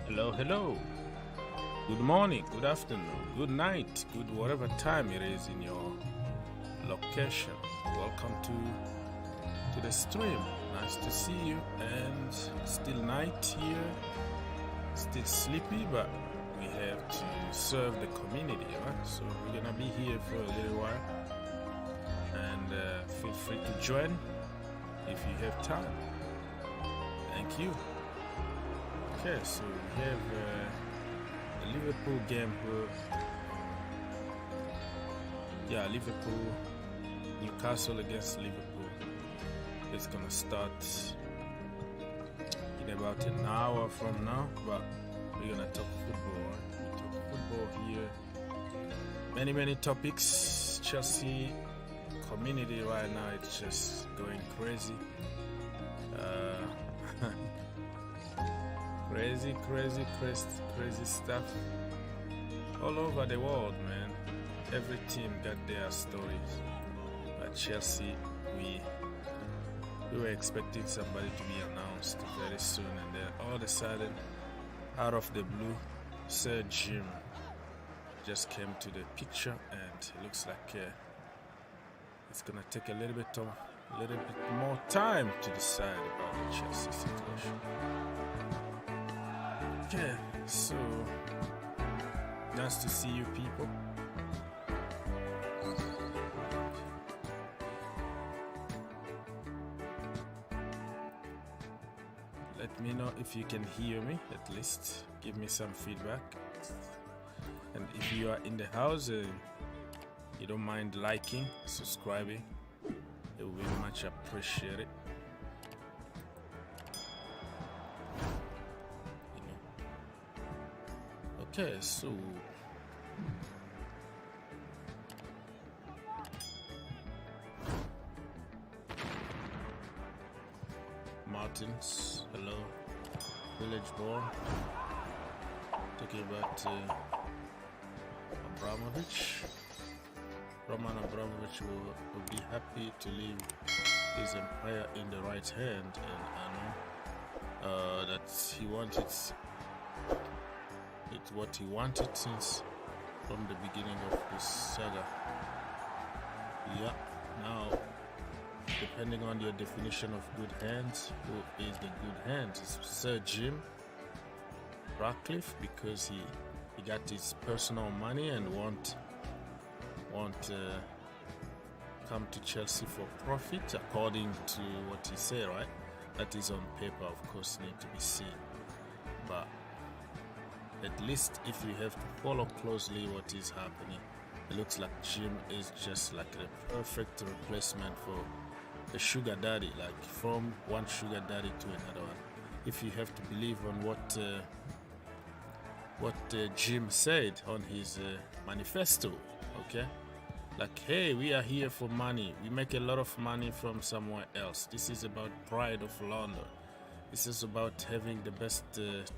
Hello, hello. Good morning, good afternoon, good night, good whatever time it is in your location. Welcome to the stream. Nice to see you. And still night here, still sleepy, but we have to serve the community, right? So we're gonna be here for a little while, and feel free to join if you have time. Thank you. Okay, so we have the Liverpool game here. Liverpool, Newcastle against Liverpool. It's gonna start in about an hour from now, but we're gonna talk football. Right? We talk football here. Many topics. Chelsea community right now, it's just going crazy. Crazy stuff all over the world, man. Every team got their stories. But Chelsea, we were expecting somebody to be announced very soon, and then all of a sudden, out of the blue, Sir Jim just came to the picture, and it looks like it's gonna take a little bit more time to decide about the Chelsea situation. Okay, so nice to see you people. Let me know if you can hear me, at least give me some feedback. And if you are in the house, you don't mind liking, subscribing, it will be much appreciated. Okay, so Martins, hello, Village Ball, talking about Abramovic. Roman Abramovic will be happy to leave his empire in the right hand, and I know that he wanted. It's what he wanted since from the beginning of this saga. Yeah, now depending on your definition of good hands, who is the good hands? It's Sir Jim Ratcliffe, because he got his personal money and won't come to Chelsea for profit, according to what he said, right? That is on paper, of course, need to be seen, but at least if you have to follow closely what is happening, it looks like Jim is just like the perfect replacement for a sugar daddy, like from one sugar daddy to another one. If you have to believe on what Jim said on his manifesto, okay? Like, hey, we are here for money. We make a lot of money from somewhere else. This is about pride of London. This is about having the best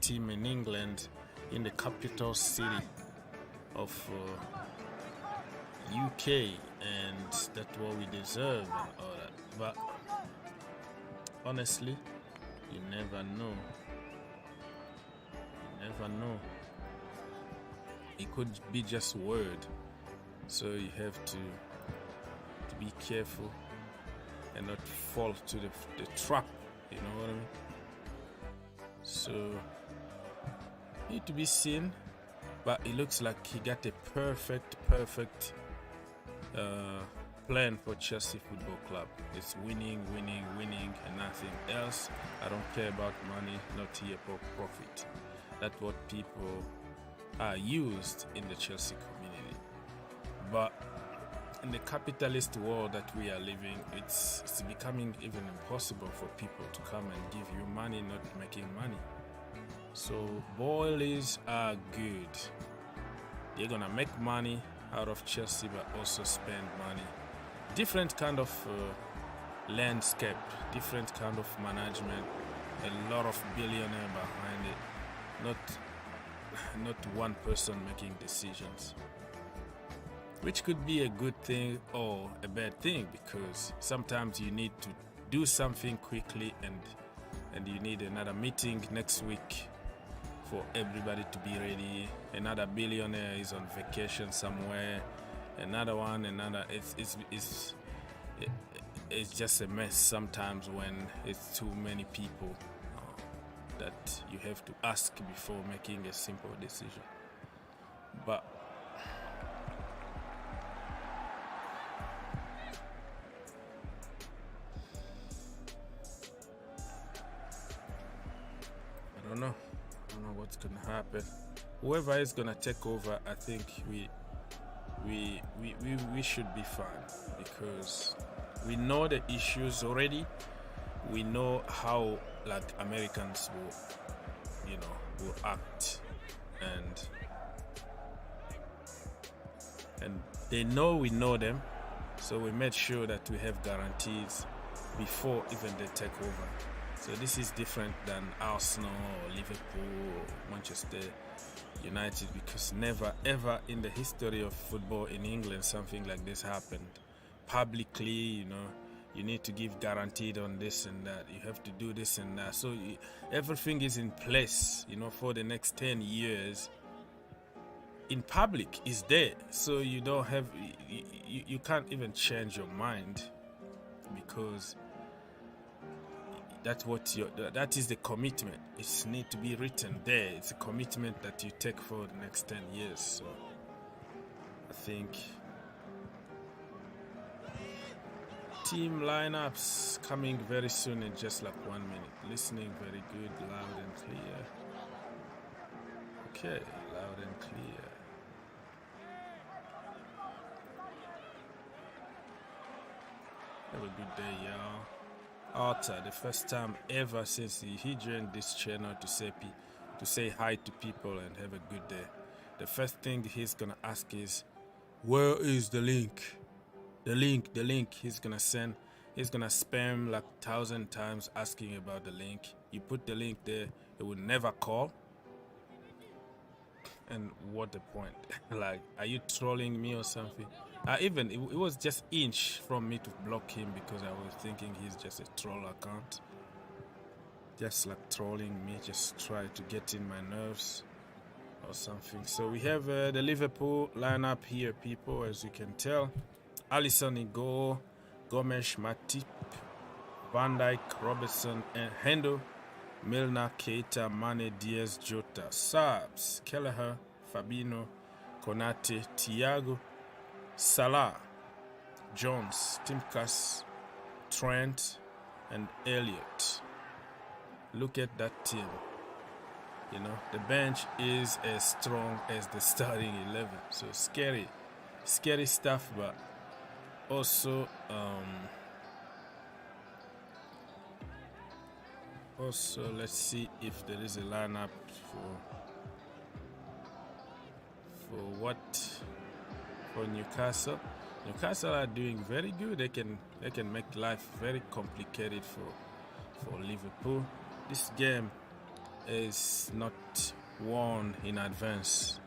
team in England, in the capital city of UK, and that's what we deserve and all that. But honestly, you never know. It could be just word, so you have to be careful and not fall to the trap. You know what I mean? So need to be seen, but it looks like he got a perfect plan for Chelsea Football Club. It's winning, and nothing else. I don't care about money, not here for profit. That's what people are used in the Chelsea community. But in the capitalist world that we are living, it's becoming even impossible for people to come and give you money, not making money. So BOEHLYs are good. They're gonna make money out of Chelsea, but also spend money. Different kind of landscape, different kind of management, a lot of billionaire behind it. Not one person making decisions, which could be a good thing or a bad thing, because sometimes you need to do something quickly and you need another meeting next week for everybody to be ready. Another billionaire is on vacation somewhere. Another one, it's just a mess sometimes when it's too many people that you have to ask before making a simple decision. But I don't know what's gonna happen. Whoever is gonna take over, I think we should be fine, because we know the issues already. We know how like Americans will act, and they know we know them, so we made sure that we have guarantees before even they take over. So this is different than Arsenal or Liverpool or Manchester United, because never ever in the history of football in England something like this happened publicly. You need to give guaranteed on this and that, you have to do this and that, so everything is in place for the next 10 years in public is there, so you don't have you can't even change your mind, because that is the commitment. It needs to be written there. It's a commitment that you take for the next 10 years. So I think team lineups coming very soon in just like 1 minute. Listening very good, loud and clear. Okay, loud and clear. Have a good day, y'all. Arthur, the first time ever since he joined this channel to say hi to people and have a good day. The first thing he's gonna ask is, where is the link? The link he's gonna send. He's gonna spam like 1,000 times asking about the link. You put the link there, it will never call. And what the point? Like, are you trolling me or something? It was just inch from me to block him, because I was thinking he's just a troll account. Just like trolling me, just try to get in my nerves or something. So we have the Liverpool lineup here, people, as you can tell. Alisson in goal, Gomes, Matip, Van Dijk, Robertson, and Hendo, Milner, Keita, Mane, Diaz, Jota, Subs, Kelleher, Fabinho, Konate, Thiago, Salah, Jones, Timkas, Trent, and Elliott. Look at that team. The bench is as strong as the starting 11. So scary stuff, but also let's see if there is a lineup for Newcastle. Newcastle are doing very good. They can make life very complicated for Liverpool. This game is not won in advance.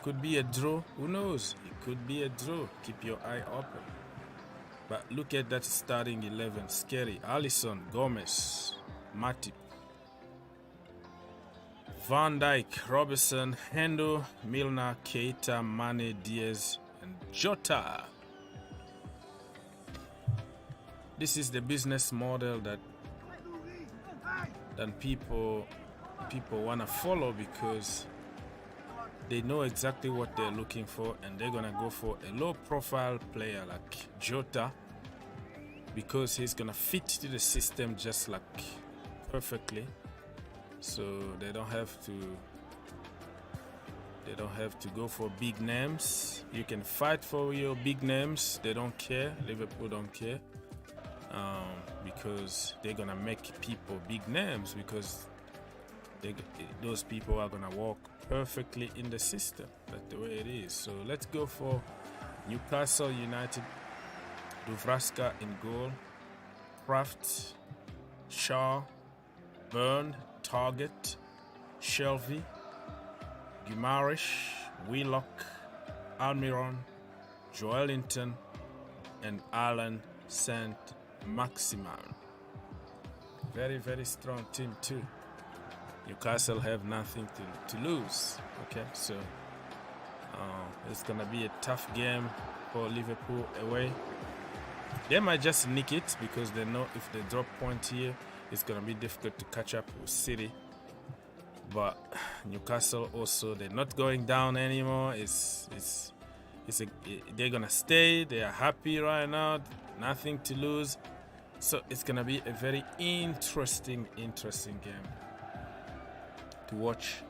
Could be a draw. Who knows? It could be a draw. Keep your eye open. But look at that starting 11. Scary. Alisson, Gomez, Matip, Van Dijk, Robertson, Hendo, Milner, Keita, Mane, Diaz, and Jota. This is the business model that people want to follow, because they know exactly what they're looking for, and they're going to go for a low-profile player like Jota, because he's going to fit to the system just like perfectly. So they don't have to go for big names. You can fight for your big names. They don't care. Liverpool don't care, because they're going to make people big names, because those people are going to work perfectly in the system. That's the way it is. So let's go for Newcastle United. Duvraska in goal, Kraft, Shaw, Burn, Target, Shelby, Guimaraes, Willock, Almiron, Joelinton, and Alan Saint-Maximin. Very, very strong team too. Newcastle have nothing to lose. Okay, so it's gonna be a tough game for Liverpool away. They might just nick it because they know if they drop point here, it's gonna be difficult to catch up with City. But Newcastle also, they're not going down anymore. They're gonna stay. They are happy right now. Nothing to lose. So it's gonna be a very interesting game to watch.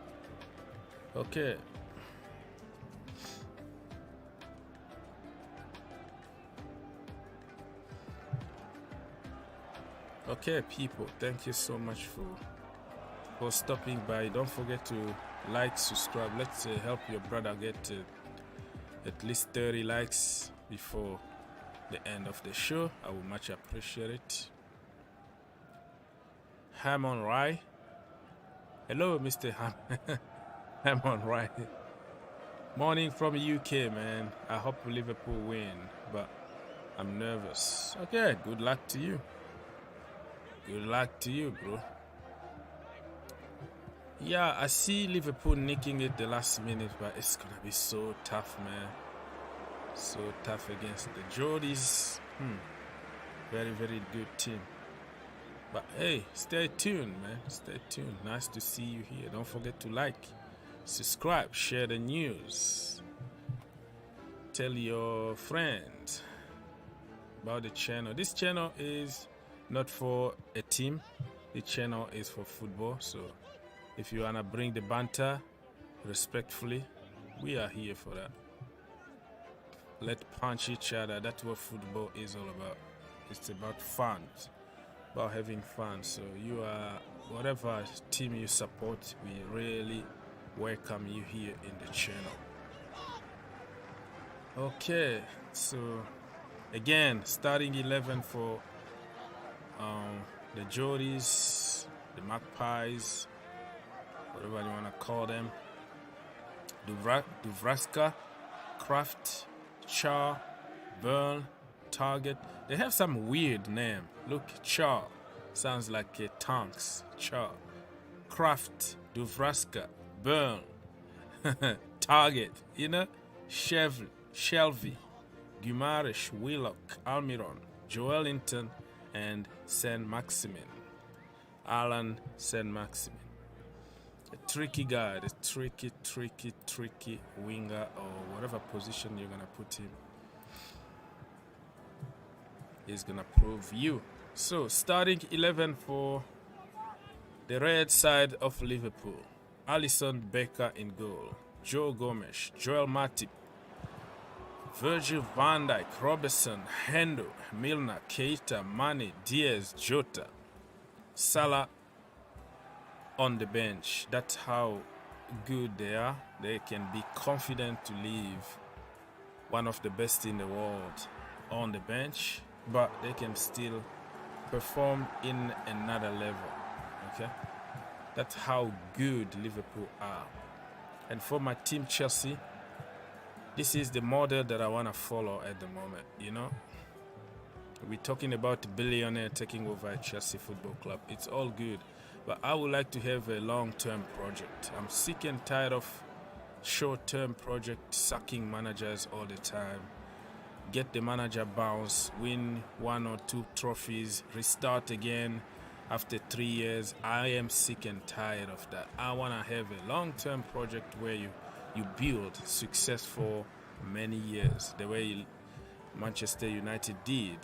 Okay. Okay, people, thank you so much for stopping by. Don't forget to like, subscribe. Let's help your brother get at least 30 likes before the end of the show. I will much appreciate it. Hamon Rai. Hello, Mr. Hamon Rai. Morning from UK, man. I hope Liverpool win, but I'm nervous. Okay, good luck to you. Good luck to you, bro. Yeah, I see Liverpool nicking it the last minute, but it's gonna be so tough, man. So tough against the Geordies. Very, very good team. But hey, stay tuned, man. Stay tuned. Nice to see you here. Don't forget to like, subscribe, share the news. Tell your friends about the channel. This channel is not for a team. The channel is for football. So if you wanna bring the banter respectfully, we are here for that. Let's punch each other. That's what football is all about. It's about fun, about having fun. So you are, whatever team you support, we really welcome you here in the channel. Okay, so again, starting 11 for the Geordies, the Magpies, whatever you want to call them. Duvraska, Kraft, Char, Burn, Target. They have some weird name. Look, Char sounds like a tanks. Char, Kraft, Duvraska, Burn, Target. You know, Shelby, Guimaraes, Willock, Almiron, Joelinton, and Saint Maximin. Alan Saint Maximin. A tricky guy, the tricky winger or whatever position you're gonna put him is gonna prove you. So starting 11 for the red side of Liverpool. Alisson Becker in goal. Joe Gomes, Joel Matip, Virgil van Dijk, Robertson, Hendo, Milner, Keita, Mane, Diaz, Jota, Salah on the bench. That's how good they are. They can be confident to leave one of the best in the world on the bench, but they can still perform in another level. Okay, that's how good Liverpool are. And for my team Chelsea, this is the model that I want to follow at the moment. You know, we're talking about a billionaire taking over Chelsea Football Club. It's all good, but I would like to have a long-term project. I'm sick and tired of short-term project sucking managers all the time. Get the manager bounce, win 1 or 2 trophies, restart again after 3 years. I am sick and tired of that. I want to have a long-term project where you build success for many years, the way Manchester United did.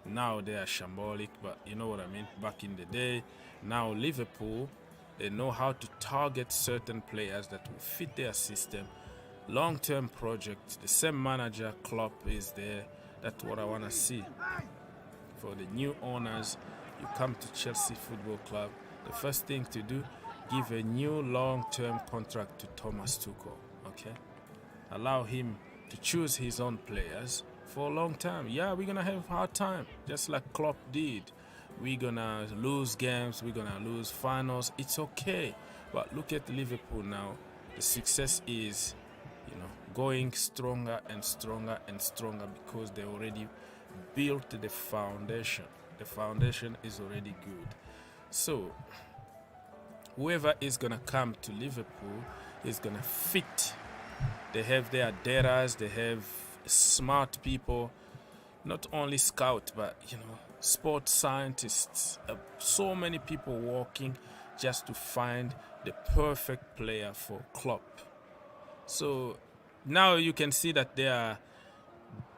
Now they are shambolic, but you know what I mean. Back in the day, now Liverpool, they know how to target certain players that will fit their system. Long-term project, the same manager, Klopp, is there. That's what I want to see. For the new owners, you come to Chelsea Football Club, the first thing to do, give a new long-term contract to Thomas Tuchel, okay? Allow him to choose his own players for a long time. Yeah, we're going to have a hard time, just like Klopp did. We're going to lose games, we're going to lose finals. It's okay. But look at Liverpool now. The success is, you know, going stronger and stronger and stronger because they already built the foundation. The foundation is already good. So, whoever is gonna come to Liverpool is gonna fit. They have their datas, they have smart people, not only scout, but sports scientists. So many people working just to find the perfect player for Klopp. So now you can see that they are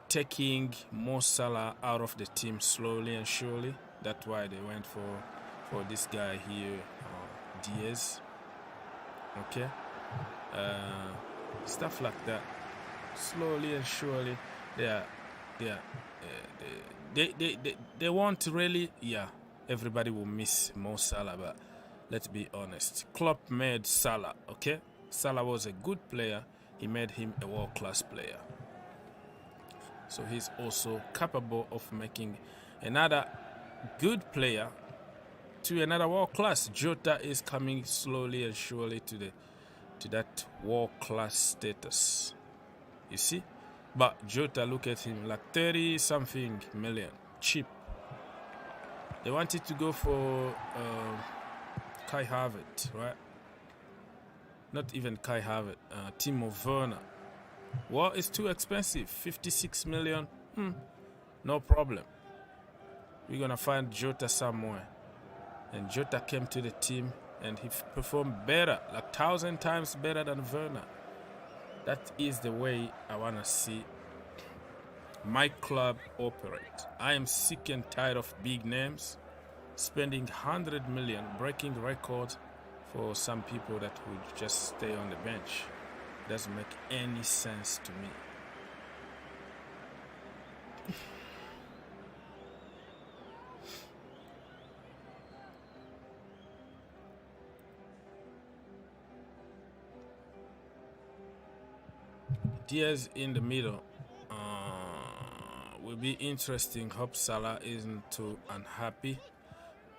taking Mo Salah out of the team slowly and surely. That's why they went for this guy here, Diaz. Okay, stuff like that. Slowly and surely, they won't really. Yeah, everybody will miss Mo Salah, but let's be honest. Klopp made Salah. Okay, Salah was a good player. He made him a world-class player. So he's also capable of making another good player to another world-class. Jota is coming slowly and surely to that world-class status. You see? But Jota, look at him, like 30-something million. Cheap. They wanted to go for Kai Havertz, right? Not even Kai Havertz. Timo Werner. Well, it's too expensive. 56 million. No problem. We're going to find Jota somewhere. And Jota came to the team and he performed better, like 1,000 times better than Werner. That is the way I want to see my club operate. I am sick and tired of big names spending 100 million, breaking records for some people that would just stay on the bench. Doesn't make any sense to me. Diaz in the middle will be interesting. Hope Salah isn't too unhappy.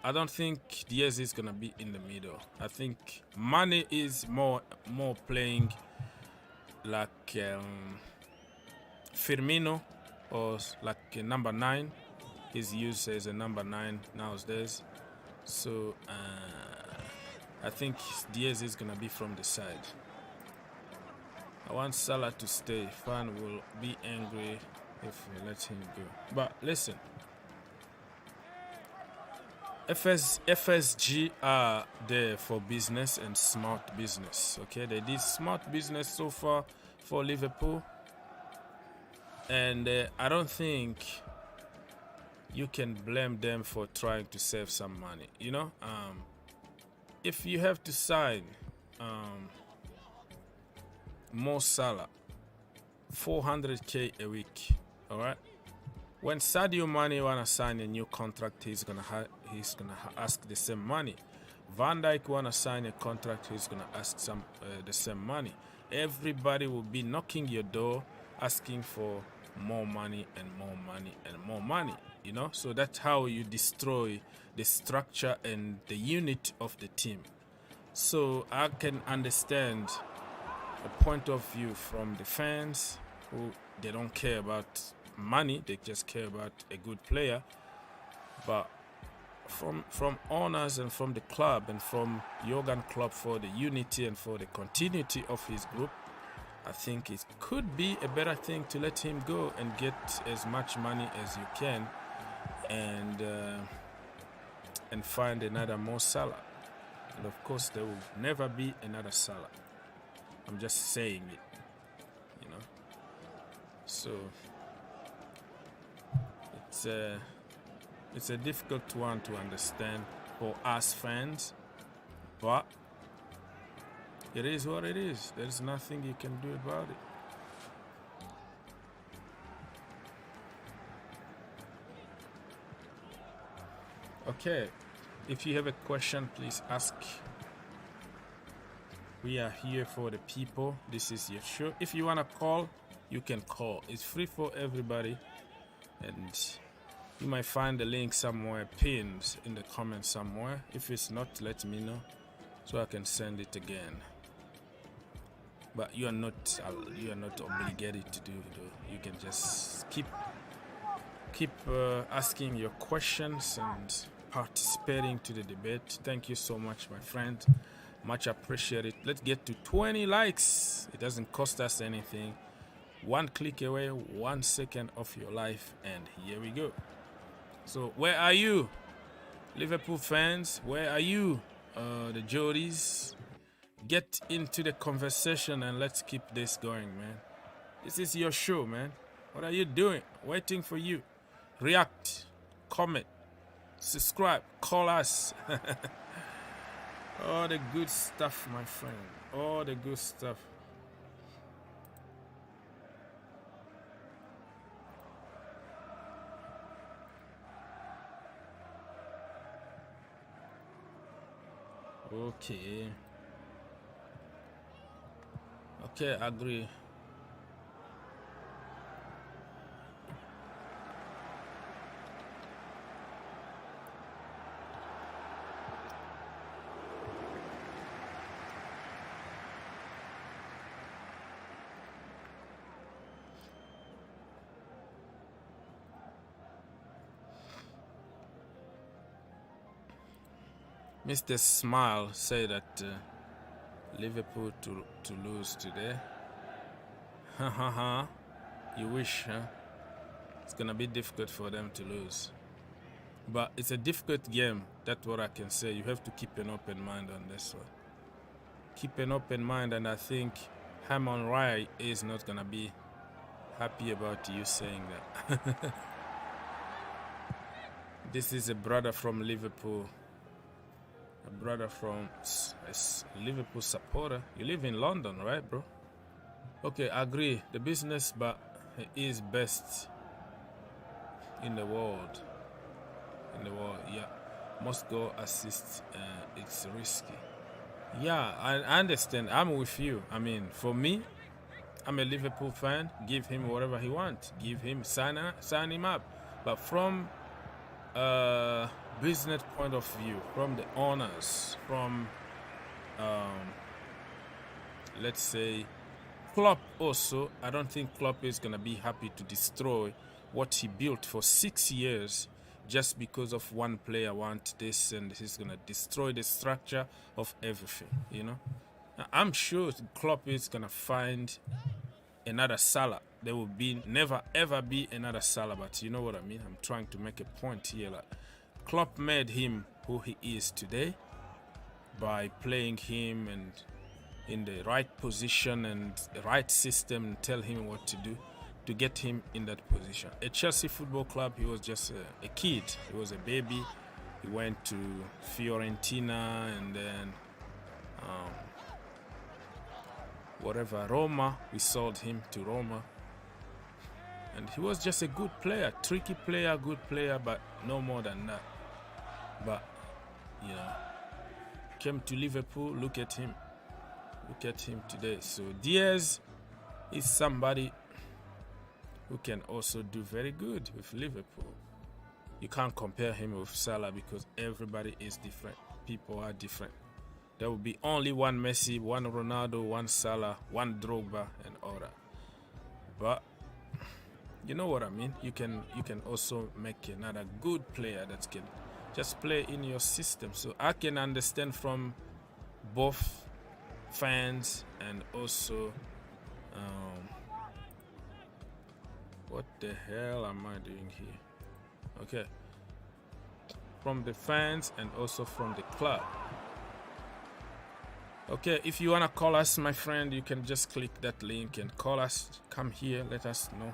I don't think Diaz is gonna be in the middle. I think Mane is more playing like Firmino or like a number 9. He's used as a number 9 nowadays. So I think Diaz is gonna be from the side. I want Salah to stay. Fan will be angry if we let him go. But listen, FSG are there for business and smart business. Okay, they did smart business so far for Liverpool, and I don't think you can blame them for trying to save some money. If you have to sign Mo Salah, 400k a week, all right? When Sadio Mane wanna sign a new contract, he's gonna ask the same money. Van Dijk wanna sign a contract, he's gonna ask the same money. Everybody will be knocking your door, asking for more money and more money and more money. So that's how you destroy the structure and the unit of the team. So I can understand a point of view from the fans who they don't care about money, they just care about a good player. But from owners and from the club and from Jurgen Klopp for the unity and for the continuity of his group, I think it could be a better thing to let him go and get as much money as you can and find another Mo Salah. And of course there will never be another Salah. I'm just saying it, So it's a difficult one to understand for us fans, but it is what it is. There's nothing you can do about it. Okay, if you have a question, please ask. We are here for the people. This is your show. If you want to call, you can call. It's free for everybody. And you might find the link somewhere pinned in the comments somewhere. If it's not, let me know so I can send it again. But you are not obligated to do it, though. You can just keep asking your questions and participating to the debate. Thank you so much, my friend. Much appreciated. Let's get to 20 likes. It doesn't cost us anything. One click away, 1 second of your life, and here we go. So where are you, Liverpool fans? Where are you, the Jodies? Get into the conversation and let's keep this going, man. This is your show, man. What are you doing? Waiting for you. React, comment, subscribe, call us. All the good stuff, my friend. All the good stuff. Okay. Okay, agree. Mr. Smile said that Liverpool to lose today. Ha ha ha. You wish, huh? It's gonna be difficult for them to lose. But it's a difficult game. That's what I can say. You have to keep an open mind on this one. Keep an open mind, and I think Hammond Rai is not gonna be happy about you saying that. This is a brother from Liverpool. A brother from a Liverpool supporter. You live in London, right, bro? Okay, I agree. The business, but he is best in the world. In the world, yeah. Must go assist. It's risky. Yeah, I understand. I'm with you. I mean, for me, I'm a Liverpool fan. Give him whatever he wants. Give him sign him up. But from business point of view, from the owners, from let's say Klopp also, I don't think Klopp is gonna be happy to destroy what he built for 6 years just because of one player wants this, and he's gonna destroy the structure of everything, you know. I'm sure Klopp is gonna find another Salah. There will be never ever be another Salah, but you know what I mean. I'm trying to make a point here. Like, Klopp made him who he is today by playing him and in the right position and the right system, and tell him what to do to get him in that position. At Chelsea Football Club, he was just a kid. He was a baby. He went to Fiorentina and then Roma. We sold him to Roma. And he was just a good player, tricky player, good player, but no more than that. But, you know, came to Liverpool, look at him. Look at him today. So Diaz is somebody who can also do very good with Liverpool. You can't compare him with Salah because everybody is different. People are different. There will be only one Messi, one Ronaldo, one Salah, one Drogba, and all that. But you know what I mean? You can also make another good player that can just play in your system. So I can understand from both fans and also what the hell am I doing here? Okay, from the fans and also from the club. Okay, if you want to call us, my friend, you can just click that link and call us. Come here, let us know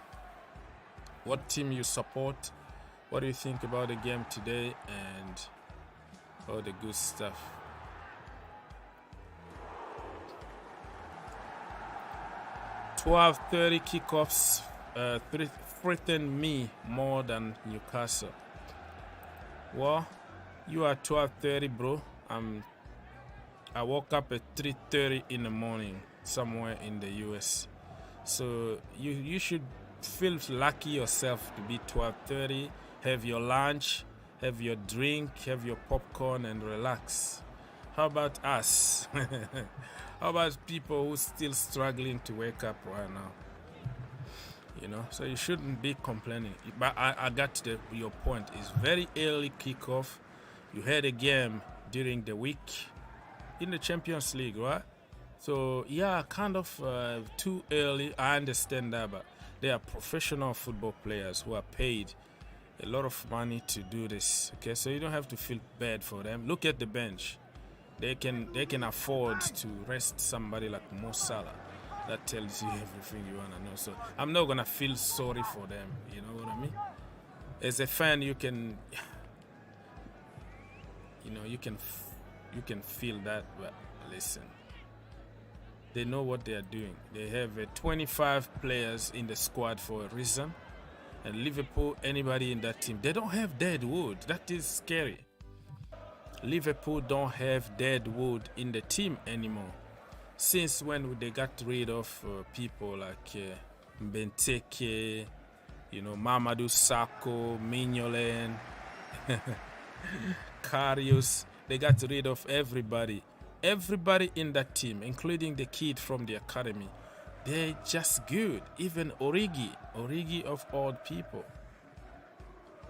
what team you support, what do you think about the game today, and all the good stuff. "12:30 kickoffs threaten me more than Newcastle." Well, you are 12:30, bro. I woke up at 3:30 in the morning somewhere in the US. So you should feel lucky yourself to be 12:30, have your lunch, have your drink, have your popcorn, and relax. How about us? How about people who still struggling to wake up right now? You know, so you shouldn't be complaining. But I got your point. It's very early kickoff. You had a game during the week in the Champions League, right? So, yeah, kind of too early. I understand that, but they are professional football players who are paid a lot of money to do this. Okay, so you don't have to feel bad for them. Look at the bench. They can afford to rest somebody like Mo Salah. That tells you everything you want to know. So I'm not going to feel sorry for them. You know what I mean? As a fan, you can feel that, but listen. They know what they are doing. They have 25 players in the squad for a reason. And Liverpool, anybody in that team, they don't have dead wood. That is scary. Liverpool don't have dead wood in the team anymore. Since when they got rid of people like Benteke, Mamadou Sakho, Mignolen, Karius, they got rid of everybody. Everybody in that team, including the kid from the academy, they're just good. Even Origi of all people.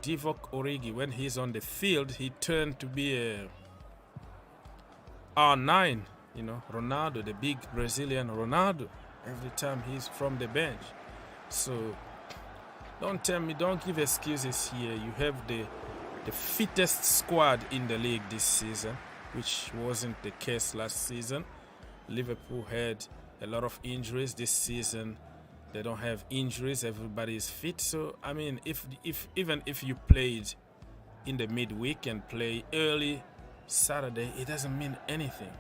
Divock Origi, when he's on the field, he turned to be a R9. Ronaldo, the big Brazilian Ronaldo, every time he's from the bench. So don't tell me, don't give excuses here. You have the fittest squad in the league this season, which wasn't the case last season. Liverpool had a lot of injuries this season. They don't have injuries. Everybody is fit. So I mean, even if you played in the midweek and play early Saturday, it doesn't mean anything.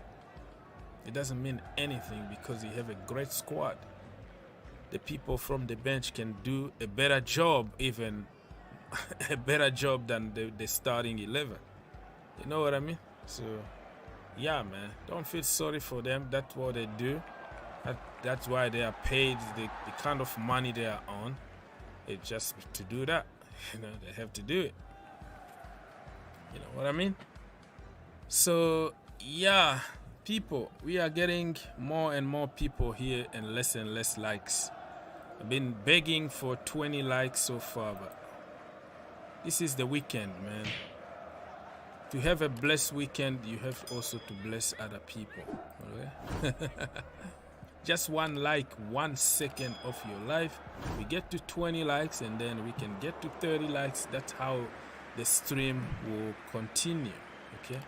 It doesn't mean anything because you have a great squad. The people from the bench can do a better job, even a better job than the starting 11. You know what I mean? So, yeah, man, don't feel sorry for them. That's what they do. That's why they are paid the kind of money they are on. It's just to do that. They have to do it. You know what I mean? So, yeah, people, we are getting more and more people here and less likes. I've been begging for 20 likes so far, but this is the weekend, man. To have a blessed weekend, you have also to bless other people. Okay? Just one like, 1 second of your life. We get to 20 likes and then we can get to 30 likes. That's how the stream will continue. Okay?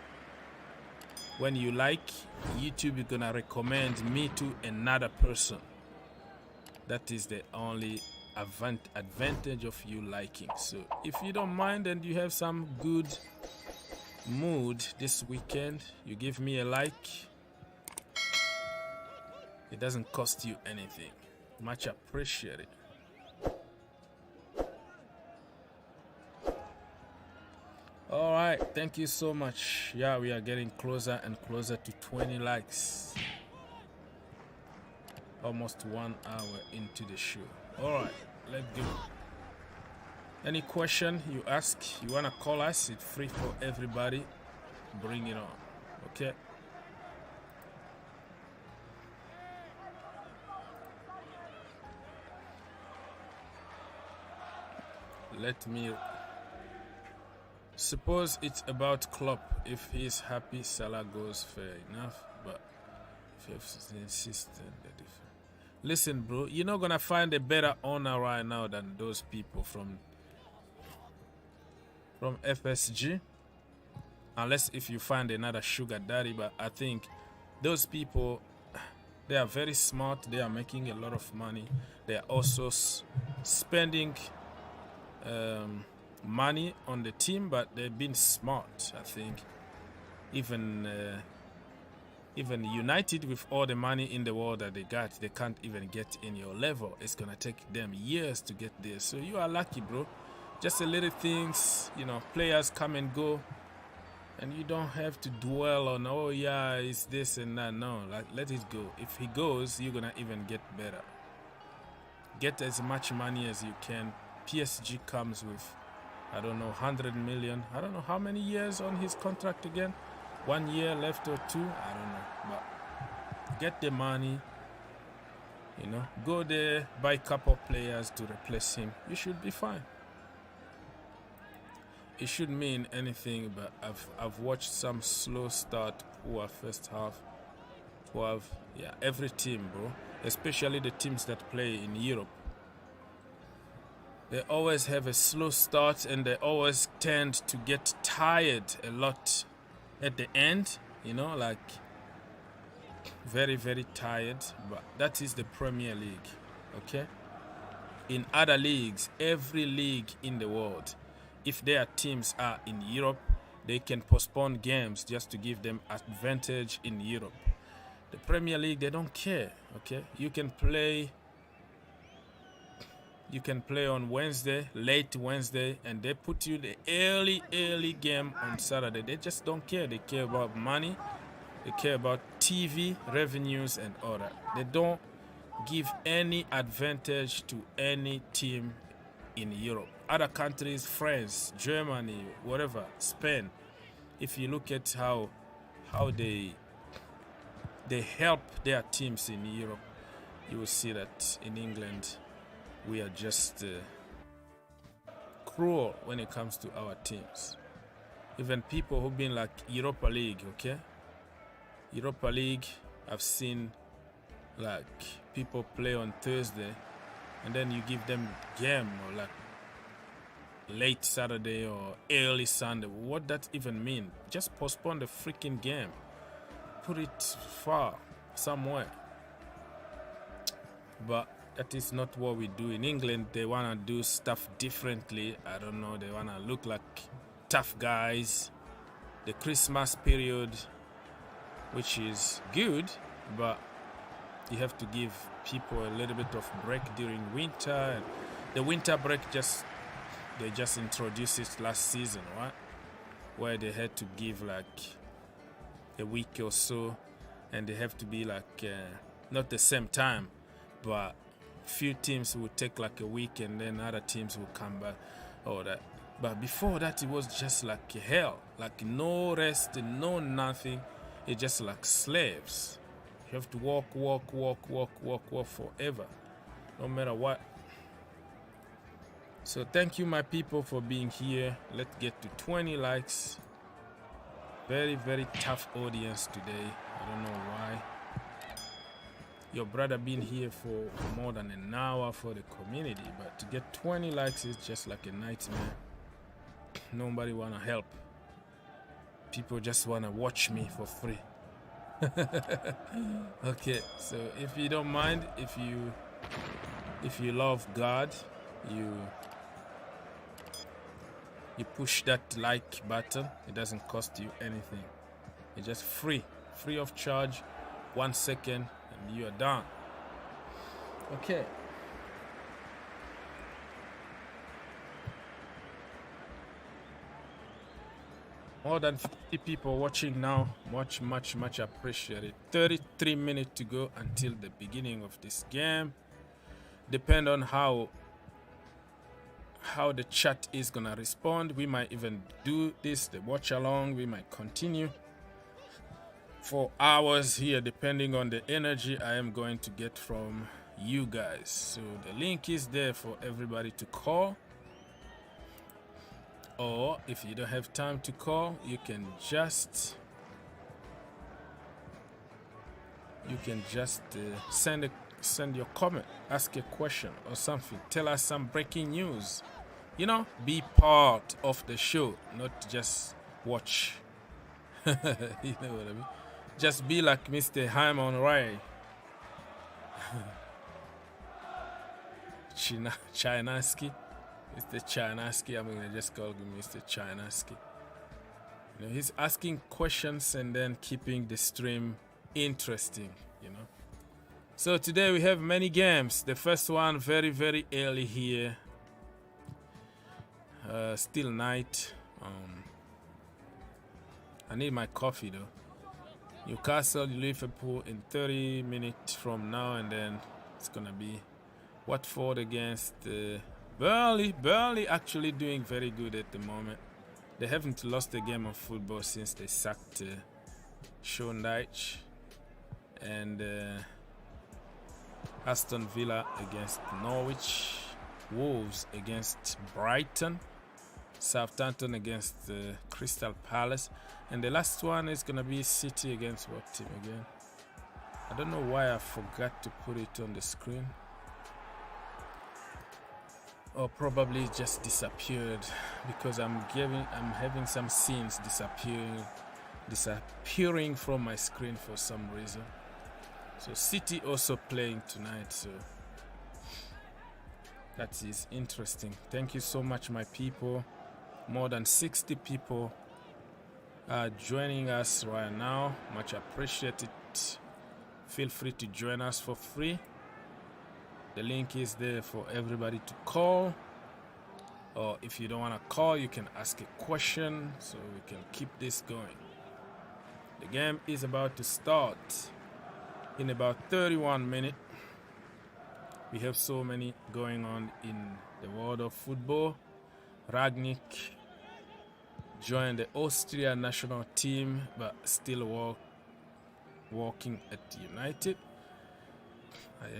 When you like, YouTube is gonna recommend me to another person. That is the only advantage of you liking. So if you don't mind and you have some good mood this weekend, you give me a like. It doesn't cost you anything. Much appreciated. All right, thank you so much. Yeah, we are getting closer and closer to 20 likes. Almost 1 hour into the show. All right, let's go. Any question you ask, you want to call us, it's free for everybody. Bring it on, okay? Let me... Suppose it's about Klopp. If he's happy, Salah goes, fair enough. But if you insist, then the difference. Listen, bro, you're not gonna find a better owner right now than those people from FSG, unless if you find another sugar daddy. But I think those people, they are very smart. They are making a lot of money. They are also spending money on the team, but they've been smart. I think even United, with all the money in the world that they got, they can't even get in your level. It's gonna take them years to get there. So you are lucky, bro. Just a little things, players come and go, and you don't have to dwell on, oh yeah, it's this and that. No, let it go. If he goes, you're gonna even get better. Get as much money as you can. PSG comes with, I don't know, 100 million. I don't know how many years on his contract again. 1 year left or 2, I don't know. But get the money, go there, buy a couple players to replace him. You should be fine. it shouldn't mean anything, but I've watched some slow start, poor first half, 12. Yeah, every team, bro, especially the teams that play in Europe. They always have a slow start and they always tend to get tired a lot at the end, you know, like very, very tired. But that is the Premier League, okay? In other leagues, every league in the world, if their teams are in Europe, they can postpone games just to give them advantage in Europe. The Premier League, they don't care, okay? You can play on Wednesday, late Wednesday, and they put you the early game on Saturday. They just don't care. They care about money. They care about TV revenues and all that. They don't give any advantage to any team in Europe. Other countries, France, Germany, whatever, Spain, if you look at how they help their teams in Europe, you will see that in England, we are just cruel when it comes to our teams. Even people who've been like Europa League, okay? Europa League, I've seen like people play on Thursday and then you give them game or like late Saturday or early Sunday. What that even mean? Just postpone the freaking game. Put it far, somewhere. But that is not what we do in England. They want to do stuff differently. I don't know. They want to look like tough guys. The Christmas period, which is good, but you have to give people a little bit of break during winter. And the winter break they just introduced it last season, right? Where they had to give like a week or so, and they have to be like not the same time, but few teams will take like a week and then other teams will come back, all that. But before that, it was just like hell, like no rest, no nothing. It's just like slaves. You have to walk forever, no matter what. So thank you, my people, for being here. Let's get to 20 likes. Very, very tough audience today. I don't know why. Your brother been here for more than an hour for the community, but to get 20 likes is just like a nightmare. Nobody wanna help. People just wanna watch me for free. Okay, so if you don't mind, if you love God, you push that like button. It doesn't cost you anything. It's just free of charge. 1 second and you are done. Okay. More than 50 people watching now. Much appreciated. 33 minutes to go until the beginning of this game. Depend on how the chat is gonna respond. We might even do this, the watch along. We might continue for hours here, depending on the energy I am going to get from you guys. So the link is there for everybody to call, or if you don't have time to call, you can just send your comment, ask a question or something, tell us some breaking news. You know, be part of the show, not just watch. You know what I mean? Just be like Mr. Hyman Ray. Chinaski. Mr. Chinaski. I'm going to just call him Mr. Chinaski. You know, he's asking questions and then keeping the stream interesting, you know. So today we have many games. The first one very, very early here. Still night. I need my coffee though. Newcastle, Liverpool in 30 minutes from now, and then it's gonna be Watford against Burnley. Burnley actually doing very good at the moment. They haven't lost a game of football since they sacked Sean Dyche. And Aston Villa against Norwich. Wolves against Brighton. Southampton against Crystal Palace. And the last one is going to be City against what team again? I don't know why I forgot to put it on the screen. Or probably it just disappeared because I'm having some scenes disappearing from my screen for some reason. So City also playing tonight, so that is interesting. Thank you so much, my people. More than 60 people are joining us right now. Much appreciated. Feel free to join us for free. The link is there for everybody to call. Or if you don't want to call, you can ask a question so we can keep this going. The game is about to start in about 31 minutes. We have so many going on in the world of football. Rangnick joined the Austria national team, but still working at United.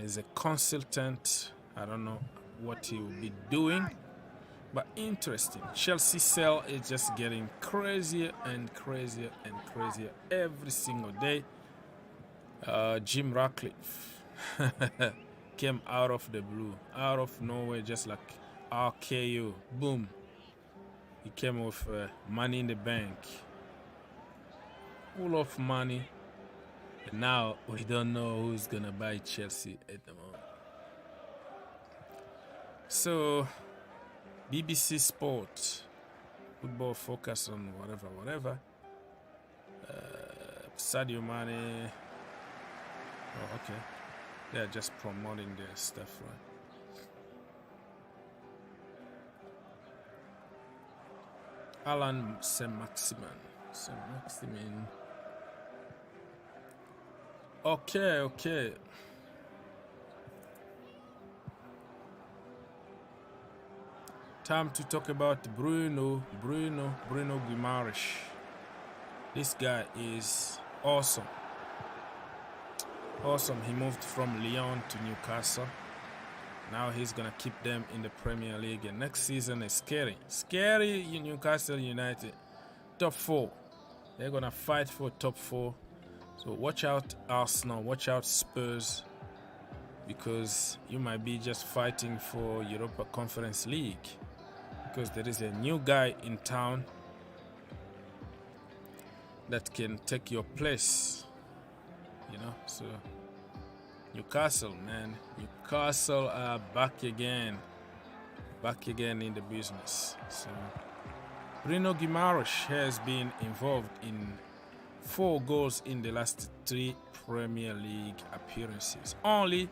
As a consultant, I don't know what he will be doing, but interesting. Chelsea sell is just getting crazier and crazier and crazier every single day. Jim Ratcliffe came out of the blue, out of nowhere, just like RKO. Boom. He came with money in the bank. Full of money. And now we don't know who's going to buy Chelsea at the moment. So, BBC Sports, football focus on whatever. Sadio Mane. Oh, okay. They're just promoting their stuff, right? Alan Saint-Maximin. Okay. Time to talk about Bruno Guimaraes. This guy is awesome. He moved from Lyon to Newcastle. Now he's gonna keep them in the Premier League, and next season is scary. Newcastle United, top 4. They're gonna fight for top 4. So watch out Arsenal, watch out Spurs, because you might be just fighting for Europa Conference League, because there is a new guy in town that can take your place, so Newcastle, man. Newcastle are back again in the business. So Bruno Guimaraes has been involved in 4 goals in the last 3 Premier League appearances. Only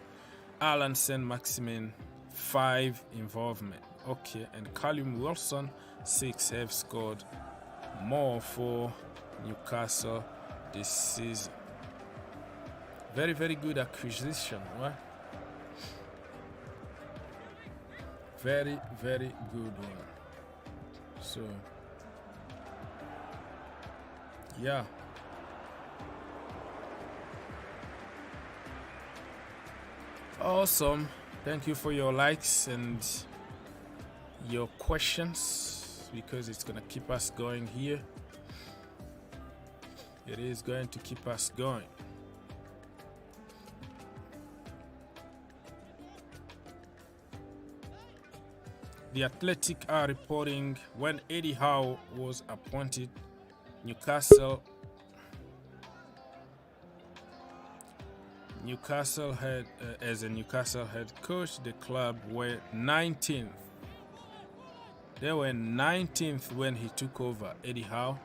Alan Saint-Maximin 5 involvement. Okay, and Callum Wilson 6 have scored more for Newcastle this season. Very, very good acquisition, right? Very, very good one. So, yeah. Awesome. Thank you for your likes and your questions, because it's going to keep us going here. It is going to keep us going. The Athletic are reporting when Eddie Howe was appointed, Newcastle had as a Newcastle head coach, the club were 19th. They were 19th when he took over, Eddie Howe.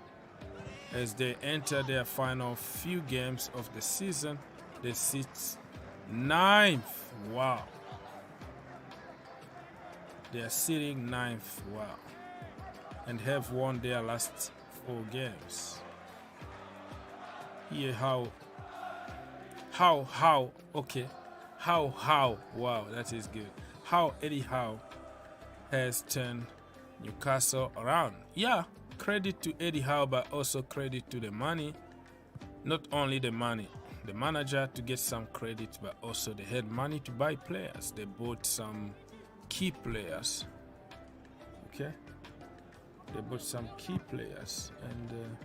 As they enter their final few games of the season, they sit 9th. Wow. They are sitting 9th. Wow. And have won their last 4 games. Here okay. How, wow, that is good. How Eddie Howe has turned Newcastle around. Yeah, credit to Eddie Howe, but also credit to the money. Not only the money, the manager to get some credit, but also they had money to buy players. They bought some key players. Okay. They bought some key players, and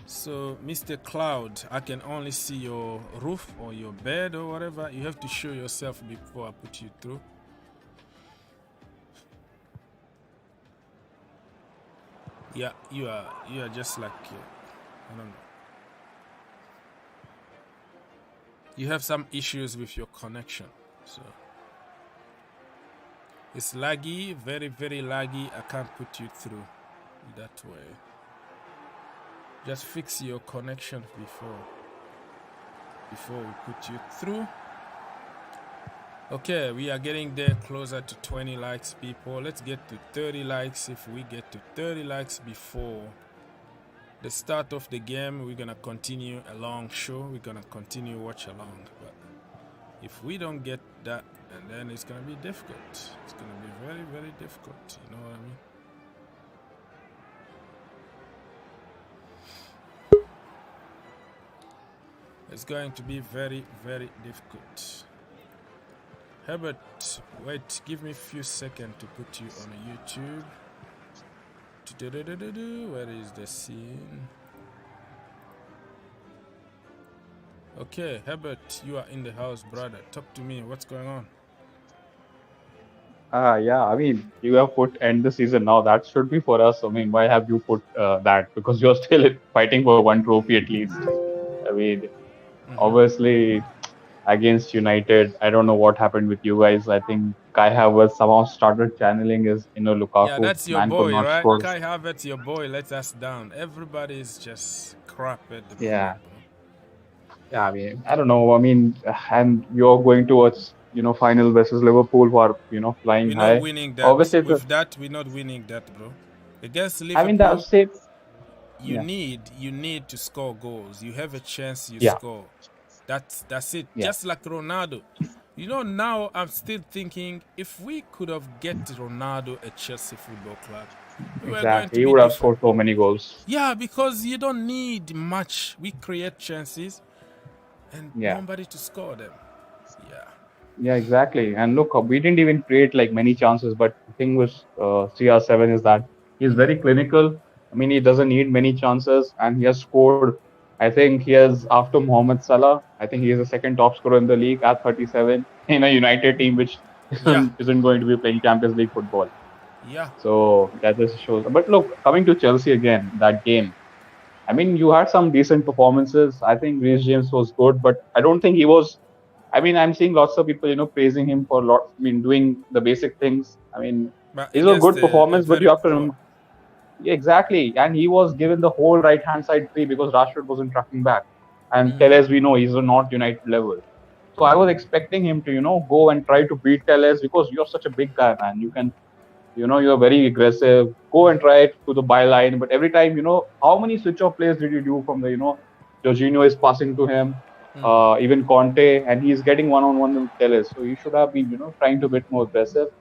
so Mr. Cloud, I can only see your roof or your bed or whatever. You have to show yourself before I put you through. Yeah, you are just like I don't know. You have some issues with your connection, so it's laggy, very, very laggy. I can't put you through that way. Just fix your connection before we put you through. Okay, we are getting there, closer to 20 likes, people. Let's get to 30 likes. If we get to 30 likes before the start of the game, we're gonna continue a long show. We're gonna continue watch along. But if we don't get that, and then it's gonna be difficult. It's gonna be very, very difficult. You know what I mean? It's going to be very, very difficult. Herbert, wait, give me a few seconds to put you on YouTube. Where is the scene? Okay, Herbert, you are in the house, brother. Talk to me. What's going on? Yeah, I mean, you have put end the season now. That should be for us. I mean, why have you put that? Because you're still fighting for one trophy at least. I mean, obviously, against United, I don't know what happened with you guys. I think Kai Havertz somehow started channeling his inner Lukaku. Yeah, that's your Man boy, could not right? score. Kai Havertz, your boy, let us down. Everybody is just crap at the Yeah. moment, bro. Yeah, I mean, I don't know. I mean, and you're going towards, final versus Liverpool who are, flying We're high. not winning that. Obviously, With that, we're not winning that, bro. Against Liverpool, I mean, that's it. You need to score goals. You have a chance, you Yeah. score. That's it. Yeah. Just like Ronaldo. Now I'm still thinking if we could have get Ronaldo at Chelsea Football Club, Exactly. He would have scored so many goals. Yeah, because you don't need much. We create chances and nobody to score them. Yeah. Yeah, exactly. And look, we didn't even create like many chances, but the thing with CR7 is that he's very clinical. I mean, he doesn't need many chances, and he has scored. I think he has, after Mohamed Salah, I think he is the second top scorer in the league at 37 in a United team which isn't going to be playing Champions League football. Yeah. So that just shows. But look, coming to Chelsea again, that game. I mean, you had some decent performances. I think Reece James was good, but I don't think he was. I mean, I'm seeing lots of people, praising him for doing the basic things. I mean, it's a good performance, but you have to remember. Yeah, exactly. And he was given the whole right-hand side free because Rashford wasn't tracking back. And Terrace, we know, he's not United level. So I was expecting him to, go and try to beat Terrace because you're such a big guy, man. You can, you're very aggressive. Go and try it to the byline. But every time, how many switch-off plays did you do from the, Jorginho is passing to him, even Conte, and he's getting one-on-one with Terrace. So you should have been, trying to be more aggressive.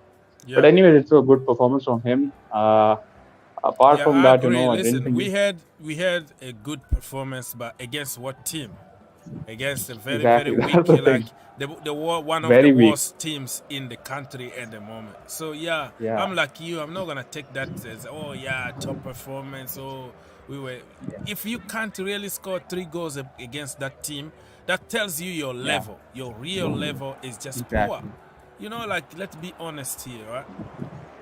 Yeah. But anyway, it's a good performance from him. Apart from that, Listen, we had a good performance, but against what team? Against a very, very weak, like the one of the worst teams in the country at the moment. So yeah, I'm like you. I'm not gonna take that as top performance. We were. If you can't really score 3 goals against that team, that tells you your level. Your real level is just poor. Let's be honest here, right?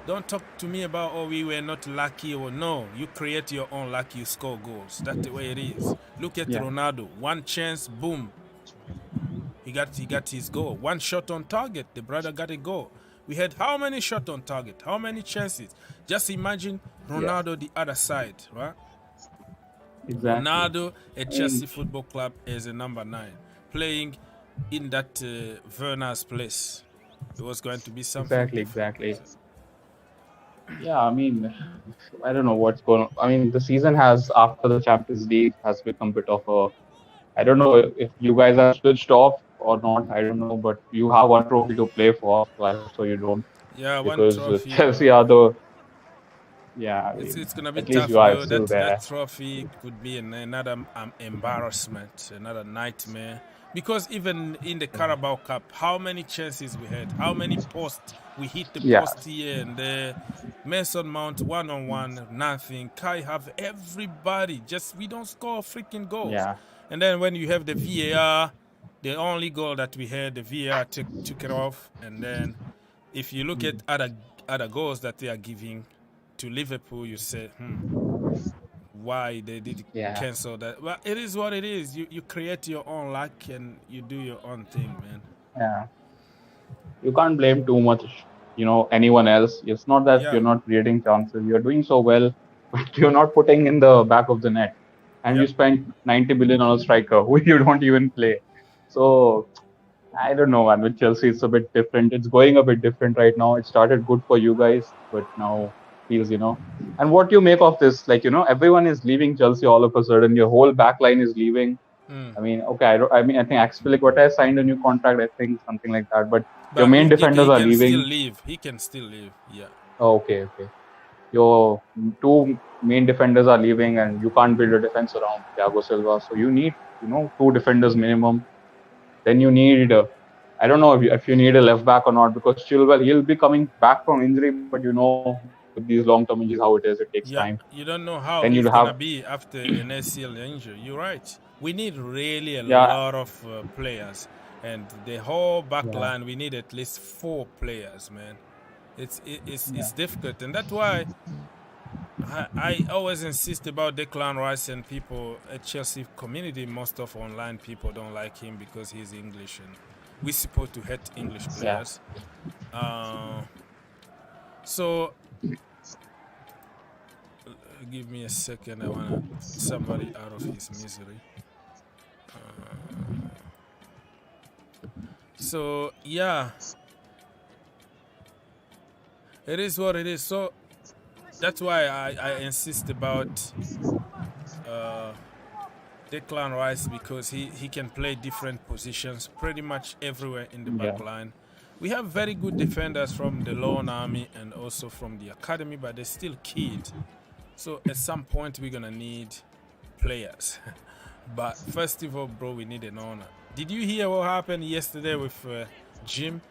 Don't talk to me about we were not lucky or no. You create your own luck, you score goals. That's the way it is. Look at Ronaldo. One chance, boom. He got his goal. One shot on target, the brother got a goal. We had how many shots on target? How many chances? Just imagine Ronaldo the other side, right? Exactly. Ronaldo at Chelsea Football Club as a number 9, playing in that Werner's place. It was going to be something Exactly. Yeah, I mean, I don't know what's going on. I mean, the season has, after the Champions League, has become a bit of a... I don't know if you guys are switched off or not. I don't know, but you have one trophy to play for, so I hope so you don't. Yeah, because one trophy. Chelsea are the... Yeah, I It's mean, gonna be at least tough you are though. still That there. trophy could be another embarrassment, another nightmare. Because even in the Carabao Cup, how many chances we had, how many posts we hit the Yeah, post here and there. Mason Mount 1-on-1, nothing. Kai have everybody, just we don't score freaking goals. yeah, And then when you have the VAR, the only goal that we had, the VAR took it off. And then if you look at other goals that they are giving to Liverpool, you say, why they did yeah. cancel that? Well, it is what it is. You create your own luck and you do your own thing, man. Yeah, you can't blame too much, anyone else. It's not that Yeah. you're not creating chances. You're doing so well, but you're not putting in the back of the net. And you Yep. spent 90 billion on a striker who you don't even play. So I don't know, man. With Chelsea, it's a bit different. It's going a bit different right now. It started good for you guys, but now feels. And what you make of this? Like, everyone is leaving Chelsea all of a sudden. Your whole back line is leaving. I mean, okay, I think Axpilicueta signed a new contract. I think something like that. But your But main defenders he are can still leaving. leave. He can still leave. Yeah. Oh, okay, okay. Your two main defenders are leaving, and you can't build a defense around Thiago Silva. So you need, two defenders minimum. Then you need, I don't know if you need a left back or not, because Chilwell, he'll be coming back from injury, but with these long-term injuries, how it is, it takes time. Yeah. You don't know Then how you'll he's have, gonna be after an ACL injury. You're right. We need really a yeah, lot of players, and the whole back yeah, line we need at least 4 players, man. It's yeah, difficult, and that's why I always insist about Declan Rice, and people at Chelsea community, most of online people don't like him because he's English, and we're supposed to hate English yeah. players. So give me a second. I wanna somebody out of his misery. So yeah, it is what it is. So that's why I insist about Declan Rice, because he can play different positions pretty much everywhere in the back line. We have very good defenders from the Lone Army and also from the academy, but they're still kids. So at some point we're gonna need players. But first of all, bro, we need an owner. Did you hear what happened yesterday with Jim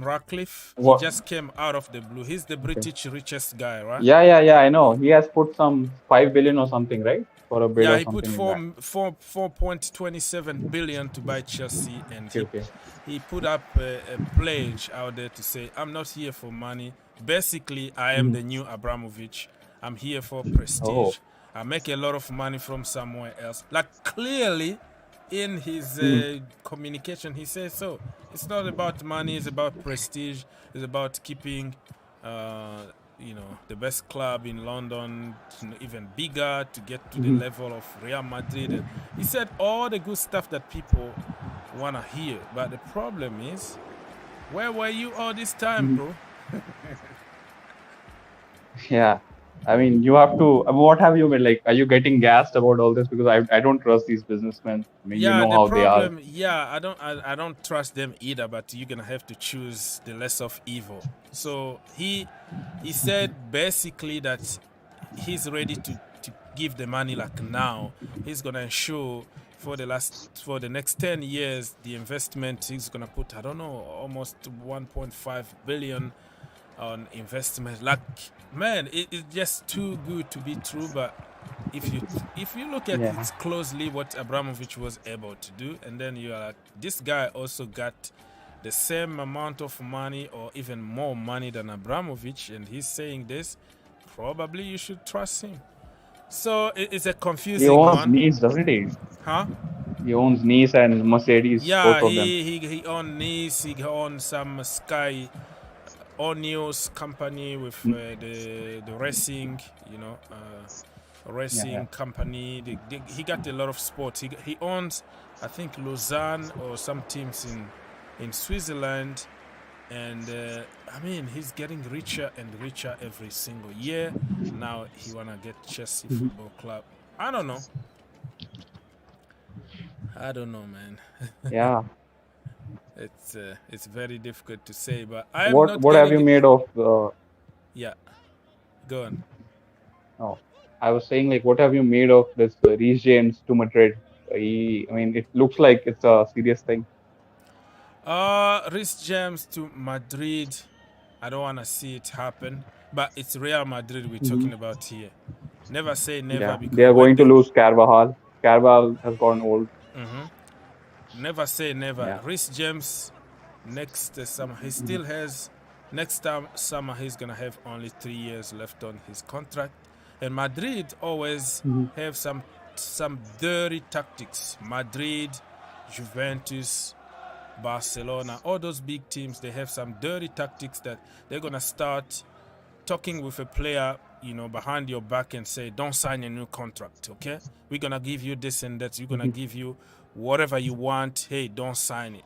Ratcliffe? He just came out of the blue. He's the British richest guy, right? Yeah. I know. He has put some 5 billion or something, right? For a bid Yeah, or he put something like that. 4.27 billion to buy Chelsea, and Okay. he put up a pledge out there to say, I'm not here for money. Basically, I am the new Abramovic. I'm here for prestige. I make a lot of money from somewhere else. Like, clearly in his communication, he says so. It's not about money, it's about prestige. It's about keeping the best club in London even bigger, to get to the level of Real Madrid. And he said all the good stuff that people want to hear. But the problem is, where were you all this time, bro? Yeah. I mean, you have to. What have you been like? Are you getting gassed about all this? Because I don't trust these businessmen. I mean, Yeah, the how they are. problem. Yeah, I don't trust them either. But you're gonna have to choose the less of evil. So he said basically that he's ready to give the money like now. He's gonna ensure for the next 10 years the investment. He's gonna put, I don't know, almost 1.5 billion on investment. Like, man, it's just too good to be true. But if you look at it closely, what Abramovich was able to do, and then you are like, this guy also got the same amount of money or even more money than Abramovich, and he's saying this, probably you should trust him. So it's a confusing one. He owns Nice, doesn't he? Huh? He owns Nice and Mercedes, Yeah, both of them. he owns Nice, he owns some Sky News company with the racing, racing company. He got a lot of sports. He owns, I think, Lausanne or some teams in Switzerland, and I mean, he's getting richer and richer every single year. Now he wanna get Chelsea Football Club. I don't know, man. Yeah. It's very difficult to say, but I am not. What have you made of? Yeah. Go on. No, I was saying like, what have you made of this Reece James to Madrid? I mean, it looks like it's a serious thing. Reece James to Madrid. I don't want to see it happen, but it's Real Madrid we're Hmm. talking about here. Never say never Yeah, they because are when going to they lose Carvajal. Carvajal has gone old. Mhm. Never say never. Yeah. Reece James next summer he Hmm. still has next time summer he's gonna have only 3 years left on his contract. And Madrid always Hmm. have some dirty tactics. Madrid, Juventus, Barcelona, all those big teams, they have some dirty tactics that they're gonna start talking with a player, behind your back and say, don't sign a new contract, okay? We're gonna give you this and that. We're gonna give you whatever you want. Hey, don't sign it.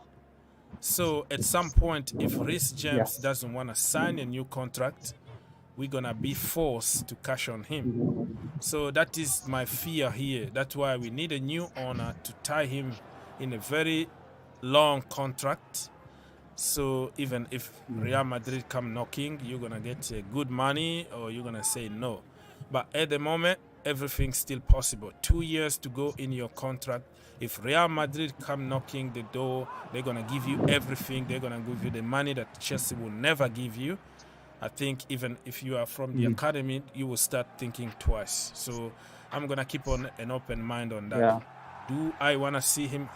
So at some point, if Reece Yeah. James doesn't want to sign a new contract, we're gonna be forced to cash on him. So that is my fear here. That's why we need a new owner to tie him in a very long contract. So even if Real Madrid come knocking, you're gonna get good money or you're gonna say no. But at the moment, everything's still possible. 2 years to go in your contract. If Real Madrid come knocking the door, they're gonna give you everything. They're gonna give you the money that Chelsea will never give you. I think even if you are from the academy, you will start thinking twice. So I'm gonna keep on an open mind on that. Yeah. Do I want to see him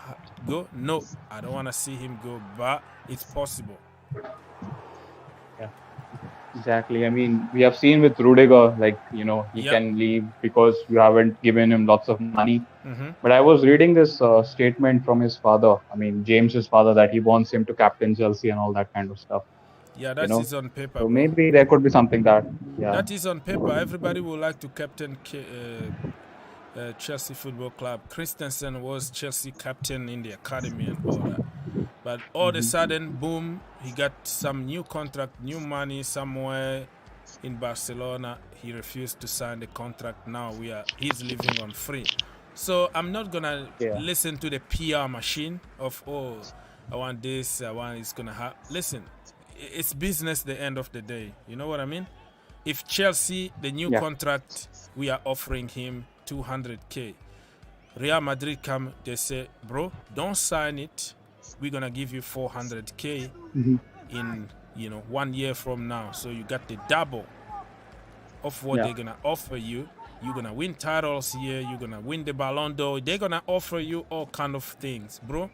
go? No, I don't want to see him go, but it's possible. Yeah. Exactly. I mean, we have seen with Rudiger, like, he Yep. can leave because you haven't given him lots of money. Mm-hmm. But I was reading this statement from his father. I mean, James's father, that he wants him to captain Chelsea and all that kind of stuff. Yeah, You that know, is on paper, so bro. maybe there could be something that, yeah. That is on paper. Everybody would like to captain Chelsea Football Club. Christensen was Chelsea captain in the academy and all that. But all of a sudden, boom, he got some new contract, new money somewhere in Barcelona. He refused to sign the contract. Now he's living on free. So I'm not gonna listen to the PR machine of, oh, I want this, I want it's gonna happen. Listen, it's business the end of the day. You know what I mean? If Chelsea, the new contract, we are offering him 200K. Real Madrid come, they say, bro, don't sign it. We're gonna give you 400K in 1 year from now. So you got the double of what they're gonna offer you. You're gonna win titles here. You're gonna win the Ballon d'Or. They're gonna offer you all kind of things, bro.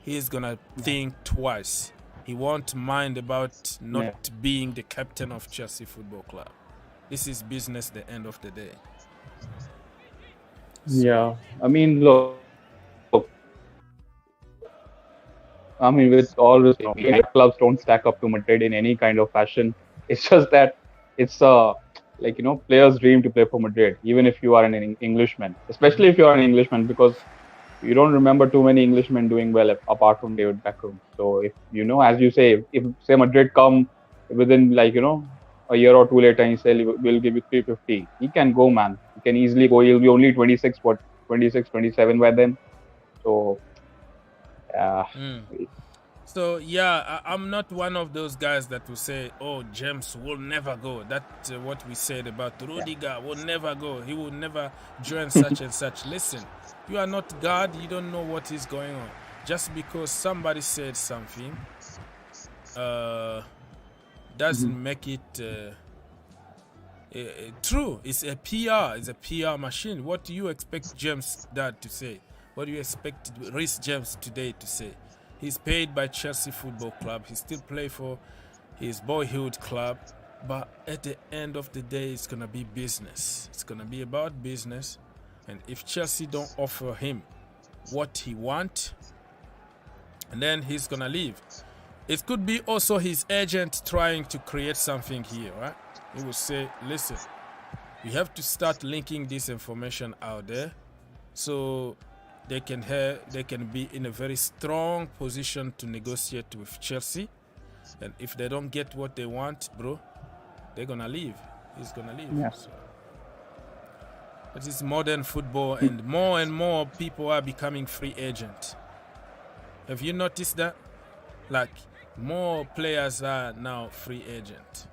He's gonna think twice. He won't mind about not being the captain of Chelsea Football Club. This is business the end of the day. Yeah. I mean, look, I mean, with all this, clubs don't stack up to Madrid in any kind of fashion. It's just that it's players' dream to play for Madrid, even if you are an Englishman, especially if you are an Englishman, because you don't remember too many Englishmen doing well apart from David Beckham. So if as you say, if say Madrid come within a year or two later and he say we'll give you 350, he can go, man. He can easily go. He'll be only 26, 27 by then. So yeah. So yeah, I'm not one of those guys that will say, "Oh, James will never go." That's what we said about Rudiger. Will never go. He will never join such and such. Listen, you are not God. You don't know what is going on. Just because somebody said something, doesn't make it true. It's a PR. It's a PR machine. What do you expect James' dad to say? What do you expect Reece James today to say? He's paid by Chelsea Football Club. He still plays for his boyhood club. But at the end of the day, it's going to be business. It's going to be about business. And if Chelsea don't offer him what he wants, and then he's going to leave. It could be also his agent trying to create something here, right? He will say, listen, we have to start linking this information out there so they can be in a very strong position to negotiate with Chelsea. And if they don't get what they want, bro, they're going to leave. He's going to leave. Yeah. So, it is modern football, and more people are becoming free agent. Have you noticed that? Like, more players are now free agent.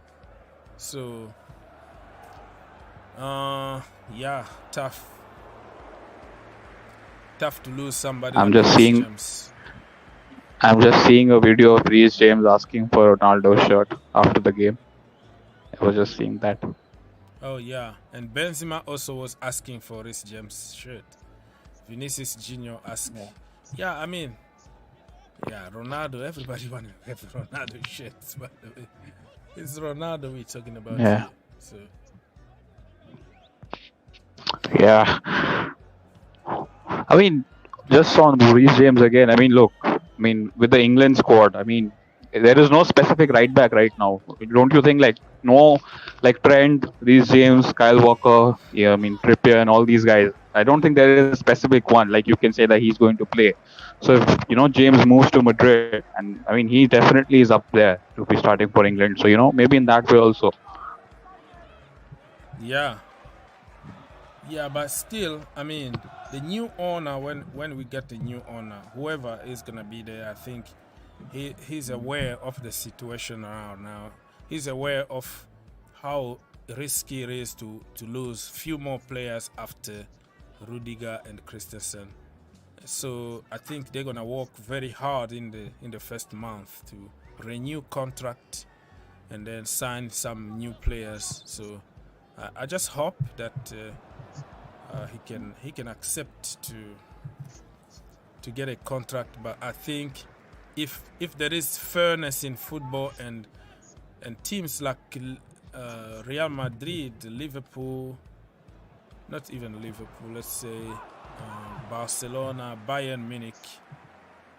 So Yeah, tough. Tough to lose somebody I'm like just Reece seeing James. I'm just seeing a video of Reece James asking for Ronaldo's shirt after the game. I was just seeing that. Oh yeah, and Benzema also was asking for Reece James' shirt. Vinicius Junior asked. Yeah, I mean, yeah, Ronaldo. Everybody want to have Ronaldo shirts, by the way. It's Ronaldo we're talking about here. So Yeah. I mean, just on Reece James again. I mean, look. I mean, with the England squad, I mean, there is no specific right back right now. Don't you think? Like Trent, Reece James, Kyle Walker. Yeah, I mean Trippier and all these guys. I don't think there is a specific one. Like you can say that he's going to play. So if James moves to Madrid, and I mean he definitely is up there to be starting for England. So maybe in that way also. yeah, but still, I mean, the new owner, when we get the new owner, whoever is gonna be there, I think he's aware of the situation around now. He's aware of how risky it is to lose few more players after Rudiger and Christensen. So I think they're gonna work very hard in the first month to renew contract and then sign some new players. So I just hope that he can accept to get a contract. But I think if there is fairness in football and teams like Real Madrid, Liverpool, not even Liverpool, let's say Barcelona, Bayern Munich,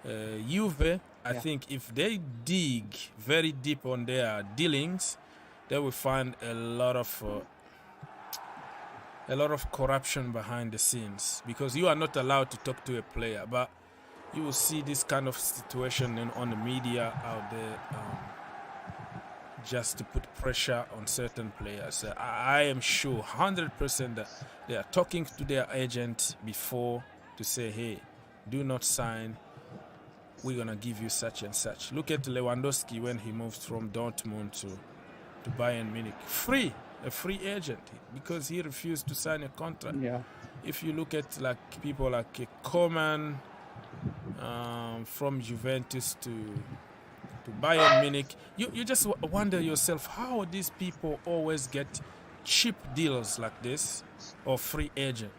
Juve, I think if they dig very deep on their dealings, they will find a lot of corruption behind the scenes, because you are not allowed to talk to a player, but you will see this kind of situation on the media out there, just to put pressure on certain players. I am sure 100% that they are talking to their agent before to say, hey, do not sign, we're going to give you such and such. Look at Lewandowski when he moved from Dortmund to Bayern Munich. A free agent, because he refused to sign a contract. Yeah. If you look at like people like Coman from Juventus to Bayern Munich, you just wonder yourself how these people always get cheap deals like this or free agent.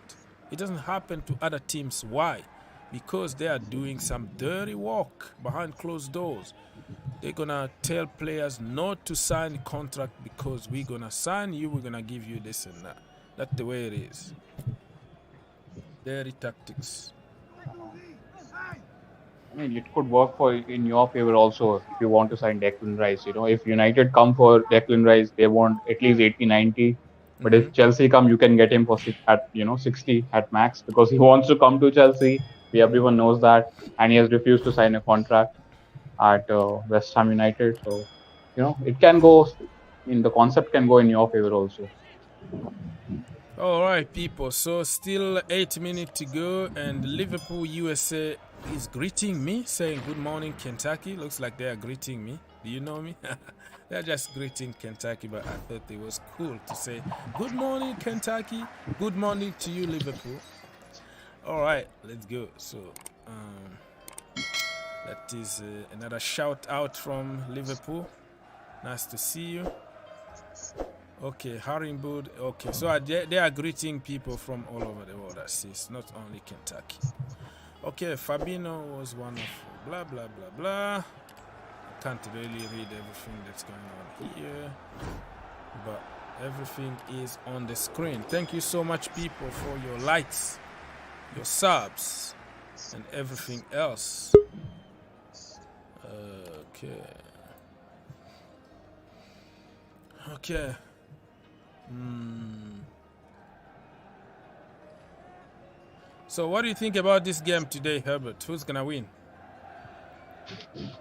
It doesn't happen to other teams. Why? Because they are doing some dirty work behind closed doors. They're gonna tell players not to sign a contract because we're gonna sign you, we're gonna give you this and that. That's the way it is. Dirty tactics. I mean, it could work in your favor also if you want to sign Declan Rice. If United come for Declan Rice, they want at least 80, 90. But if Chelsea come, you can get him for 60 at max, because he wants to come to Chelsea. Everyone knows that, and he has refused to sign a contract at West Ham United. So, it can go. The concept can go in your favor also. All right, people. So still 8 minutes to go, and Liverpool USA is greeting me, saying good morning, Kentucky. Looks like they are greeting me. Do you know me? They're just greeting Kentucky, but I thought it was cool to say good morning, Kentucky. Good morning to you, Liverpool. All right, let's go. So that is another shout out from Liverpool. Nice to see you. Okay, Haringwood. Okay, so they are greeting people from all over the world. I see. It's not only Kentucky. Okay, Fabino was one of blah, blah, blah, blah. I can't really read everything that's going on here, but everything is on the screen. Thank you so much, people, for your likes, your subs, and everything else. Okay. So what do you think about this game today, Herbert? Who's gonna win?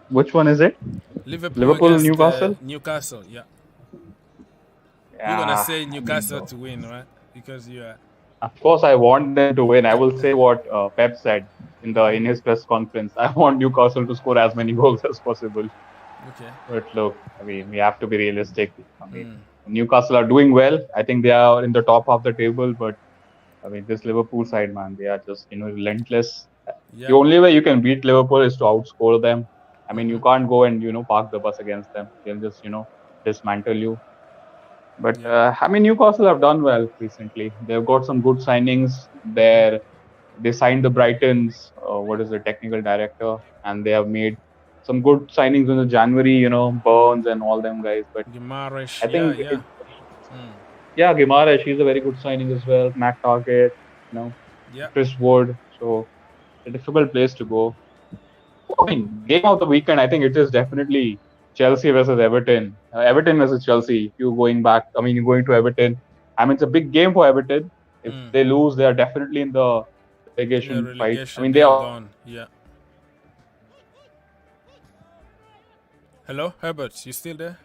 Which one is it? Liverpool against, Newcastle? Newcastle, yeah. You're gonna say Newcastle to win, right? Because you are. Of course, I want them to win. I will say what Pep said in his press conference. I want Newcastle to score as many goals as possible. Okay. But look, I mean, we have to be realistic. I mean, Newcastle are doing well. I think they are in the top of the table, but I mean, this Liverpool side, man, they are just relentless. The Yeah. only way you can beat Liverpool is to outscore them. I mean, you Mm-hmm. can't go and park the bus against them. They'll just dismantle you. But Yeah. I mean, Newcastle have done well recently. They've got some good signings. Mm-hmm. They signed the Brighton's what is the technical director, and they have made some good signings in the January. Mm. Burns and all them guys. But Gimaresh. I Yeah. think Yeah. Mm. yeah, Gimaresh, he's a very good signing as well. Matt Target, Yeah. Chris Wood. So a difficult place to go. I mean, game of the weekend, I think it is definitely Chelsea versus Everton. Everton versus Chelsea. If you're going back, I mean, you're going to Everton. I mean, it's a big game for Everton. If Mm. they lose, they are definitely in the Yeah. relegation fight. I Relegation. mean, They they are are. gone. Yeah. Hello, Herbert. You still there?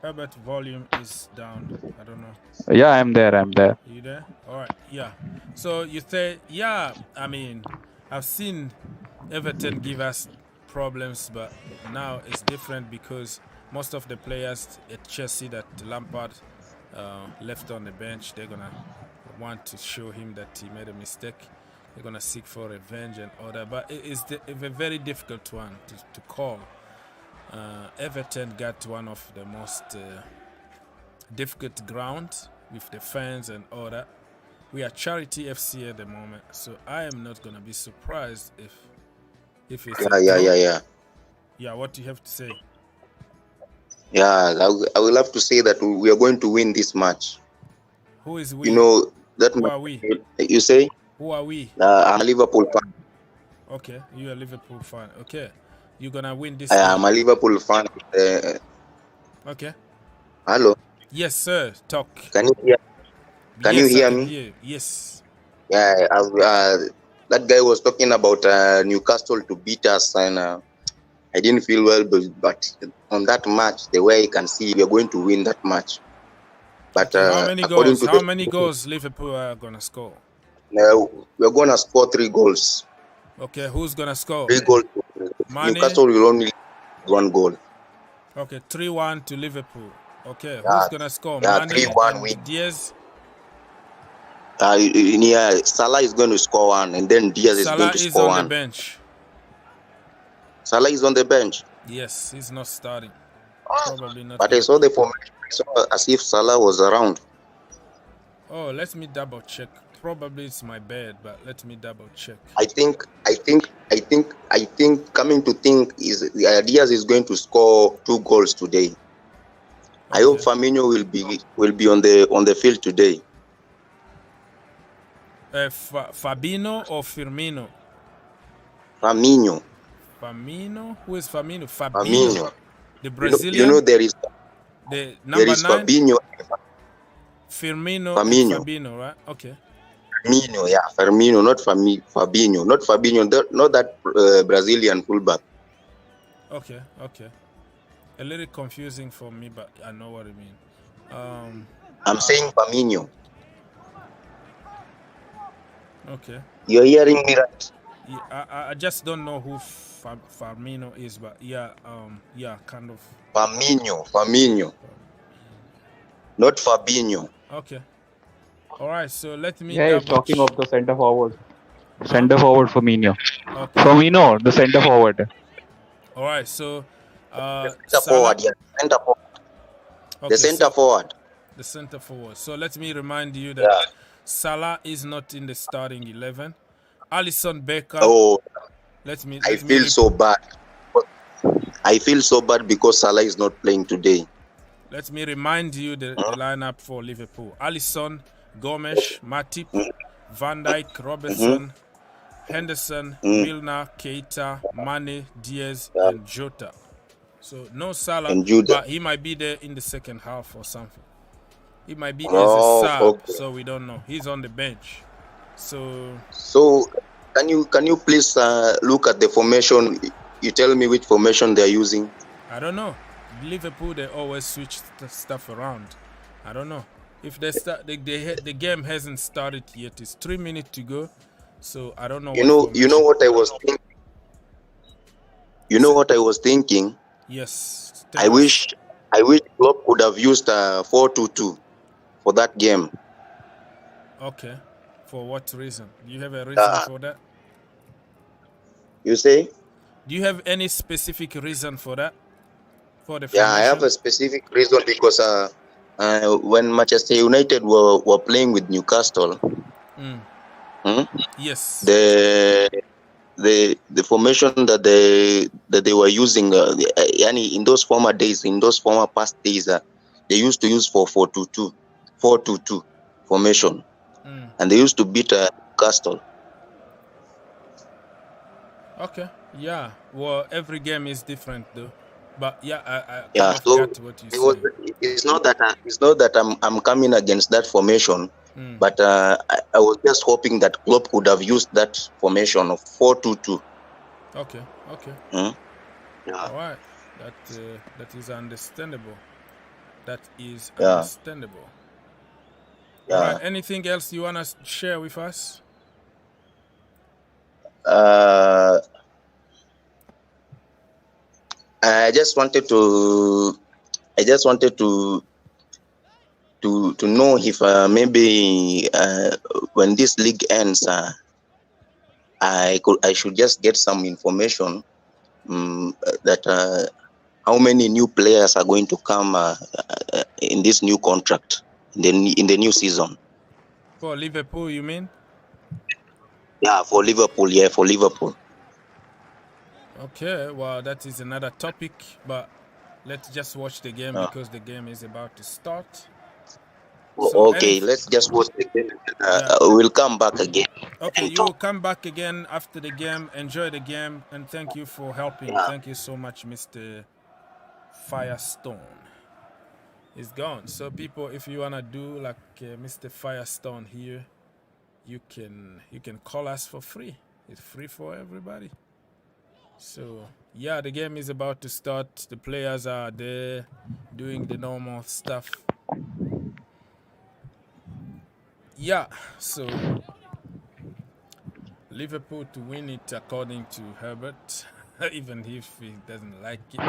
Herbert, volume is down. I don't know. Yeah, I'm there. I'm there. You there? All right. Yeah. So you say, yeah. I mean, I've seen Everton give us problems, but now it's different because most of the players at Chelsea that Lampard left on the bench, they're gonna want to show him that he made a mistake. They're gonna seek for revenge and all that. But it's a very difficult one to call. Everton got one of the most difficult ground with the fans and all that. We are Charity FC at the moment, so I am not gonna be surprised if it's Yeah. What do you have to say? Yeah, I will have to say that we are going to win this match. Who is we? Who are we? You say? Who are we? I'm a Liverpool fan. Okay, you're a Liverpool fan. Okay, you're gonna win this. I'm a Liverpool fan. Okay. Hello. Yes, sir. Talk. Can you hear? Can you hear me? Hear. Yes. Yeah. That guy was talking about Newcastle to beat us, and I didn't feel well. But on that match, the way I can see, we are going to win that match. But how many goals? How many goals Liverpool are gonna score? We're gonna score 3 goals. Okay, who's gonna score? 3 goals. Mane? Newcastle will only 1 goal. Okay, 3-1 to Liverpool. Okay, Yeah, who's gonna score? yeah, Mane 3-1 win. Diaz. Salah is going to score 1, and then Diaz is going to score 1. Salah is on the bench. Salah is on the bench. Yes, he's not starting. Probably not. But I saw the formation. I saw as if Salah was around. Oh, let me double check. Probably it's my bad, but let me double check. I think. Coming to think, is Diaz is going to score 2 goals today. Okay. I hope Firmino will be on the field today. Fabinho or Firmino? Firmino. Firmino? Who is Firmino? Firmino. The Brazilian. There is the number 9. Fabinho. Firmino. Fabinho, right? Okay. Firmino, yeah, Firmino, not Fabinho, not Fabinho, not that Brazilian fullback. Okay. A little confusing for me, but I know what I mean. I'm saying Firmino. Okay. You're hearing me right? Yeah, I just don't know who Firmino is, but yeah, kind of. Firmino. Not Fabinho. Okay. All right, so let me. Yeah, he's talking of the centre forward. Centre forward Firmino. Okay. Firmino, the centre forward. All right, so. Centre forward, yeah. Centre forward. Okay, the centre forward. The centre forward. So let me remind you that Salah is not in the starting 11. Alisson Becker. Oh. I feel so bad. I feel so bad because Salah is not playing today. Let me remind you the lineup for Liverpool: Alisson, Gomes, Matip, Van Dijk, Robertson, Henderson, Milner, Keita, Mane, Diaz, and Jota. So no Salah, but he might be there in the second half or something. He might be as a sub, so we don't know. He's on the bench. So can you please look at the formation? You tell me which formation they're using. I don't know. Liverpool, they always switch stuff around. I don't know. If they start, the game hasn't started yet. It's 3 minutes to go, so I don't know. You know what I was thinking. You know what I was thinking. Yes. I wish Klopp could have used 4-2-2 for that game. Okay. For what reason? Do you have a reason for that? You say? Do you have any specific reason for that? For the Yeah, I formation? have a specific reason because when Manchester United were playing with Newcastle, yes, the formation that they were using, in those former days, in those former past days, they used to use 4-2-2 formation, and they used to beat Newcastle. Okay, yeah. Well, every game is different though. But yeah, I So got what you said. It's not that I'm coming against that formation, but I was just hoping that Klopp could have used that formation of 4-2-2. Okay. Yeah. All right. That is understandable. Understandable. Yeah. All right. Anything else you wanna share with us? I just wanted to know if maybe when this league ends, I should just get some information that how many new players are going to come in this new contract in the new season. For Liverpool, you mean? Yeah, for Liverpool. Yeah, for Liverpool. Okay, well, that is another topic, but let's just watch the game because the game is about to start. So let's just watch the game. We'll come back again. Okay, you will come back again after the game. Enjoy the game, and thank you for helping. Thank you so much, Mr. Firestone. He's gone. So, people, if you wanna do like Mr. Firestone here, you can call us for free. It's free for everybody. So, yeah, the game is about to start. The players are there doing the normal stuff. Yeah, so Liverpool to win it according to Herbert, even if he doesn't like it.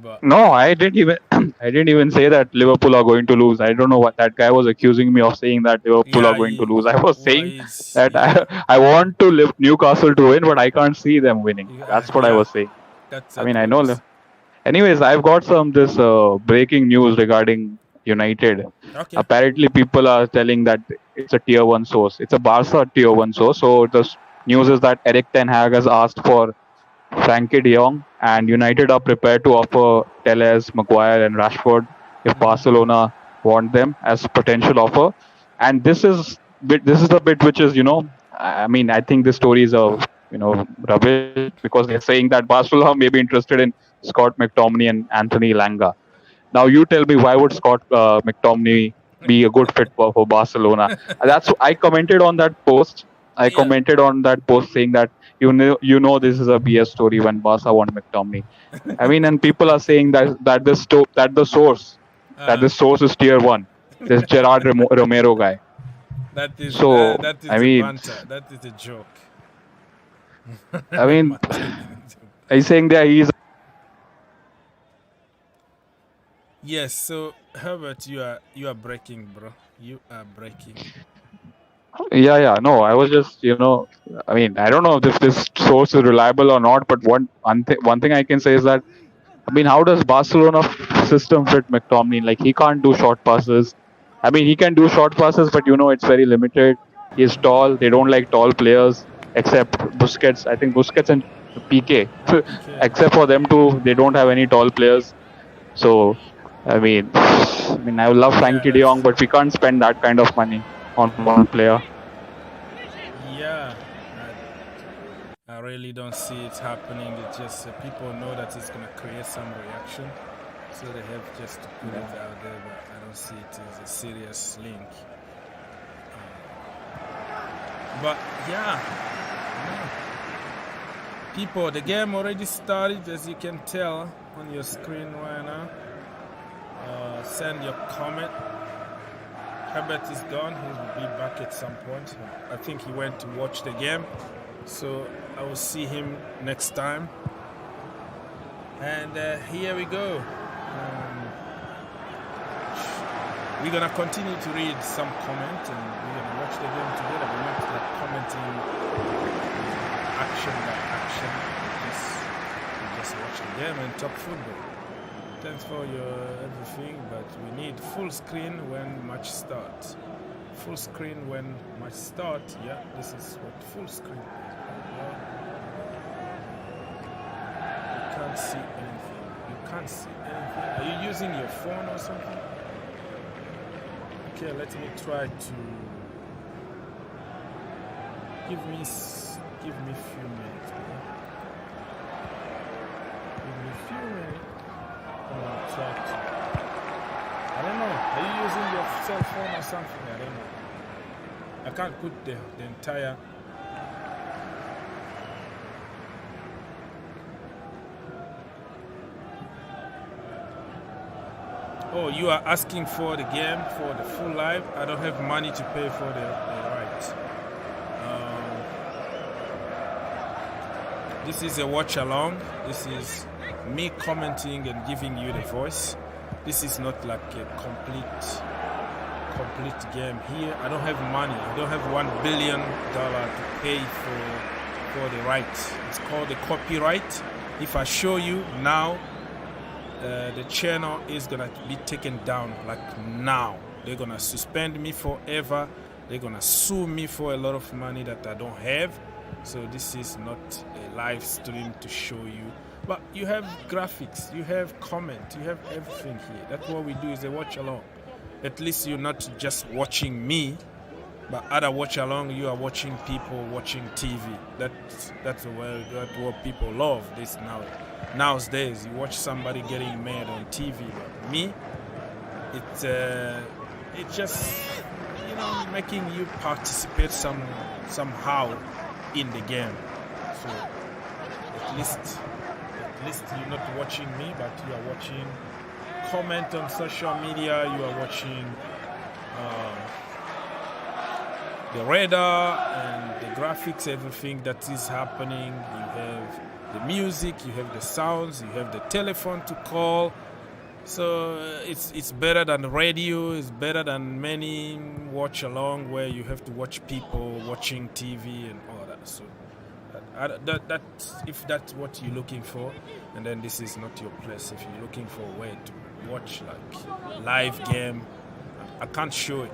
But no, I didn't even say that Liverpool are going to lose. I don't know what that guy was accusing me of saying that Liverpool are going to lose. I was saying that I want to Newcastle to win, but I can't see them winning. That's what I was saying. I know. Anyways, I've got some breaking news regarding United. Okay. Apparently, people are telling that it's a tier 1 source. It's a Barca tier 1 source. So the news is that Erik ten Hag has asked for Frankie de Jong, and United are prepared to offer Terrace, Maguire, and Rashford if Barcelona want them as potential offer. And this is the bit which is, I think this story is rubbish because they're saying that Barcelona may be interested in Scott McTominay and Anthony Langa. Now you tell me, why would Scott McTominay be a good fit for Barcelona? I commented on that post. I commented on that post saying that you know this is a BS story when Barca want McTominay. And people are saying that the source is tier 1. This Gerard Romero guy. That is a banter. That is a joke. He's saying that he's. Yes, so Herbert, you are breaking, bro. You are breaking. Yeah. No, I was just, I don't know if this source is reliable or not, but one thing I can say is that, how does Barcelona system fit McTominay? Like, he can't do short passes. He can do short passes, but it's very limited. He's tall. They don't like tall players, except Busquets. I think Busquets and PK. Except for them two, they don't have any tall players. So, I would love Frankie de Jong, but we can't spend that kind of money on one player. Yeah, I really don't see it happening. It's just people know that it's going to create some reaction, so they have just to put it out there, but I don't see it as a serious link. But yeah, people, the game already started, as you can tell on your screen right now. Send your comment. Herbert is gone. He will be back at some point. I think he went to watch the game, so I will see him next time. And here we go. We're gonna continue to read some comment, and we're gonna watch the game together. We're not like commenting action by action. We just watch the game and talk football. Thanks for your everything, but we need full screen when match starts. Full screen when match starts. Yeah, this is what full screen is. You can't see anything. You can't see anything. Are you using your phone or something? Okay, let me try to give me a few minutes. Give me a few minutes. I'm gonna try to. I don't know. Are you using your cell phone or something? I don't know. I can't put the entire. Oh, you are asking for the game, for the full live? I don't have money to pay for the rights. This is a watch along. This is me commenting and giving you the voice. This is not like a complete game here. I don't have money. I don't have $1 billion to pay for the rights. It's called the copyright. If I show you now, the channel is gonna be taken down like now. They're gonna suspend me forever. They're gonna sue me for a lot of money that I don't have. So this is not a live stream to show you. But you have graphics, you have comment, you have everything here. That's what we do, is a watch along. At least you're not just watching me, but other watch along, you are watching people watching TV. That's what people love this now. Nowadays, you watch somebody getting mad on TV. But me, it's just, you know, making you participate somehow in the game. So at least you're not watching me, but you are watching. Comment on social media. You are watching the radar and the graphics, everything that is happening. You have the music, you have the sounds, you have the telephone to call. So it's better than radio, it's better than many watch along where you have to watch people watching TV and all that. So that if that's what you're looking for, and then this is not your place. If you're looking for a way to watch like live game, I can't show it.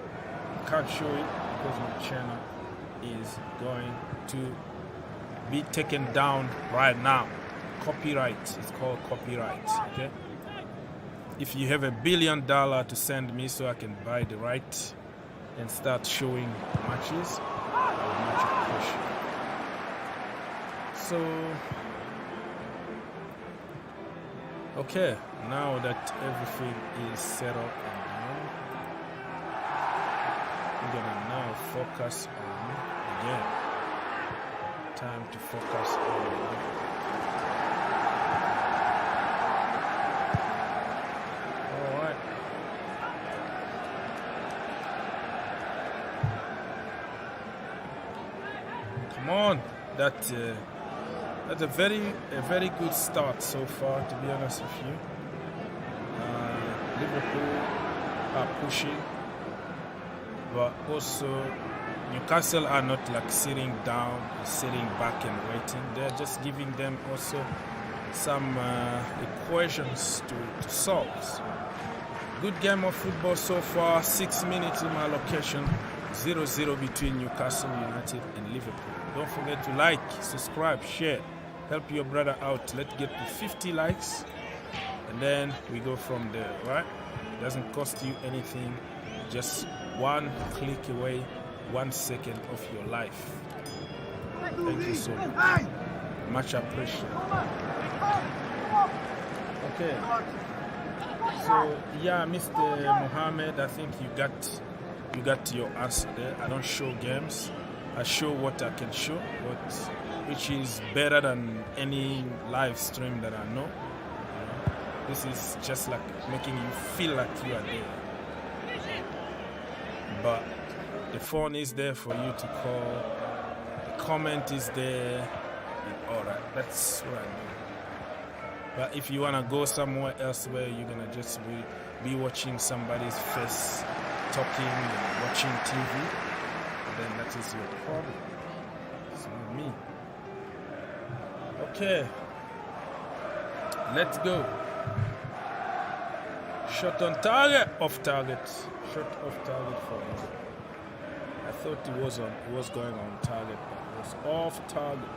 I can't show it because my channel is going to be taken down right now. Copyright. It's called copyright. Okay. If you have $1 billion to send me so I can buy the right and start showing matches, I would much appreciate it. So, okay, now that everything is set up and done, we're gonna now focus on the game. Time to focus on the game. On that's a very good start so far, to be honest with you. Liverpool are pushing, but also Newcastle are not like sitting down, sitting back and waiting. They're just giving them also some equations to solve. So, good game of football so far. 6 minutes in my location. 0-0 between Newcastle United and Liverpool. Don't forget to like, subscribe, share. Help your brother out. Let's get to 50 likes. And then we go from there, right? It doesn't cost you anything. Just one click away, 1 second of your life. Thank you so much. Much appreciated. Okay. So, yeah, Mr. Mohammed, I think you got your answer there. I don't show games. I show what I can show, which is better than any live stream that I know. This is just like making you feel like you are there. But the phone is there for you to call. The comment is there. And all right, that's what I But if you want to go somewhere else where you're going to just be watching somebody's face talking and watching TV, then that is your problem. It's not me. Okay. Let's go. Shot on target. Off target. Shot off target for him. I thought it was going on target, but it was off target.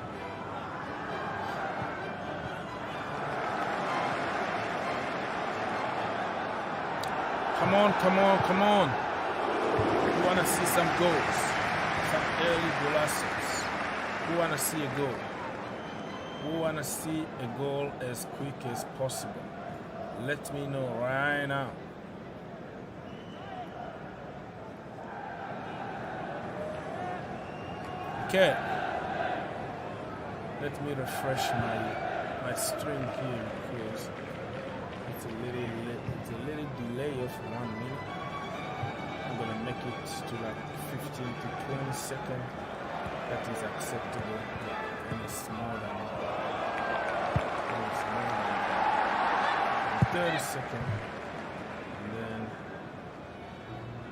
Come on, come on, come on. We want to see some goals. Some early goals. We want to see a goal. We want to see a goal as quick as possible. Let me know right now. Okay. Let me refresh my stream here because it's a little delay of 1 minute. I'm gonna make it to like 15 to 20 seconds. That is acceptable. And it's more than 30 seconds. And then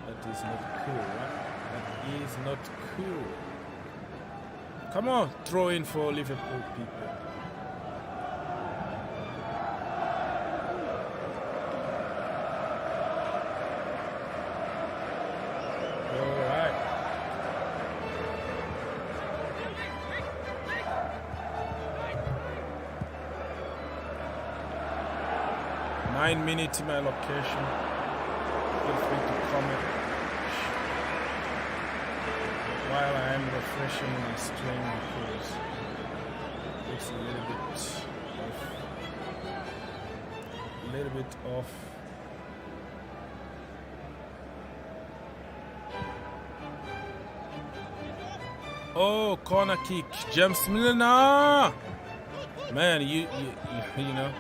that is not cool, right? That is not cool. Come on, throw in for Liverpool people. All right. Nine minutes in my location. Feel free to comment while I am refreshing my stream because it's a little bit off. Oh, corner kick, James Milner. Man, you know,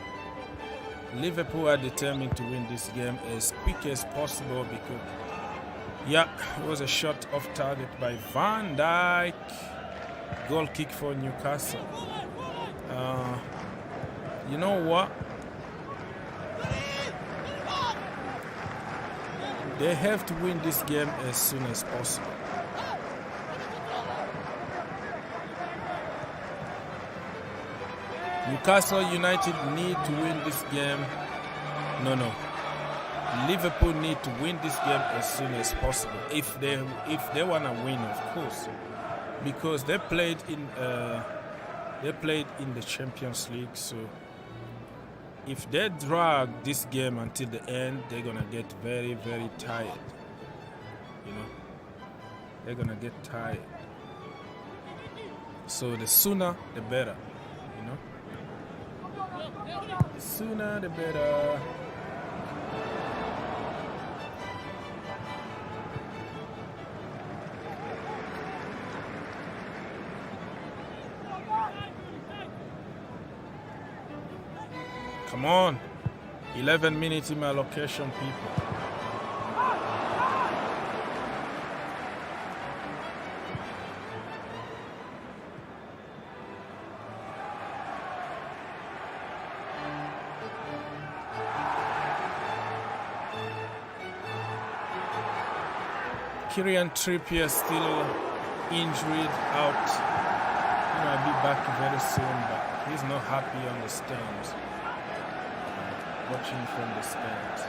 Liverpool are determined to win this game as quick as possible because, yeah, it was a shot off target by Van Dijk. Goal kick for Newcastle. You know what? They have to win this game as soon as possible. Newcastle United need to win this game. No. Liverpool need to win this game as soon as possible. If they want to win, of course, because they played in the Champions League. So if they drag this game until the end, they're gonna get very, very tired. You know, they're gonna get tired. So the sooner, the better. You know. The sooner the better. Come on. 11 minutes in my location, people. Kieran Trippier still injured out. He might be back very soon, but he's not happy on the stands. Watching from the stands.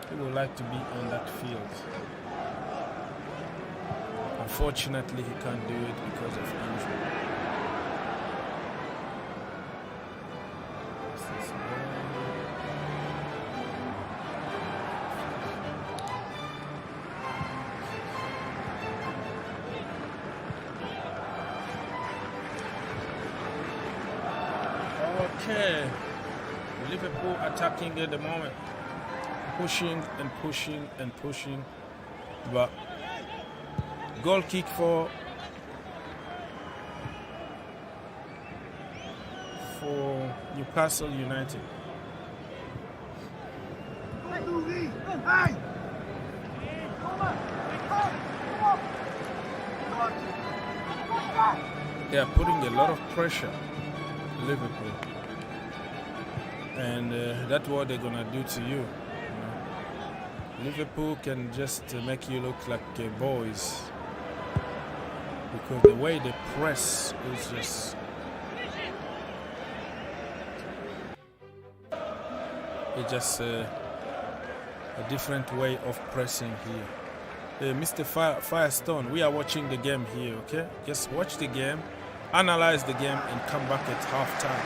He would like to be on that field. Unfortunately, he can't do it because of injury. Okay, Liverpool attacking at the moment, pushing and pushing and pushing, but goal kick for Newcastle United. They are putting a lot of pressure, Liverpool. And that's what they're going to do to you. Liverpool can just make you look like boys. Because the way they press is just... It's just a different way of pressing here. Mr. Firestone, we are watching the game here, okay? Just watch the game, analyze the game, and come back at halftime.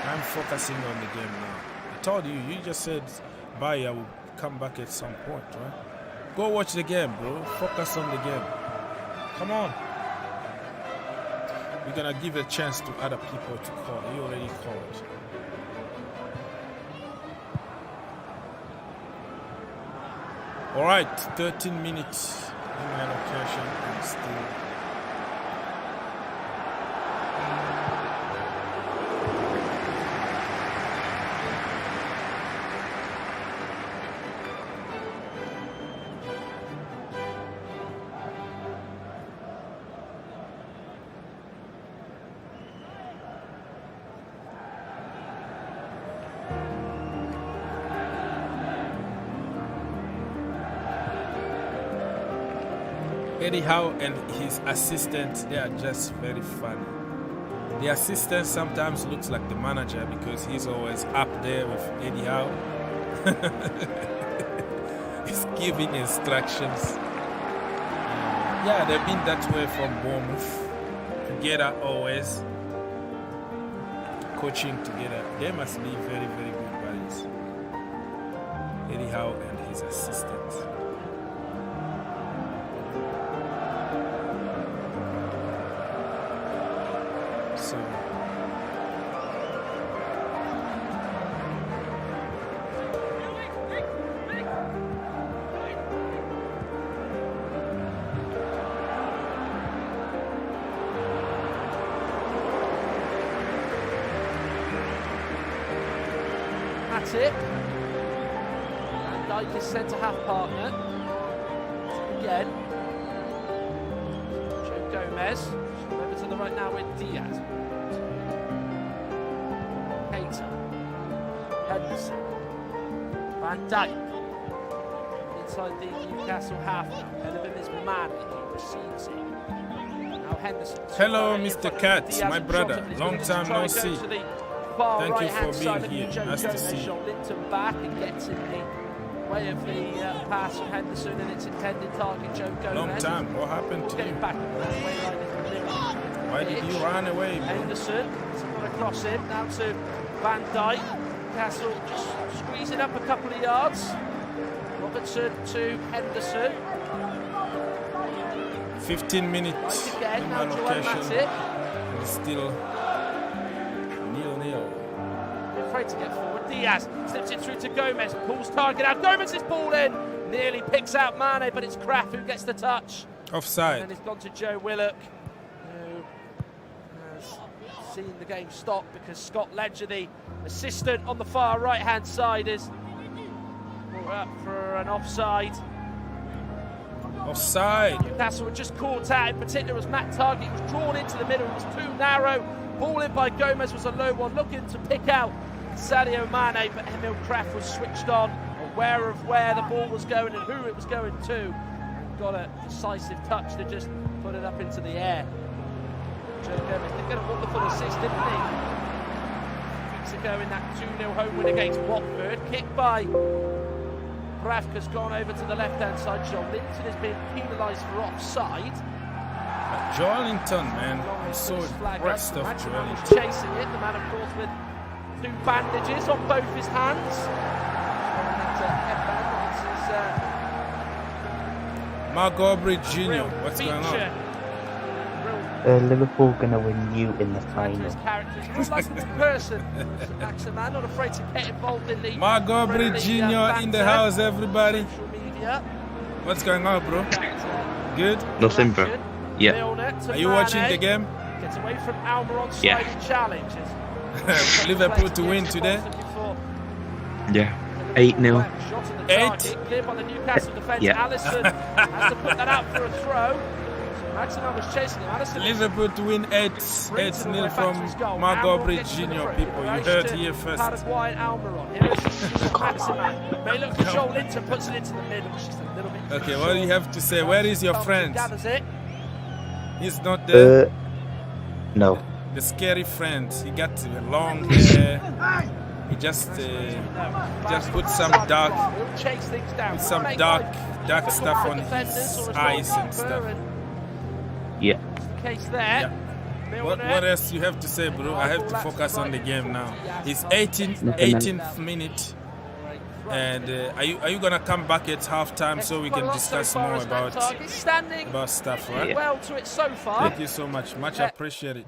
I'm focusing on the game now. I told you, you just said bye, I will come back at some point, right? Go watch the game, bro. Focus on the game. Come on. We're gonna give a chance to other people to call. You already called. All right, 13 minutes in my location and still. Eddie Howe and his assistant, they are just very funny. The assistant sometimes looks like the manager because he's always up there with Eddie Howe. He's giving instructions. Yeah, they've been that way from Bournemouth. Together always. Coaching together. They must be very, very good buddies. Eddie Howe and his assistant. So that's it. Van Dijk is centre-half partner. Again. Joe Gomez. Over to the right now with Diaz. Hayter. Henderson. Van Dijk. Inside the Newcastle half. Ahead of him is Man. He receives it. Now Henderson. hello, Mr. Cat, my brother. Long time no see. Thank you for being here. Nice to see you. Linton back and gets in the way of the pass from Henderson and its intended target, Joe Gomez. Long time. What happened to you? Getting back in the way line in the middle. Why did you run away, bro? Henderson, someone across him, now to Van Dijk. Castle just squeezing up a couple of yards. Robertson to Henderson. 15 minutes Again, in now my Joel location. Matip. And it's still 0-0. Afraid to get forward. Diaz slips it through to Gomez, pulls target out. Gomez is ball in. Nearly picks out Mane, but it's Kraft who gets the touch. Offside. And it's gone to Joe Willock, who has seen the game stop because Scott Ledger, the assistant on the far right-hand side, is brought up for an offside. Offside. Newcastle were just caught out. In particular, was Matt Target was drawn into the middle. It was too narrow. Ball in by Gomez was a low one, looking to pick out Sadio Mane, but Emil Kraft was switched on, aware of where the ball was going and who it was going to, and got a decisive touch to just put it up into the air. Joe Gomez did get a wonderful assist, didn't he? Weeks ago in that 2-0 home win against Watford. Kicked by Kraft has gone over to the left-hand side. Joel Linton has been penalised for offside. Joelinton, man. I'm so impressed of Joelinton. Chasing it. The man, of course, with 2 bandages on both his hands. Mark Goldbridge Jr., what's going on? Liverpool gonna win you in the final. He's like a person. Max, a man not afraid to get involved in the Mark Goldbridge Jr. in the house, everybody. What's going on, bro? Good? Nothing, bro. Yeah. Are you watching the game? Gets away from Almiron, Yeah. challenges. Liverpool to win today? Yeah. 8-0. 8? Cleared by the Newcastle defence. Yeah. Allison has to put that out for a throw. Maximin was chasing him. Addison Liverpool to win 8-0 from Goldbridge Junior. People, you heard here first. Paraguayan Almiron. Here is Maximin. May look for Joel Linton, puts it into the middle. She's a little bit. Okay, what do you have to say? Where is your friend? Gathers it. He's not there. No. The scary friend. He got long hair. He just put some dark stuff on his eyes and stuff. Yeah. Case there. Yeah. What else you have to say, bro? I have to focus on the game now. It's 18th minute. And are you gonna come back at halftime so we can discuss more about stuff, right? Yeah. Well to it so far. Thank you so much. Much appreciated.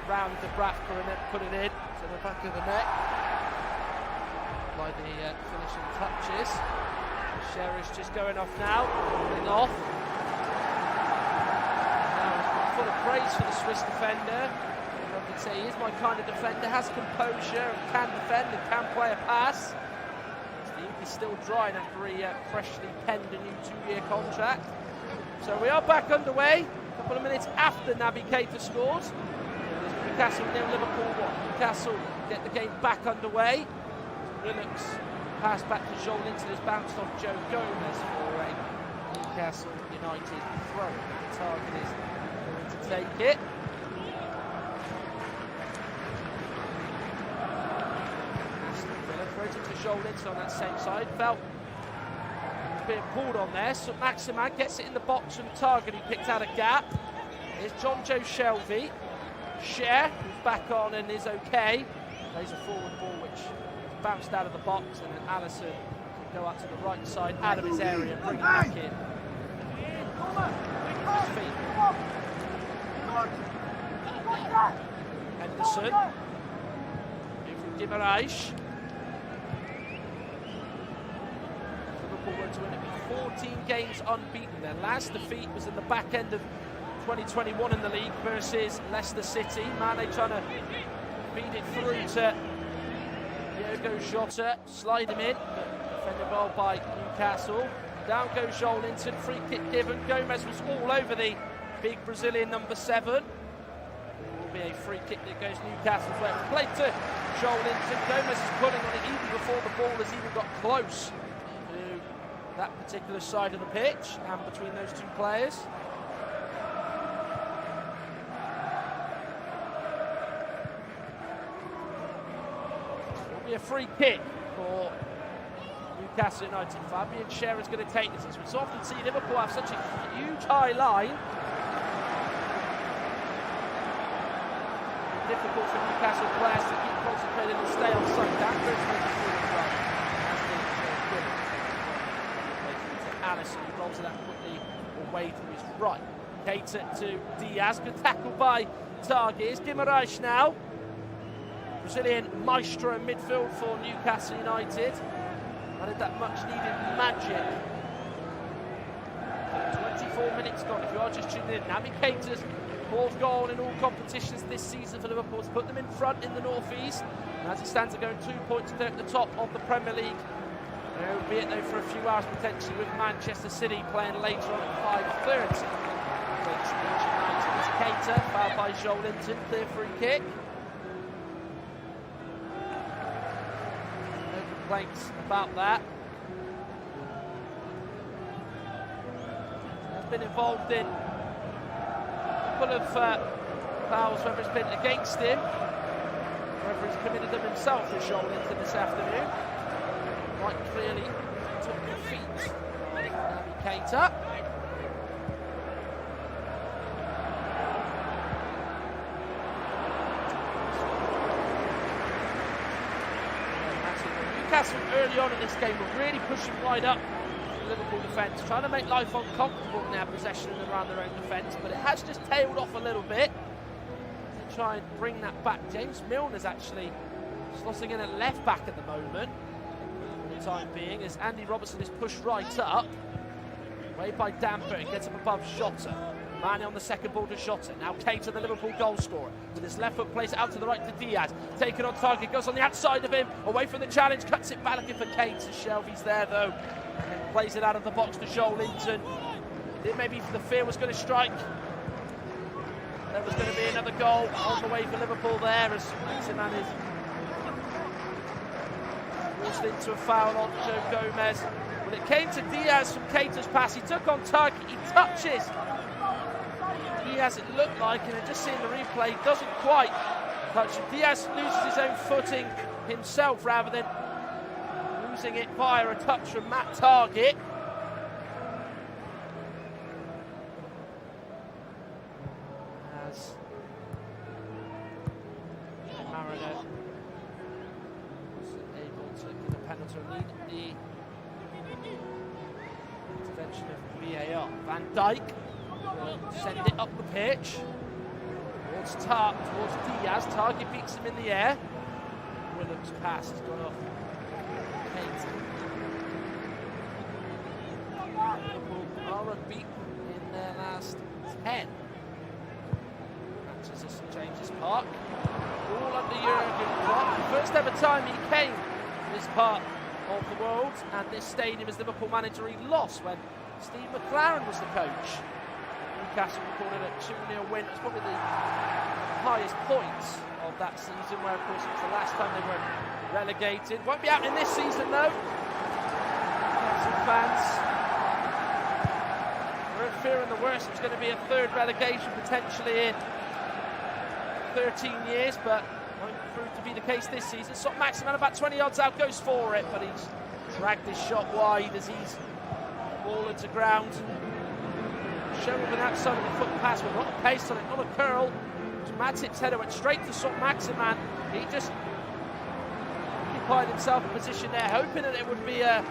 Round the Bradford and put it in to the back of the net. By the finishing touches. Sherrish just going off now, pulling off. Now full of praise for the Swiss defender. I can say he is my kind of defender, has composure, and can defend and can play a pass. It's the is still drying after he freshly penned a new 2-year contract. So we are back underway. A couple of minutes after Naby Keita scores. Newcastle 0, Liverpool 1. Newcastle get the game back underway. Willock's pass back to Joelinton has bounced off Joe Gomez for a Newcastle United throw. The target is going to take it. Throws it to Joelinton on that same side. Felt being pulled on there. So Maximan gets it in the box from Target. He picked out a gap. Here's John Joe Shelvey. Cher, who's back on and is okay. Plays a forward ball which bounced out of the box, and then Allison can go out to the right side, out of his area, and bring it back in. His feet. Henderson. In from Guimaraes. Liverpool were to win it with 14 games unbeaten. Their last defeat was in the back end of 2021 in the league versus Leicester City. Mane trying to feed it through to Diogo Jota, slide him in, but defended well by Newcastle. Down goes Joelinton, free kick given. Gomez was all over the big Brazilian number 7. It will be a free kick that goes Newcastle's way. It's played to Joelinton. Gomez is pulling on it even before the ball has even got close to that particular side of the pitch and between those two players. Be a free kick for Newcastle United. Fabian Schär is going to take this. As we so often see Liverpool have such a huge high line. It's difficult for Newcastle players to keep concentrated and stay on side. Danvers makes a forward run. To Allison, who rolls it out quickly away to his right. Keita to Diaz. Good tackle by Target. Guimaraes now. Brazilian maestro in midfield for Newcastle United. Added that much needed magic. 24 minutes gone. If you are just tuning in, Naby Keita's 4th goal in all competitions this season for Liverpool has put them in front in the North East. And as it stands, they're going 2 points at the top of the Premier League. Albeit though for a few hours potentially with Manchester City playing later on at 5:30. It's Keita, fouled by Joelinton, clear free kick. Complaints about that. Has been involved in a couple of fouls, whether it's been against him, whether he's committed them himself for Joelinton this afternoon. Quite clearly took the feet of Naby Keita. Newcastle early on in this game were really pushing wide up the Liverpool defence, trying to make life uncomfortable in their possession and around their own defence, but it has just tailed off a little bit to try and bring that back. James Milner's actually slotting in at left back at the moment for the time being, as Andy Robertson is pushed right up, way by Damper, and gets up above Jota. Mane on the second ball to Jota. Now Keita, the Liverpool goal scorer, with his left foot placed out to the right to Diaz. Taken on target, goes on the outside of him, away from the challenge, cuts it back looking for Keita. Shelvey's there though, and plays it out of the box to Joelinton. Maybe the fear was going to strike. There was going to be another goal on the way for Liverpool there, as Maximan is forced into a foul on Joe Gomez. When it came to Diaz from Keita's pass, he took on target, he touches Diaz, it looked like, and just seeing the replay, doesn't quite touch him. Diaz loses his own footing himself rather than losing it via a touch from Matt Target. As Marina was able to give a penalty and lead the intervention of VAR. Van Dijk will send it up the pitch towards Diaz. Target beats him in the air. Willock's pass has gone off Keita. Liverpool are unbeaten in their last 10 matches at St James's Park. All under Jurgen Klopp. First ever time he came to this park of the world, and this stadium is Liverpool manager he lost when Steve McLaren was the coach. Newcastle recorded a 2-0 win. It was probably the highest points of that season, where of course it was the last time they were relegated. Won't be happening this season though. Newcastle fans were fearing the worst. It was going to be a third relegation potentially in 13 years, but won't prove to be the case this season. Maximan about 20 yards out, goes for it, but he's dragged his shot wide as he's fallen to ground. Shown with an outside of the foot pass with a lot of pace on it, not a curl. Matip's header went straight to Maximan. He just occupied himself a position there, hoping that it would be a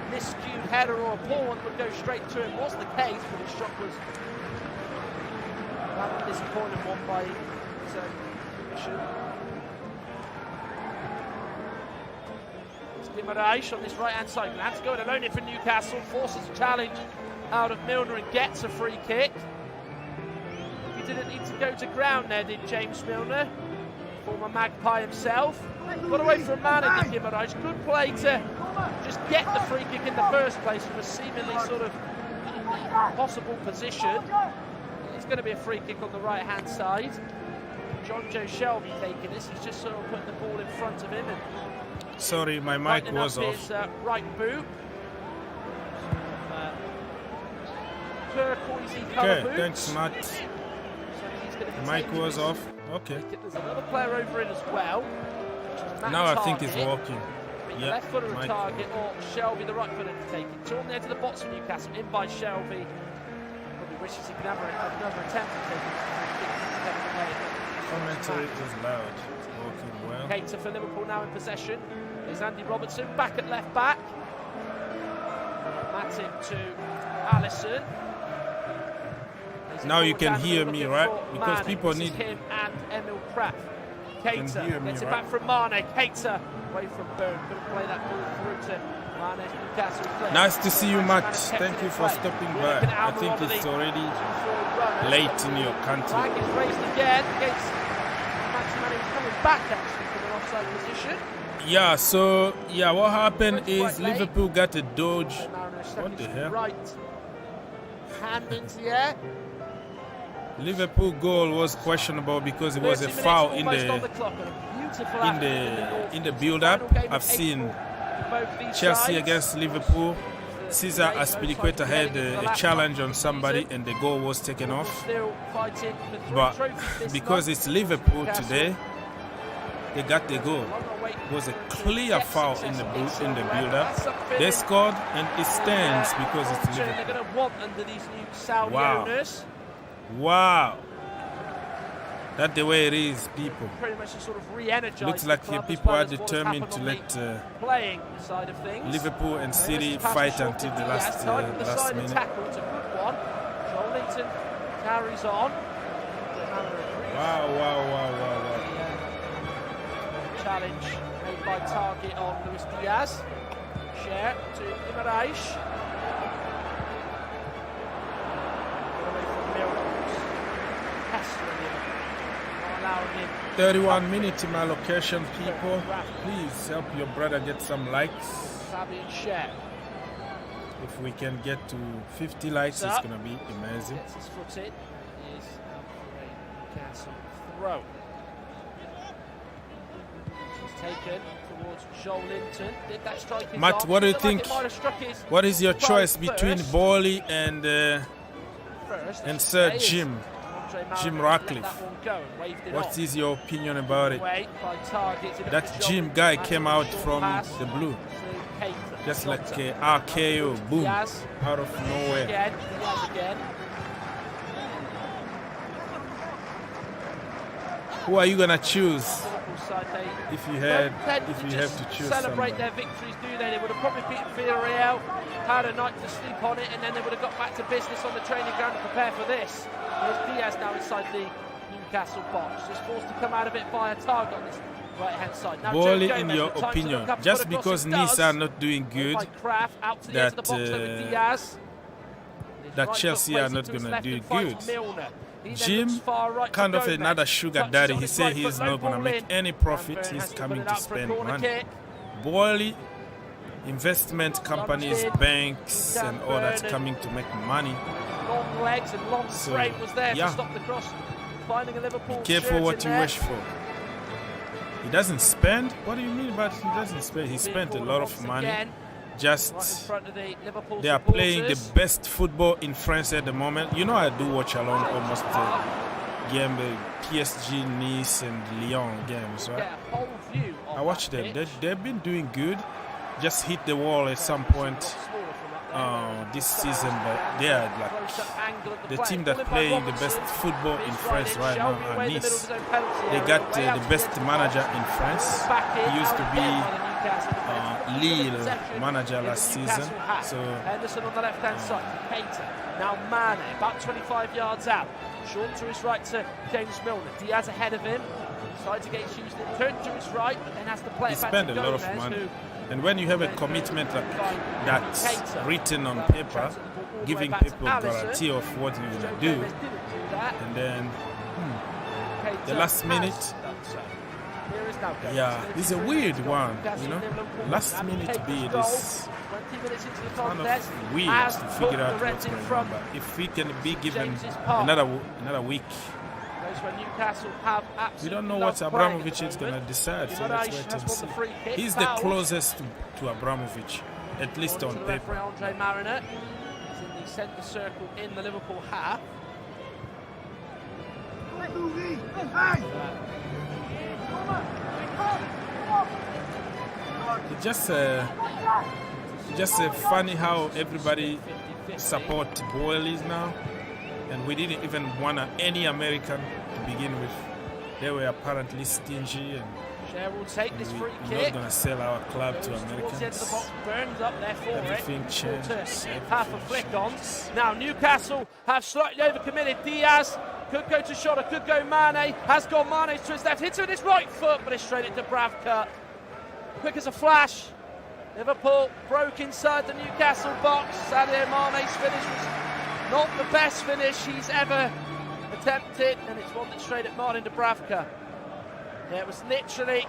miscued header or a ball that would go straight to him. Was the case, but his shot was rather disappointing one by his own position. It's Guimaraes on this right-hand side. Glad to go it alone here for Newcastle. Forces a challenge out of Milner and gets a free kick. He didn't need to go to ground there, did James Milner? Former Magpie himself. Got away from man and did Guimaraes. Good play to just get the free kick in the first place from a seemingly sort of possible position. It's going to be a free kick on the right-hand side. John Joe Shelby taking this. He's just sort of putting the ball in front of him. And sorry, my mic was off. His, right boot. Turquoisey colour boot. Thanks, Matt. The mic was off. Okay. There's another player over in as well. Now I think it's working. Yeah. Left footer a target, or Shelby the right footer to take it. Two on the edge of the box from Newcastle, in by Shelby. Probably wishes he could have another attempt at taking it. Commentary is loud. It's working well. Hayter for Liverpool now in possession. There's Andy Robertson back at left back. Matip to Allison. Now you can hear me, right? Because people need him and Emil Pratt. Hayter gets it back from Mane. Hayter away from Byrne. Couldn't play that ball through to Mane. Newcastle. Nice to see you, Matt. Thank you for stopping by. I think it's already late in your country. Flag is raised again against Maximan. He's coming back actually from an offside position. Yeah, so what happened is Liverpool got a dodge. What the hell? Right hand into the air. Liverpool goal was questionable because it was a foul in the build-up. I've seen Chelsea against Liverpool. Cesar Azpilicueta had a challenge on somebody and the goal was taken off. But because it's Liverpool today, they got the goal. It was a clear foul in the build-up. They scored and it stands because it's Liverpool. Wow. Wow. That's the way it is, people. Pretty much sort of re-energized. Looks like people are determined to let playing side of things. Liverpool and City fight until the last minute. Tackle. It's a good one. Joelinton carries on. Wow. Challenge made by target on Luis Diaz. Share to Guimaraes. 31 minutes in my location, people. Please help your brother get some likes. Fabian Share. If we can get to 50 likes, it's going to be amazing. Gets his foot in. Is out for a Newcastle throw. She's taken towards Joelinton. Did that strike his Matt, arm? what do you think? What is your choice between BOEHLY and Sir Jim Ratcliffe? What is your opinion about it? That Jim guy came out from the blue. Just like a RKO, boom, out of nowhere. Who are you gonna choose if you have to choose? Celebrate their victories, do they? They would have probably beaten Villarreal, had a night to sleep on it, and then they would have got back to business on the training ground to prepare for this. There's Diaz now inside the Newcastle box, just forced to come out of it by a target on this right-hand side. Now, BOEHLY, in your opinion, just because Nice are not doing good, that Chelsea are not going to do good. Jim, kind of another sugar daddy. He said he's not going to make any profit. He's coming to spend money. BOEHLY investment companies, banks, and all that's coming to make money. Long legs and long straight was there to stop the cross. Finding a Liverpool. Be careful what you wish for. He doesn't spend? What do you mean about he doesn't spend? He spent a lot of money. Just they are playing the best football in France at the moment. You know, I do watch along almost the game, the PSG, Nice, and Lyon games, right? I watch them. They've been doing good. Just hit the wall at some point this season, but they are like the team that playing the best football in France right now are Nice. They got the best manager in France. He used to be Lille manager last season. So Henderson on the left-hand side. Hayter. Now Mane, about 25 yards out. Short to his right to James Milner. Diaz ahead of him. Decides to get his used it. Turns to his right, but then has to play it back to Gomez. He spent a lot of money. And when you have a commitment like that's written on paper, giving people guarantee of what you're going to do, and then the last minute, it's a weird one, you know. Last minute bid is kind of weird to figure out what's going on. But if we can be given another week, we don't know what Abramovic is going to decide, so let's wait and see. He's the closest to Abramovic, at least on paper. Marina is in the centre circle in the Liverpool half. It's just funny how everybody support BOEHLY now, and we didn't even want any American to begin with. They were apparently stingy, and we're not going to sell our club to Americans. Everything changed. Half a flick on. Now Newcastle have slightly overcommitted. Diaz could go to Shota, could go Mane, has gone Mane to his left, hits with his right foot, but it's straight into Bravka. Quick as a flash. Liverpool broke inside the Newcastle box. Sadio Mane's finish was not the best finish he's ever attempted, and it's one that's straight at Martin Dubravka. Yeah, it was literally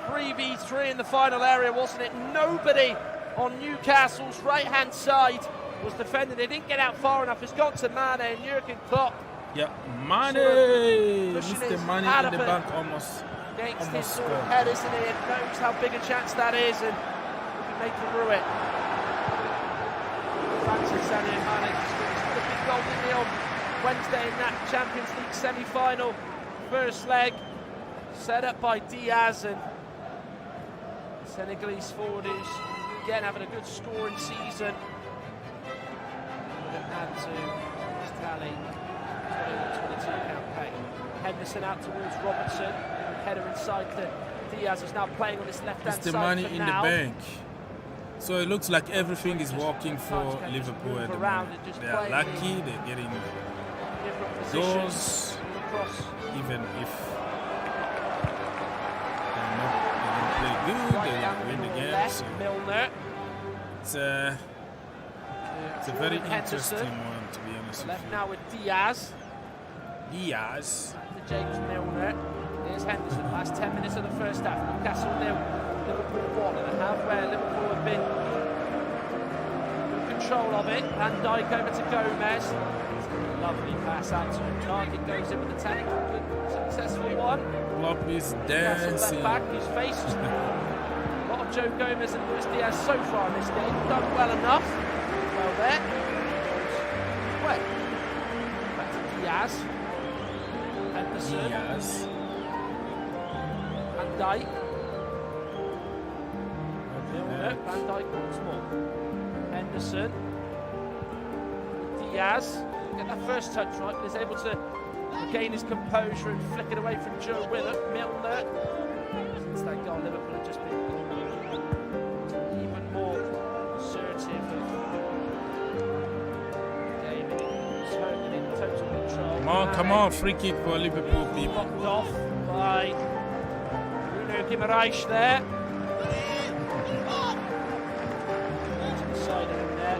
3v3 in the final area, wasn't it? Nobody on Newcastle's right-hand side was defending. They didn't get out far enough. It's gone to Mane and Jurgen Klopp. Yeah, Mane, Mr. Mane in the back almost against his sort of head, isn't he? And knows how big a chance that is, and he can make through it. Fancy Sadio Mane to score. He's got a big goal, didn't he, on Wednesday in that Champions League semi-final. First leg set up by Diaz, and Senegalese forward who's again having a good scoring season. Add to his tally, 22 campaign. Henderson out towards Robertson. Header inside to Diaz, who's now playing on his left-hand side. It's the money in the bank. So it looks like everything is working for Liverpool at the moment. They are lucky, they're getting goals, even if they don't play good, they don't win the game. So it's a very interesting one, to be honest with left you. now with Diaz. Diaz. Back to James Milner. Here's Henderson. Last 10 minutes of the first half. Newcastle 0, Liverpool 1.5, where Liverpool have been in control of it. Van Dijk over to Gomez. It's a lovely pass out to him. Target goes in with the tank. Good, successful one. Klopp is dancing. Left back, whose face is a lot of Joe Gomez and Luis Diaz so far in this game. Done well enough. Well there. Well, back to Diaz. Henderson. Diaz. Van Dijk. Van Dijk once more. Henderson. Diaz. Get that first touch right, but is able to regain his composure and flick it away from Joe Willock. Milner. Since that goal, Liverpool have just been even more assertive of game in total control. Come on, free kick for Liverpool people. Blocked off by Bruno Guimaraes there. To the side of him there.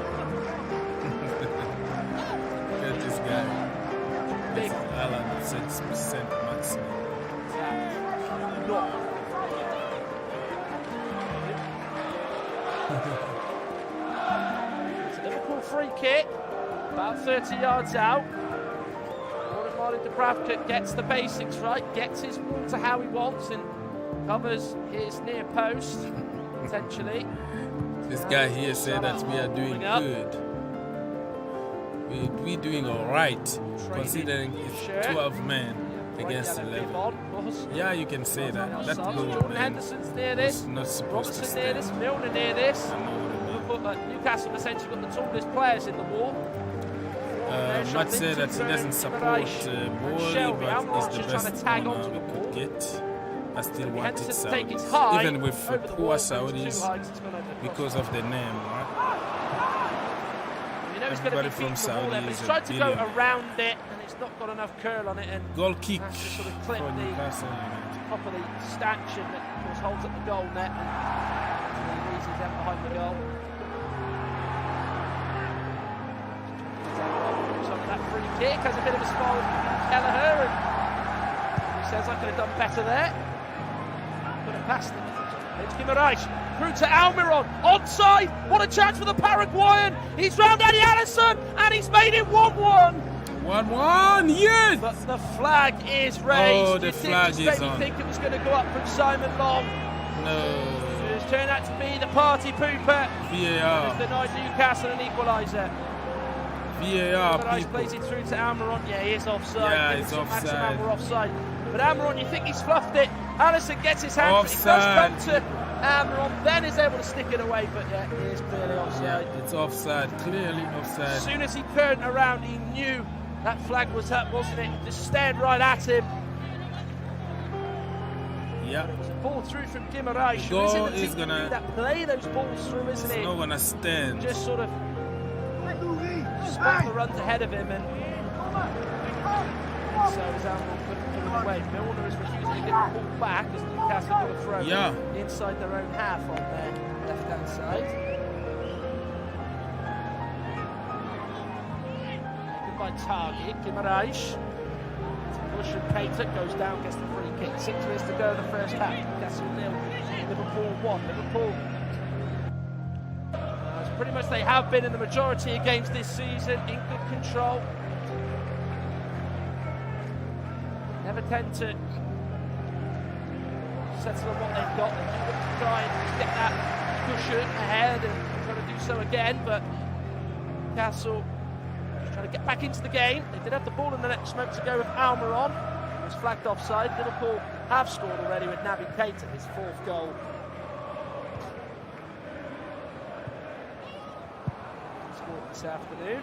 Look at this guy. Big Alan 6% maximum. Look. It's a Liverpool free kick, about 30 yards out. Marina Granovkaia gets the basics right, gets his ball to how he wants, and covers his near post, potentially. This guy here said that we are doing good. We're doing all right, considering it's 12 men against 11. Yeah, you can say that. That goal, Jordan Henderson's near this. Not supposed Robertson to stand. near this. Milner near this. Newcastle essentially got the tallest players in the war. Matt said that he doesn't support BOEHLY, but it's the best owner we could get. I still want it Saudis, even with poor Saudis, because of the name, right? Everybody from Saudi is he's tried to go around it, and it's not got enough curl on it. And goal kick sort of clip for the Newcastle. top of the stanchion that of course holds up the goal net, and he leaves his end behind the goal. That free kick has a bit of a smile with Kelleher, and he says I could have done better there. Could have passed it. It's Guimaraes through to Almiron, onside. What a chance for the Paraguayan. He's round Eddie Allison, and he's made it 1-1. 1-1, yes! But the flag is raised. Oh, the flag is on. You think it was going to go up from Simon Long. No. It's turned out to be the party pooper. VAR. It's denied Newcastle an equaliser. VAR, Rice plays it through to Almiron. Yeah, he is offside. Yeah, it's offside. We're offside. But Almiron, you think he's fluffed it. Allison gets his hand. Offside. It does come to Almiron, then is able to stick it away. But yeah, it is clearly offside. Yeah, it's offside. Clearly offside. As soon as he turned around, he knew that flag was up, wasn't it? Just stared right at him. Yeah. It was a ball through from Guimaraes. Goal is gonna that play those balls through, isn't it? It's not gonna stand. Just sort of spot the runs ahead of him, and so as Almiron couldn't put it away. Milner is refusing to give the ball back as Newcastle got a throw inside their own half on their left-hand side. Taken by target, Guimaraes. Push and Hayter goes down, gets the free kick. 6 minutes to go in the first half. Newcastle 0, Liverpool 1. Liverpool, as pretty much they have been in the majority of games this season, in good control. Never tend to settle on what they've got. They do look to try and get that cushion ahead and try to do so again, but Newcastle trying to get back into the game. They did have the ball in the next moment to go with Almiron. It was flagged offside. Liverpool have scored already with Naby Keita, his 4th goal. Scored this afternoon.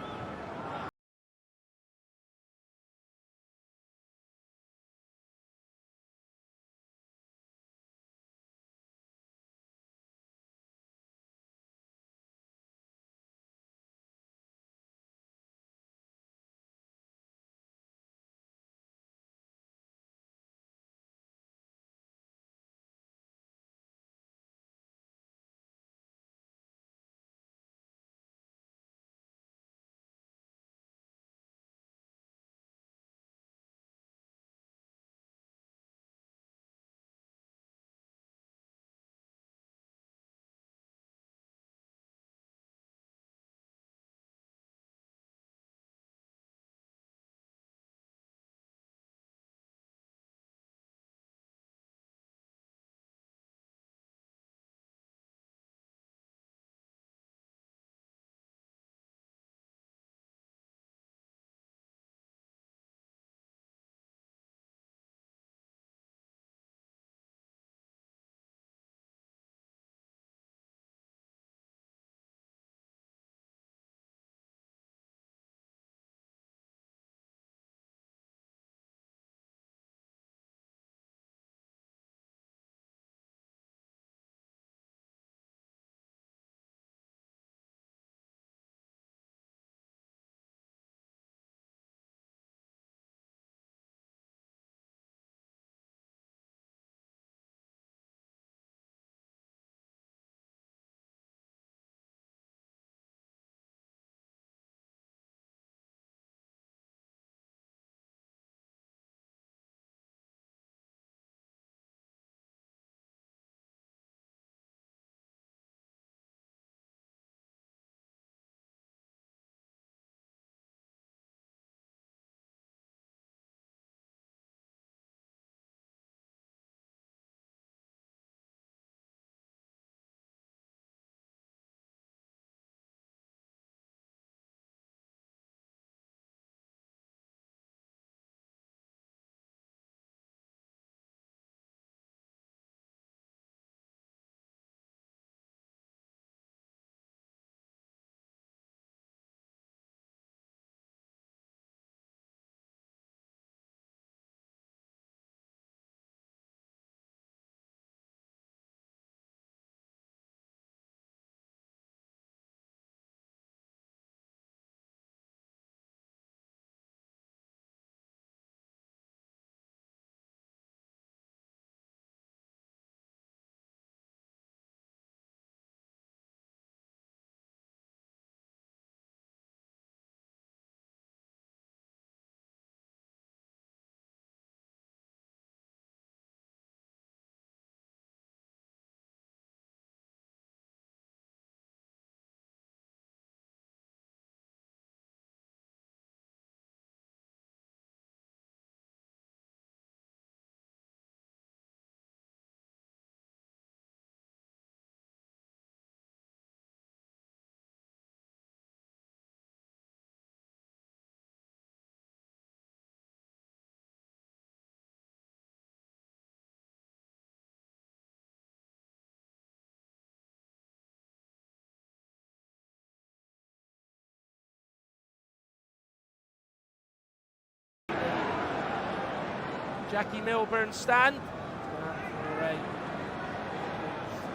Jackie Milburn stand. For a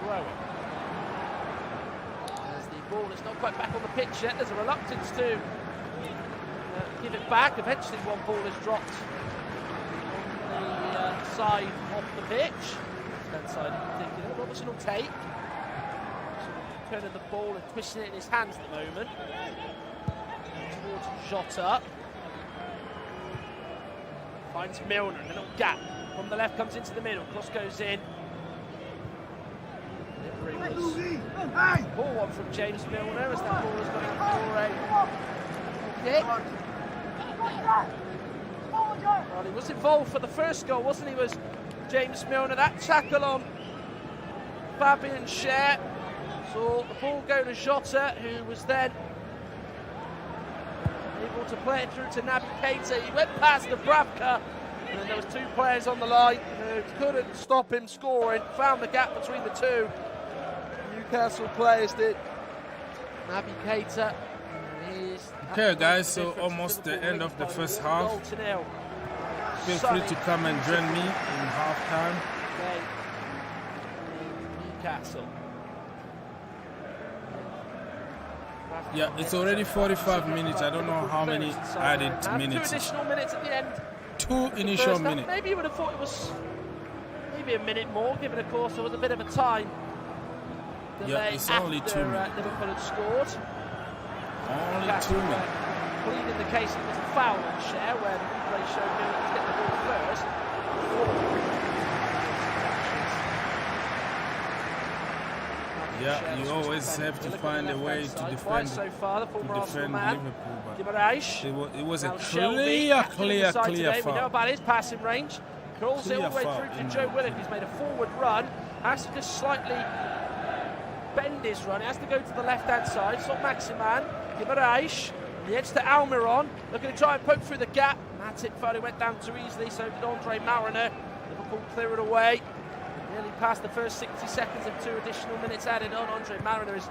throw. As the ball is not quite back on the pitch yet, there's a reluctance to give it back. Eventually one ball is dropped on the side of the pitch. Left side in particular. Robertson will take. Turning the ball and twisting it in his hands at the moment. Towards Jota. Finds Milner, a little gap from the left, comes into the middle, cross goes in. Ball one from James Milner as that ball has gone in for a kick. Well, he was involved for the first goal, wasn't he? Was James Milner. That tackle on Fabian Schär saw the ball go to Jota, who was then able to play it through to Naby Keita. He went past Dubravka, and then there was two players on the line who couldn't stop him scoring. Found the gap between the two Newcastle players did. Naby Keita. Okay, guys, so almost the end of the first half. Feel free to come and join me in halftime. Newcastle. Yeah, it's already 45 minutes. I don't know how many added minutes. 2 additional minutes at the end. 2 initial minutes. Maybe you would have thought it was maybe a minute more, given of course there was a bit of a time delay. Yeah, it's only 2 minutes. Liverpool had scored. Only 2 minutes. Pleading the case it was a foul on Schär, where the replay showed Newman was getting the ball first. Yeah, you always have to find a way to defend, so far, the former Arsenal man, Liverpool. It was a clear foul. We know about his passing range. Curls it all the way through to Joe Willock, who's made a forward run. Has to just slightly bend his run. He has to go to the left-hand side. It's not Maximan. Guimaraes. The edge to Almiron. Looking to try and poke through the gap. Matip thought it went down too easily, so did Andre Mariner. Liverpool clear it away. Nearly past the first 60 seconds of 2 additional minutes added on. Andre Mariner is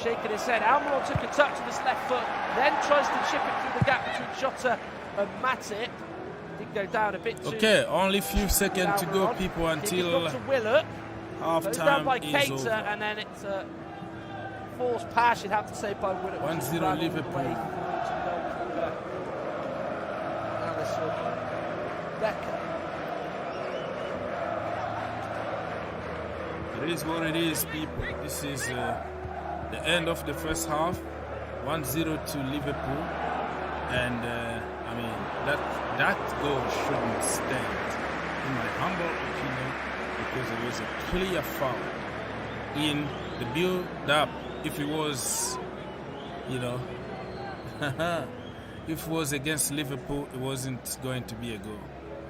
shaking his head. Almiron took a touch with his left foot, then tries to chip it through the gap between Jota and Matip. Did go down a bit too. Okay, only a few seconds to go, people, until half time by is Keita, over. and then it's a forced pass, you'd have to say, by Willock. 1-0 Liverpool. It is what it is, people. This is the end of the first half. 1-0 to Liverpool, and I mean that goal shouldn't stand, in my humble opinion, because it was a clear foul in the build-up. If it was, you know, if it was against Liverpool, it wasn't going to be a goal.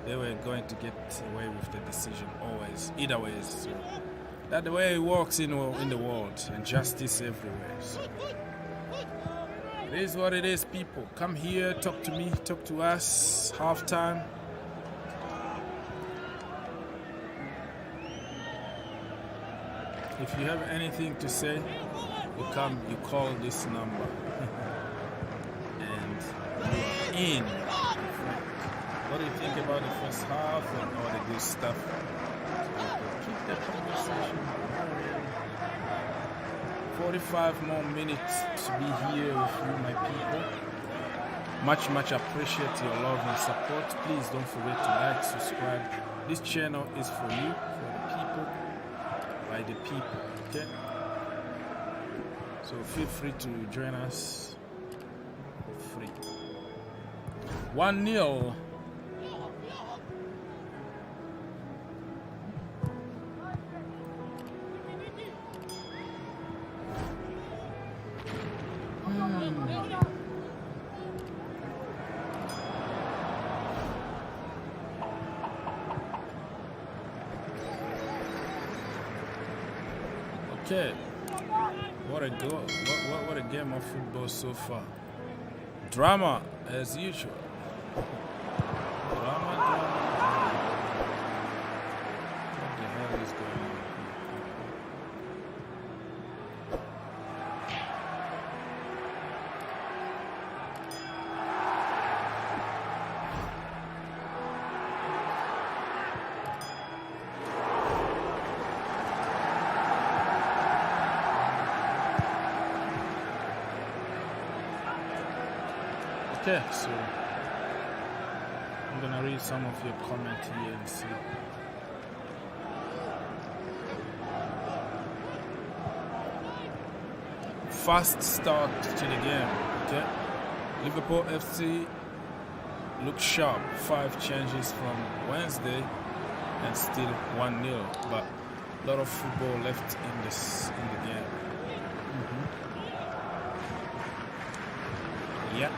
They were going to get away with the decision always, either way. So that's the way it works in the world, and justice everywhere. So it is what it is, people. Come here, talk to me, talk to us. Halftime. If you have anything to say, you call this number, and you are in. What do you think about the first half and all the good stuff? Keep the conversation going. 45 more minutes to be here with you, my people. Much appreciate your love and support. Please don't forget to like, subscribe. This channel is for you, for the people, by the people. Okay? So feel free to join us. Free. 1-0. Okay, what a goal! What a game of football so far. Drama as usual. Drama. What the hell is going on? Okay, so I'm gonna read some of your comment here and see. Fast start to the game. Okay, Liverpool FC look sharp. 5 changes from Wednesday and still 1-0, but a lot of football left in the game. Yeah.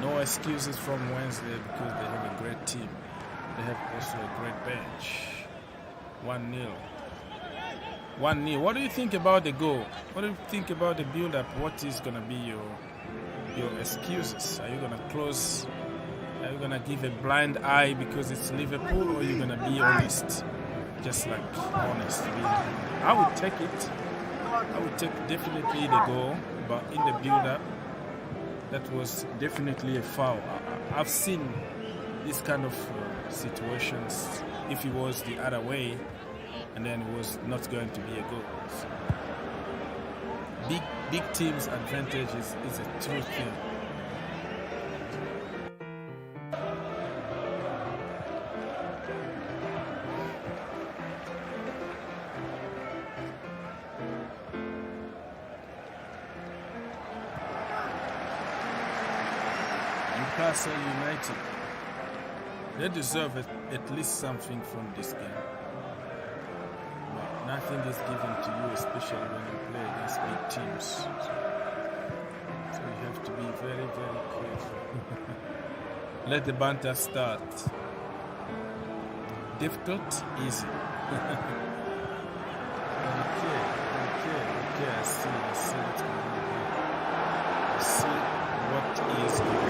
No excuses from Wednesday because they have a great team. They have also a great bench. 1-0. 1-0. What do you think about the goal? What do you think about the build-up? What is going to be your excuses? Are you going to close? Are you going to give a blind eye because it's Liverpool, or are you going to be honest? Just like honest. I would take it. I would take definitely the goal, but in the build-up, that was definitely a foul. I've seen this kind of situations if it was the other way and then it was not going to be a goal. So big teams' advantage is a true thing. Newcastle United, they deserve at least something from this game. But nothing is given to you, especially when you play against big teams. So you have to be very, very careful. Let the banter start. Difficult, easy. Okay, I see what's going on. I see what is going on.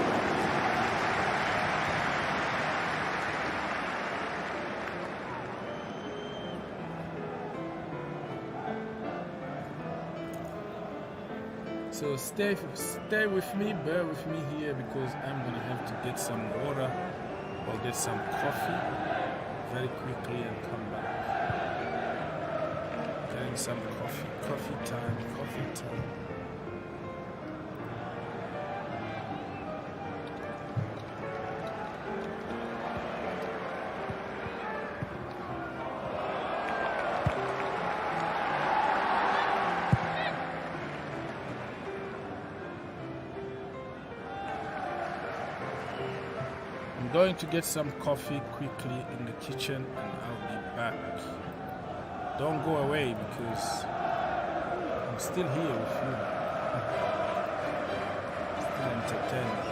So stay with me, bear with me here because I'm gonna have to get some water or get some coffee very quickly and come back. Getting some coffee time. I'm going to get some coffee quickly in the kitchen and I'll be back. Don't go away because I'm still here with you. Still entertaining.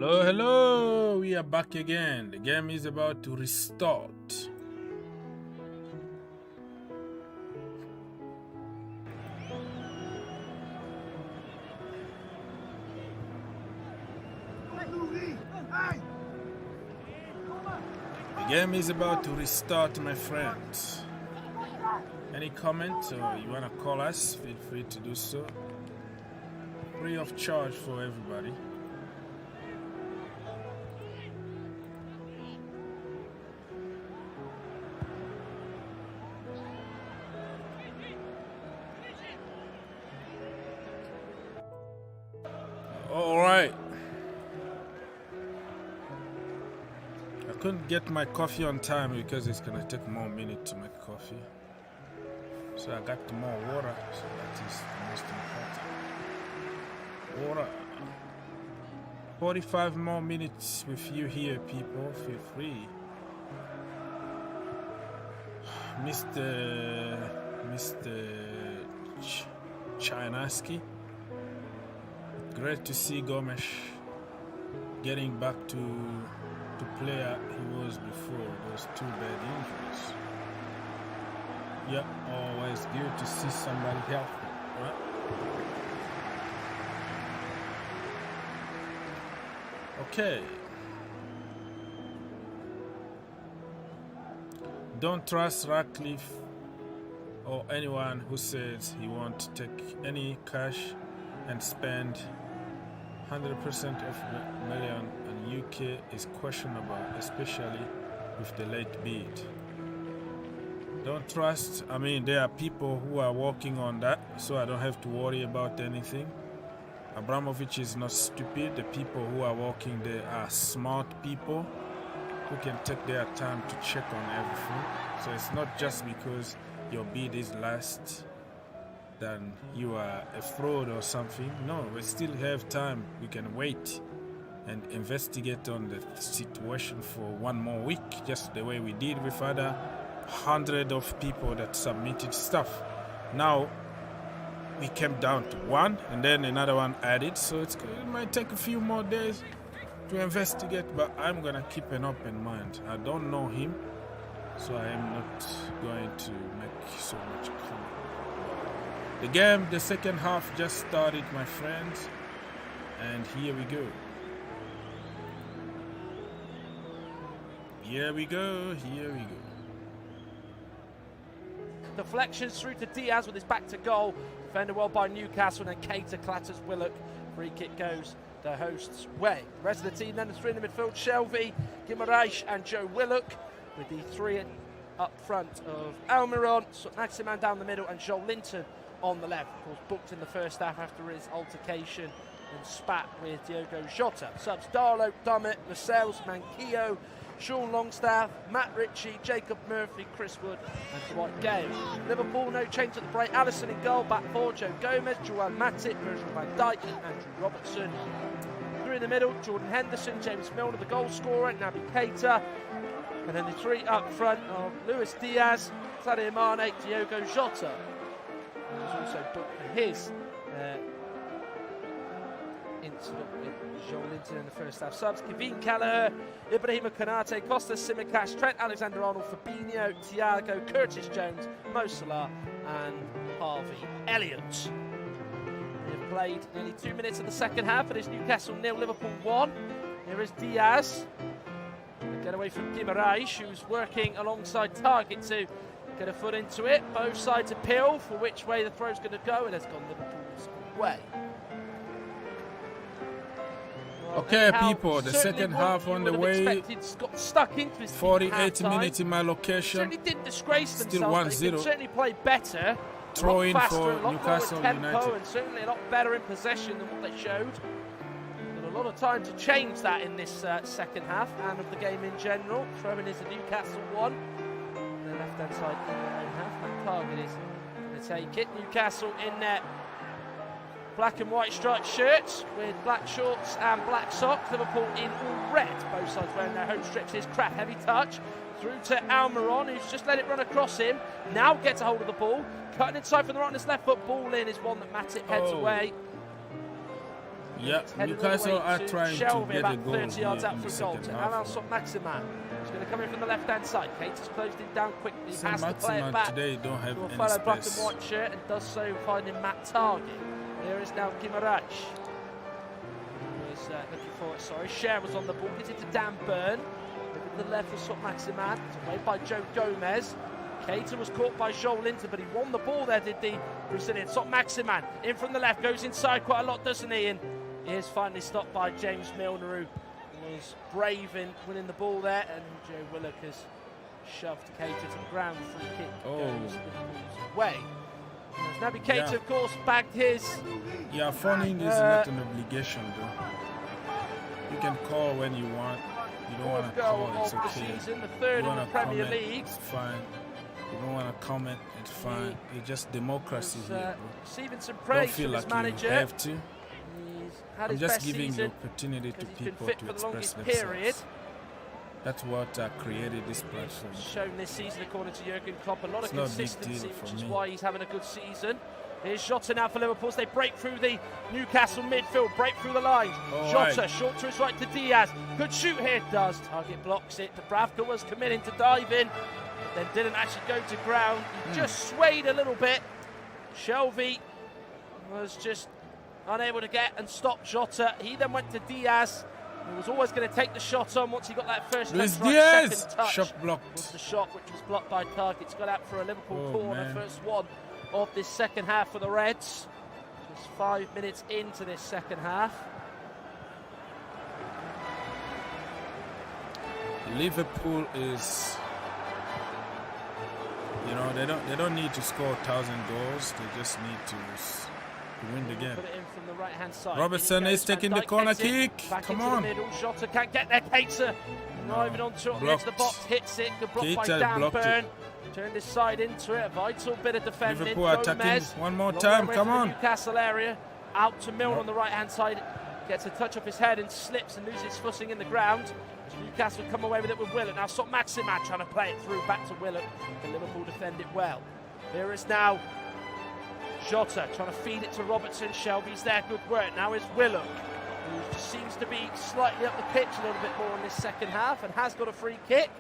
Hello, hello, we are back again. The game is about to restart. The game is about to restart, my friends. Any comment or you want to call us, feel free to do so. Free of charge for everybody. Alright. I couldn't get my coffee on time because it's gonna take more minutes to make coffee. So I got more water, so that is the most important. Water. 45 more minutes with you here, people. Feel free. Mr. Chinaski. Great to see Gomes getting back to player he was before those two bad injuries. Yeah, always good to see somebody healthy, right? Okay. Don't trust Ratcliffe or anyone who says he won't take any cash and spend 100% of million in UK is questionable, especially with the late bid. Don't trust, I mean, there are people who are working on that, so I don't have to worry about anything. Abramovic is not stupid. The people who are working there are smart people who can take their time to check on everything. So it's not just because your bid is last then you are a fraud or something. No, we still have time. We can wait and investigate on the situation for one more week, just the way we did with other 100 of people that submitted stuff. Now we came down to one and then another one added, so it might take a few more days to investigate, but I'm gonna keep an open mind. I don't know him, so I am not going to make so much comment. The game, the second half just started, my friends, and here we go. Here we go. Here we go. Deflections through to Diaz with his back to goal. Defended well by Newcastle, and then Hayter clatters Willock. Free kick goes the host's way. The rest of the team then, the three in the midfield: Shelvey, Guimaraes and Joe Willock, with the three up front of Almiron, Maximan down the middle, and Joel Linton on the left. Of course, booked in the first half after his altercation and spat with Diogo Jota. Subs: Darlow, Dummett, Lascelles, Manquillo, Sean Longstaff, Matt Ritchie, Jacob Murphy, Chris Wood and Dwight Gale. Liverpool, no change at the break. Allison in goal, back four: Joe Gomez, Joel Matip, Virgil van Dijk and Andrew Robertson. Three in the middle: Jordan Henderson, James Milner, the goal scorer, Naby Keita. And then the three up front of Luis Diaz, Sadio Mane, Diogo Jota. He was also booked for his incident with Joel Linton in the first half. Subs: Kevin Kelleher, Ibrahima Konate, Costas Tsimikas, Trent Alexander-Arnold, Fabinho, Thiago, Curtis Jones, Mo Salah and Harvey Elliott. We have played nearly 2 minutes of the second half. It is Newcastle 0, Liverpool 1. Here is Diaz. Get away from Guimaraes, who's working alongside Target to get a foot into it. Both sides appeal for which way the throw's going to go. It has gone Liverpool's way. Okay, people, the second half on the way. Got stuck into his 48 minutes in my location. Certainly didn't disgrace Still themselves. 1-0. Certainly play better. Throw in faster, for Newcastle United. And certainly a lot better in possession than what they showed. Got a lot of time to change that in this second half and of the game in general. Throwing is a Newcastle one. The left-hand side in their own half. That target is going to take it. Newcastle in there. Black and white striped shirts with black shorts and black socks. Liverpool in all red. Both sides wearing their home strips. Here's Kraft, heavy touch. Through to Almiron, who's just let it run across him. Now gets a hold of the ball. Cutting inside from the right on his left foot. Ball in is one that Matip heads away. Yeah, Newcastle are trying Shelvey to get about a goal 30 yards here out in the through goal second to half. Alan Maximan. He's going to come in from the left-hand side. Hayter's closed him down quickly. So Has to play it Maximan back today don't have to a any fellow black and space. white shirt, and does so finding Matt Target. Here is now Guimaraes. Was looking for it, sorry. Cher was on the ball. Gets it to Dan Burn. Over the left was Maximan. It's away by Joe Gomez. Keita was caught by Joel Linton, but he won the ball there, did the Brazilian. Maximan in from the left, goes inside quite a lot, doesn't he? And he is finally stopped by James Milner, who was brave in winning the ball there, and Joe Willock has shoved Keita to the ground. Free kick goes Liverpool's way. Naby Keita, of course, bagged his. Yeah, phoning is not an obligation, though. You can call when you want. You don't want to call, it's okay. Season, the third in the Premier League. It's fine. You don't want to comment, it's fine. It's just democracy here, bro. Receiving some Don't praise feel from like his manager. you have to. He's had I'm his just best giving the season opportunity to because he's been people fit to for the express longest themselves. period. That's what created this platform. Shown this season, according to Jurgen Klopp, a lot It's of not a big consistency, deal for which is me. why he's having a good season. Here's Jota now for Liverpool. They break through the Newcastle midfield, break through the lines. Jota, short to his right to Diaz. Good shoot here, does. Target blocks it. Dubravka was committing to dive in, then didn't actually go to ground. He just swayed a little bit. Shelvey was just unable to get and stop Jota. He then went to Diaz, who was always going to take the shot on once he got that first touch. Diaz! Second touch Shot blocked. was the shot, which was blocked by Target. It's got out for a Liverpool corner. Man. First one of this second half for the Reds. Just 5 minutes into this second half. Liverpool is, you know, they don't need to score 1,000 goals. They just need to win the game. Put it in from the right-hand side. Robertson is taking the corner kick. Back Come into on. the middle. Jota can't get there. Keita driving onto it on the edge of the box. Hits it. Good block by Keita Dan blocked Burn. it. Turned his side into it. A vital bit of defending. Liverpool attacking Gomez, one more long time. way Come from the on. Newcastle area. Out to Milner on the right-hand side. Gets a touch off his head and slips and loses his footing in the ground. Newcastle come away with it with Willock. Now Maximan trying to play it through back to Willock. Can Liverpool defend it well? Here is now Jota trying to feed it to Robertson. Shelby's there, good work. Now is Willock, who just seems to be slightly up the pitch a little bit more in this second half and has got a free kick.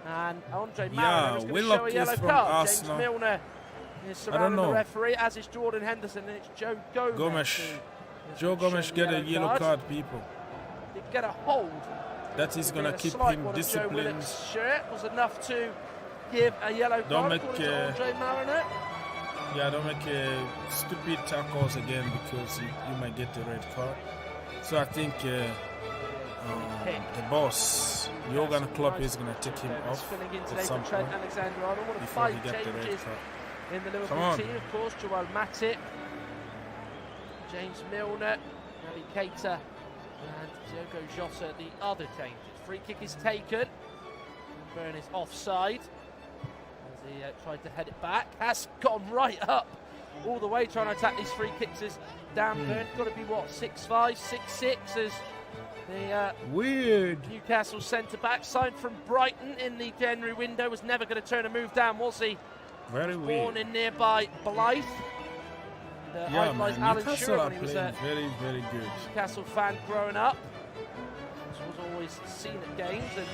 And Andre Mariner is going to show a yellow card. Arsenal. James Milner is surrounding the referee, as is Jordan Henderson, and it's Joe Gomez. Joe Gomez get a yellow card, people. Did get a hold. that is going to keep him disciplined. His shirt was enough to give a yellow card to Andre Mariner. Yeah, don't make stupid tackles again because you might get the red card. So I think the boss, Jurgen Klopp, is going to take him off at some point before he gets the red card. In the Liverpool team, of course, Joel Matip, James Milner, Naby Keita, and Diogo Jota, the other changes. Free kick is taken. Burn is offside. As he tried to head it back. Has gone right up all the way trying to attack these free kicks. Is Dan Burn. Got to be, what, 6'5", 6'6", as the Newcastle centre-back, signed from Brighton in the January window. Was never going to turn a move down, was he? Very weird. Born in nearby Blythe. Yeah, man, Newcastle are playing very, very good. Newcastle fan growing up. This was always seen at games, and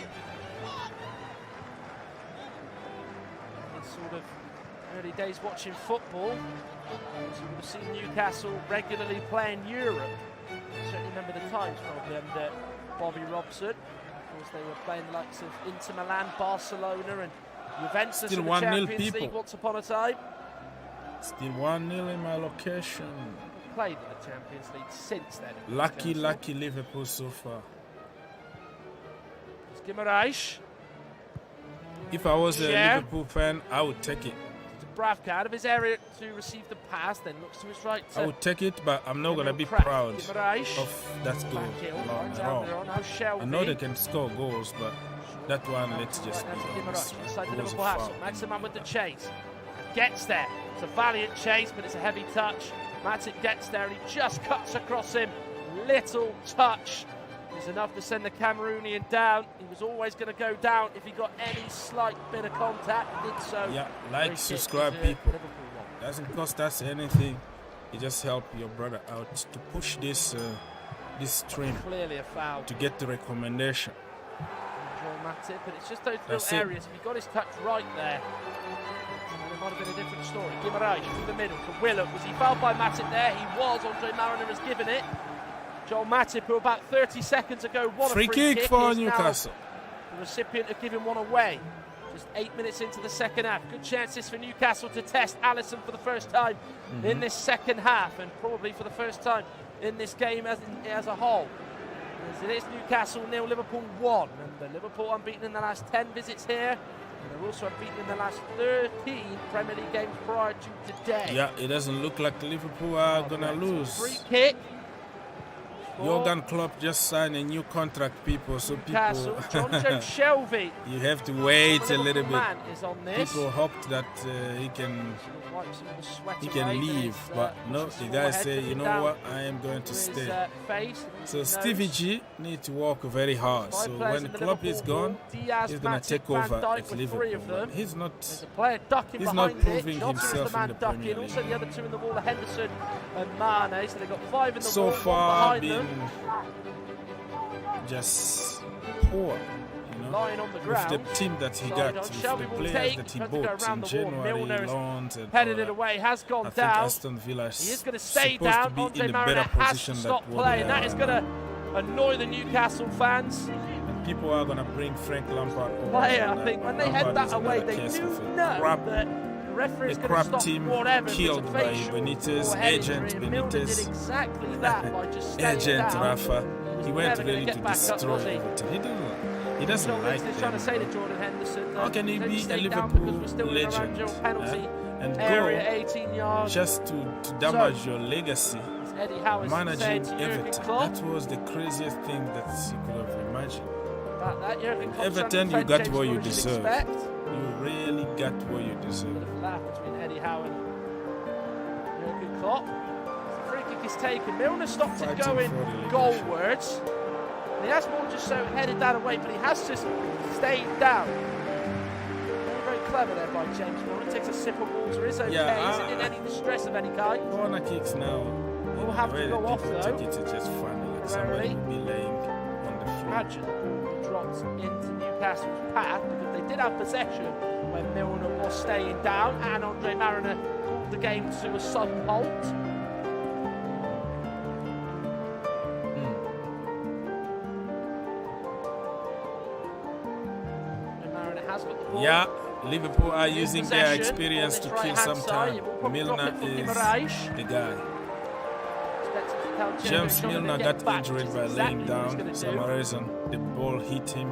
in sort of early days watching football, so we would have seen Newcastle regularly playing Europe. I certainly remember the times probably under Bobby Robson. Of course, they were playing the likes of Inter Milan, Barcelona, and Juventus in the Champions League once upon a time. Still 1-0 in my location. Played in the Champions League since then. Lucky Liverpool so far. It's Guimaraes. If I was a Liverpool fan, I would take it. To Bravka out of his area to receive the pass, then looks to his right. I would take it, but I'm not going to be proud of that goal. I know they can score goals, but that one, let's just be honest. Inside the Liverpool half. Maximan with the chase. Gets there. It's a valiant chase, but it's a heavy touch. Matip gets there and he just cuts across him. Little touch is enough to send the Cameroonian down. He was always going to go down if he got any slight bit of contact. He did so. Yeah, like, subscribe, people. Doesn't cost us anything. You just help your brother out to push this stream. Clearly a foul to get the recommendation. Matip, but it's just those little areas. If he got his touch right there, it might have been a different story. Guimaraes through the middle to Willock. Was he fouled by Matip there? He was. Andre Mariner has given it. Joel Matip, who about 30 seconds ago won a free kick for Newcastle. The recipient of giving one away. Just 8 minutes into the second half. Good chances for Newcastle to test Alisson for the first time in this second half, and probably for the first time in this game as a whole. As it is Newcastle 0, Liverpool 1. And Liverpool unbeaten in the last 10 visits here. And they're also unbeaten in the last 13 Premier League games prior to today. Yeah, it doesn't look like Liverpool are going to lose. Free kick. Jurgen Klopp just signed a new contract, people. So Newcastle, people, John Shelby. You have to wait a little bit. Is on this. People hoped that he can leave, but no. The guy say, you know what? I am going to stay. So Stevie G need to work very hard. So when Klopp is gone, he's going to take over at Liverpool. But he's not proving himself in the Premier League. Also the other two in the wall are Henderson and Mane. So they've got 5 in the so wall. Far been just poor, you know, lying on the ground. with the team that he got, with the players that he bought in January, loans and headed it away, has gone down. Aston Villa he is going to stay down. Andre Mariner has to stop playing. That is going to annoy the Newcastle fans. And people are going to bring Frank Lampard over. I think when they head that away, they do know that the referee is going to stop team whatever. Killed by Benitez, agent Benitez, did exactly that by just staying agent down. Rafa. He went really to destroy Everton. He doesn't like them. Trying to say to Jordan Henderson, how can he be a Liverpool legend and area, go 18 yards. just to damage your legacy, managing Everton? That was the craziest thing that you could have imagined. Everton, you got what you deserve. You really got what you deserve. A bit of laugh between Eddie Howe and Jurgen Klopp. The free kick is taken. Milner stopped it going goalwards. And he has more just so headed that away, but he has just stayed down. Very clever there by James Milner. Takes a sip of water. Is okay. Isn't in any distress of any kind. Corner kicks now. Will have to go off though. Take it to just funny. Like somebody will be laying on the floor. Imagine he drops into Newcastle's path, because they did have possession when Milner was staying down, and Andre Mariner called the game to a sudden halt. has got the ball. Yeah, Liverpool are using their Possession experience on to this kill right-hand some side. time. It will probably Milner drop it for is Guimaraes. the guy. Expected to tell James Joe Milner to got get back, injured which is by exactly laying what he's down gonna some do. reason. The ball hit him.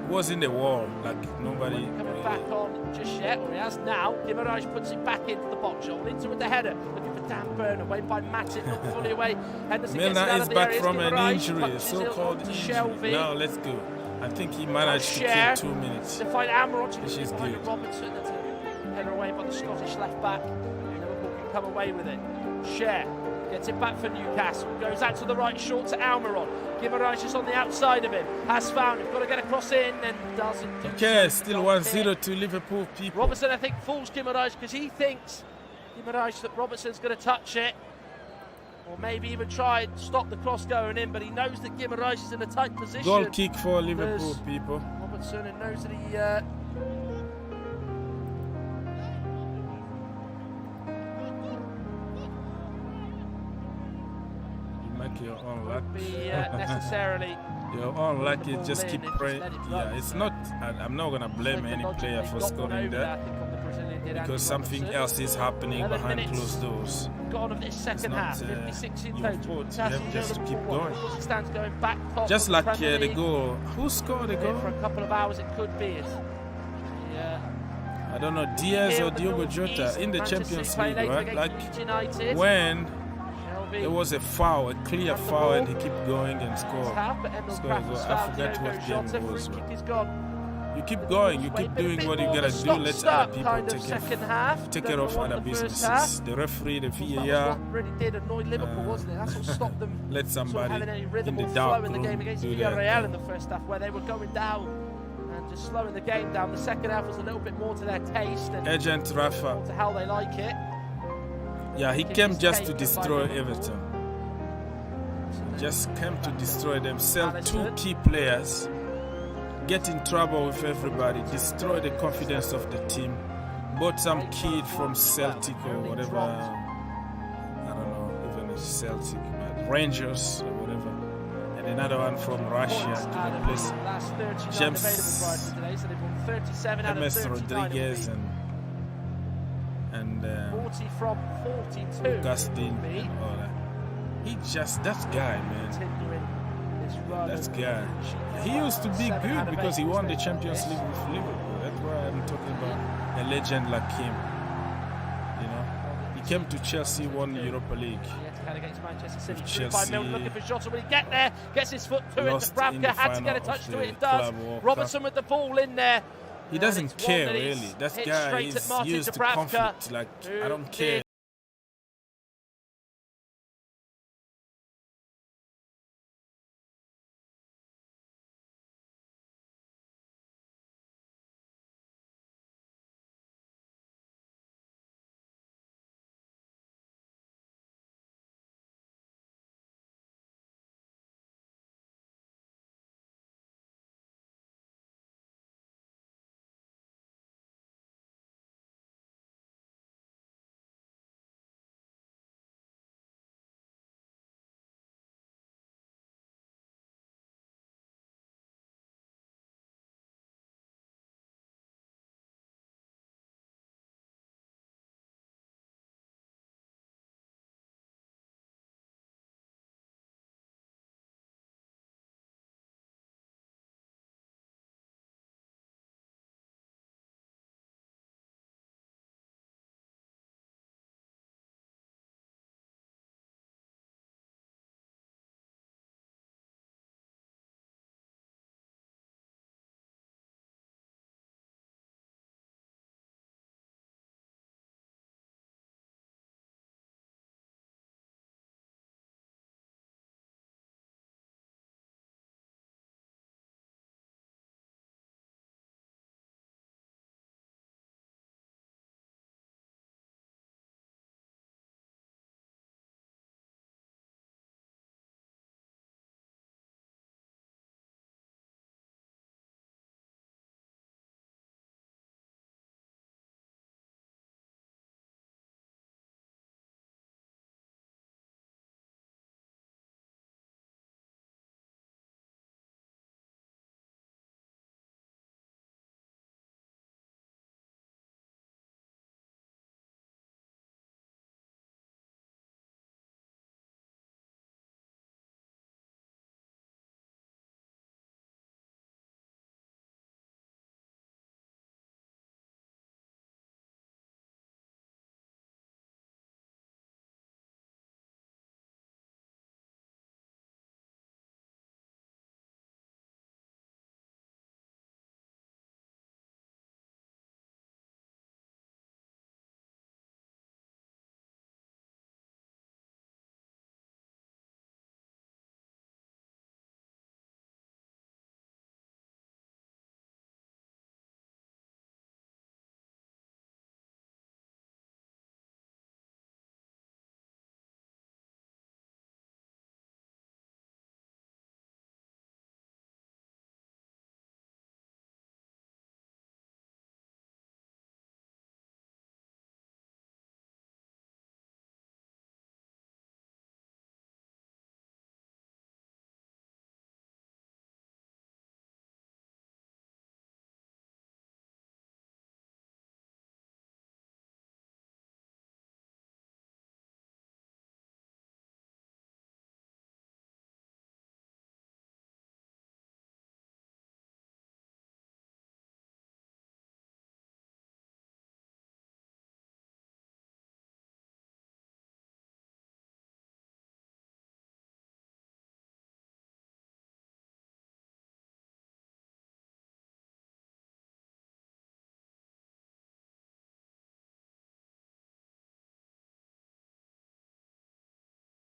It was in the wall, like nobody Coming back on just yet, or he has now. Guimaraes puts it back into the box. Joel into with the header. Looking for Dan Burn, away by Matip, not fully away. Henderson gets it Milner out is of the back area. from an Guimaraes injury, punches it so-called onto injury. Shelby. Now let's go. I think he managed to Share. kill 2 minutes. To find Amaranth, Which is behind good. Robertson. That's a header away by the Scottish left back. Liverpool can come away with it. Share gets it back for Newcastle. Goes out to the right, short to Almiron. Guimaraes just on the outside of him. Has found him. Got to get across in and doesn't do Okay, so. still 1-0 to Liverpool people. Robertson, I think, fools Guimaraes because he thinks Guimaraes that Robertson's going to touch it. Or maybe even try and stop the cross going in, but he knows that Guimaraes is in a tight position. Goal kick for Liverpool There's people. Robertson and knows that he You make your own luck. be necessarily You're unlucky, ball just in keep and praying. just let it Yeah, run. it's not. I'm not gonna blame any player for scoring that because something else is happening behind closed doors. Gone of this second not, half, 56 in you total. put- you have just to keep going. Stands going back top Just of like Premier the League. goal. Who scored the For a goal? couple of hours, it could be. I don't know, Diaz Here or on the Diogo North Jota East, in the Manchester Champions City League, playing right? late Like against United. when Shelby there was a foul, a clear Had the foul, and ball. he kept going and scored. tap, but Emil Score Kraft goal. was I fouled. forgot Diogo what game Jota, it was, free kick but is gone. you keep going, you keep doing what you gotta do. Let other people kind of take second it. half. Take than care the of one other in the first businesses. half. The referee, the That was VAR. what really did annoy Liverpool, wasn't it? That's what stopped them Let sort of somebody having any rhythm in or the flow dark in the game room against do Villarreal that. in the first half, where they were going down and just slowing the game down. The second half was a little bit more to their taste and Agent Rafa. more to how they like it. Yeah, he Keep came his just cake to up by destroy Liverpool. Everton. Just came to destroy them. Sell two Alisson. key players. Get in trouble with everybody. Destroy the confidence of the team. Bought some kid from Celtic or whatever. I don't know, even if Celtic, but Rangers or whatever. And another one from Russia Points to out of replace the last 39 James available prior to today, so they've won 37 out of MS 39. Rodriguez and 40 from 42. Augustine Me. and all that. He just, that guy, man. Continuing this run. That of guy. sheets. He used to be 7 out good of because he 8 won the mistakes Champions like League this. with Liverpool. That's why I'm talking about a legend like him. You know, he came to Chelsea, won Europa League. Yet against Manchester City. With Through by Milner, looking for Jota. Will he get there? Gets his foot to it. Lost in Bravka the had to get a final touch of to the it. It does. Club World Robertson Cup. with the ball in there. He And doesn't it's one care that he's really. That hit guy straight at is Martin used to Dubravka, conflict. Like, I who don't did care.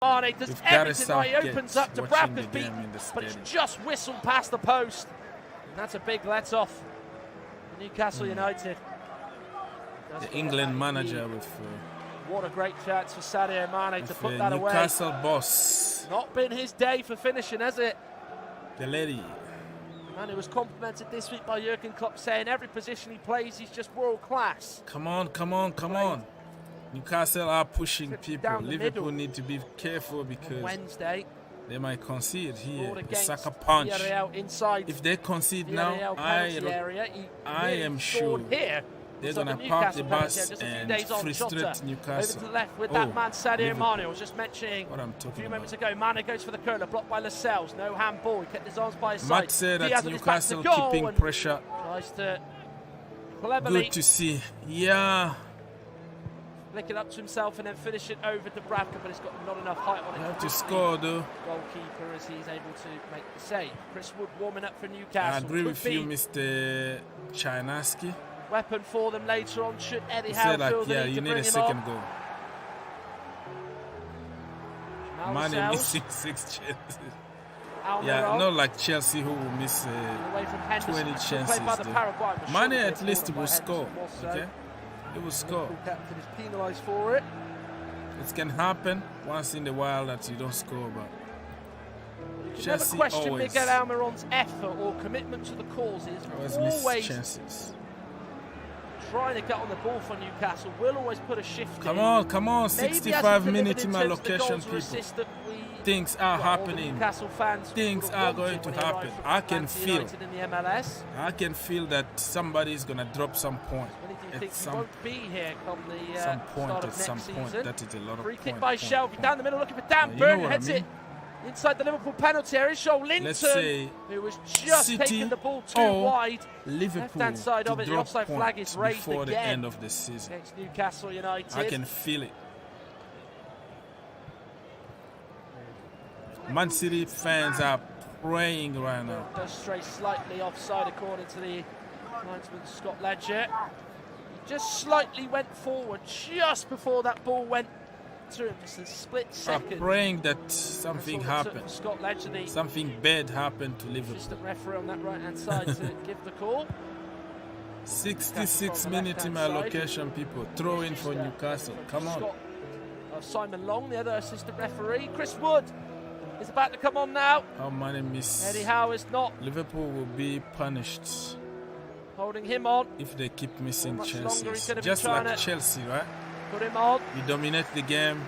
Mane does everything right. He opens up to Dubravka's beat, but it's just whistled past the post. And that's a big let-off for Newcastle United. The England manager with... what a great chance for Sadio Mane to put that away. Newcastle boss. Not been his day for finishing, has it? The lady. And it was complimented this week by Jurgen Klopp, saying every position he plays, he's just world class. Come on, come on, come on. Newcastle are pushing people. Liverpool need to be careful because Wednesday, they might concede here. The sucker punch. If they concede now, I am sure they're going to park the bus and frustrate Newcastle. Over to the left with that man, Sadio Mane. I was just mentioning a few moments ago. Mane goes for the curler, blocked by Lascelles. No handball. He kept his arms by his side. Matt said that Newcastle keeping pressure. Tries to cleverly. Good to see. Yeah. Flick it up to himself and then finish it over to Dubravka, but it's got not enough height on it. You have to score, though. Goalkeeper as he's able to make the save. Chris Wood warming up for Newcastle. I agree with you, Mr. Chinaski. Weapon for them later on. Should Eddie Howe feel the need you to need bring a him second on. goal. Mane missing 6 chances. Yeah, not like Chelsea who will miss 20 chances. Mane at least will score. Okay, he will score. Captain is penalised for it. It can happen once in a while that you don't score, but you never question Miguel Almiron's effort or commitment to the cause. Is always chances. Trying to get on the ball for Newcastle. Will always put a shift in. Come on, 65 minutes in my location, people. Things are happening. Things are going to happen. I can feel. I can feel that somebody is going to drop some point. At some point, that is a lot of free kick by Shelby down the middle, looking for Dan Burn, heads it inside the Liverpool penalty area. Linton, who was just taking the ball too wide. Liverpool left-hand side of it, the offside flag is raised before again the end of the season against Newcastle United. I can feel it. Man City fans are praying right now. It does stray slightly offside according to the linesman Scott Ledger. He just slightly went forward just before that ball went through him, just a split second. I'm praying that something happened. Scott Ledger, something bad happened to Liverpool. Assistant referee on that right-hand side to give the call. 66 minutes in my location, people. Throw in for Newcastle. Come on. Simon Long, the other assistant referee. Chris Wood is about to come on now. How many miss? Eddie Howe is not. Liverpool will be punished. Holding him on. If they keep missing chances. Just like Chelsea, right? Put him on. You dominate the game.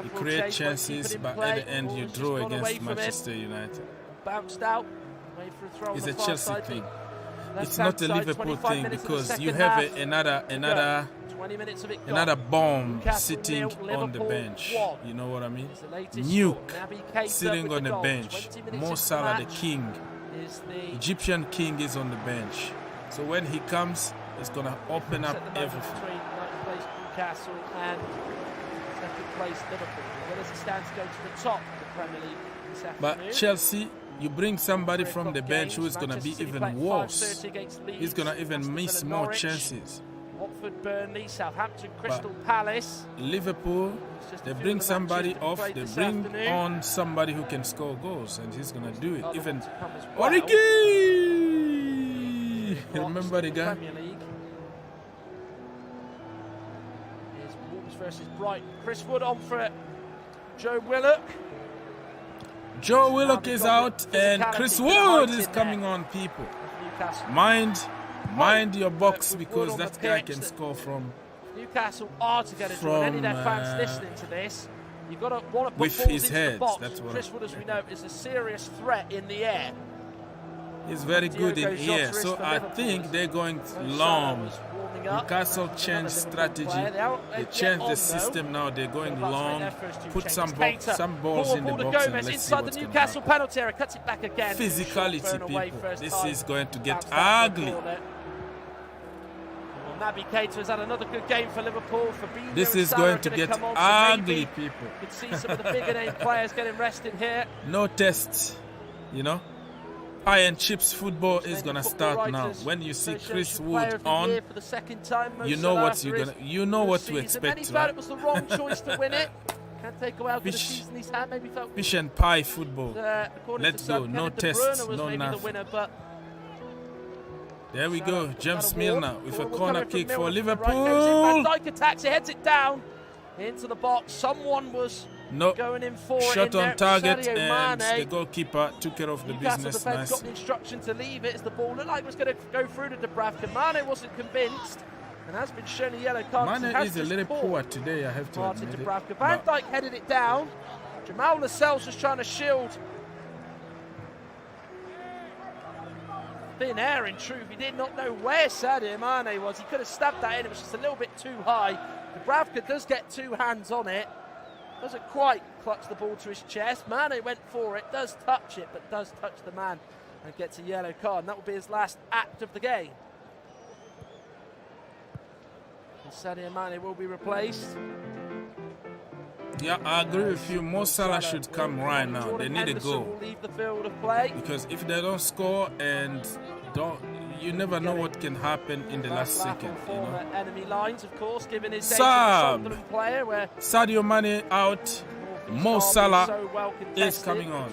You create chances, but at the end you draw against Manchester United. Bounced out. Wait for a throw. It's a Chelsea thing. It's not a Liverpool thing because you have another 20 minutes of it another bomb sitting on the bench. You know what I mean? Nuke sitting on the bench. Mo Salah, the king, Egyptian king, is on the bench. So when he comes, it's gonna open up everything. Newcastle and second place Liverpool. Well, as it stands, go to the top of the Premier League this afternoon. But Chelsea, you bring somebody from the bench who is going to be even worse. He's going to even miss more chances. Watford, Burnley, Southampton, Crystal Palace. Liverpool, they bring somebody off, they bring on somebody who can score goals, and he's going to do it. Even Origi! Remember the guy? Versus Brighton. Chris Wood on for it. Joe Willock. Joe Willock is out and Chris Wood is coming on, people. Mind your box because that guy can score from. Newcastle are to get a draw. Any of their fans listening to this, you've got to want to put with balls his into head. the box. That's what Chris Wood, as we know, is a serious threat in the air. He's very good in the air, so I think they're going long. Newcastle changed strategy. They changed the system now. They're going long. Put some balls in the box and let's see what's going to happen. Penalty area, cuts it back again. Physicality, people. This is going to get ugly. Naby Keita has had another good game for Liverpool. This is going to get ugly, people. You can see some of the bigger name players getting rested here. No tests, you know. Pie and chips football is gonna start now. When you see Chris Wood on, for the second time, you know what you're gonna, you know what to expect, right? It was the wrong choice to win it. Can't take away how good a season he's had. Maybe felt fish and pie football. Let's go. No tests, no nothing. Winner, but there we go. James Milner with a corner kick for Liverpool. Van Dijk attacks it, heads it down into the box. Someone was going in for shot it on target, and Mane. the goalkeeper took care of the business. Nice. Got the instruction to leave it as the ball looked like it was going to go through to Dubravka. Mane wasn't convinced and has been shown a yellow card. Mane is a little poor today, I have to admit it. Van Dijk headed it down. Jamal Lascelles was trying to shield. Thin air, in truth. He did not know where Sadio Mane was. He could have stabbed that in. It was just a little bit too high. Dubravka does get 2 hands on it. Doesn't quite clutch the ball to his chest. Mane went for it, does touch it, but does touch the man and gets a yellow card. And that will be his last act of the game. And Sadio Mane will be replaced. Yeah, I agree with you. Mo Salah should come right now. They need a goal. Will leave the field of play. Because if they don't score and you never know what can happen in the last second. Enemy lines, of course, given his Sub. player where Sadio Mane out. Mo Salah is coming on.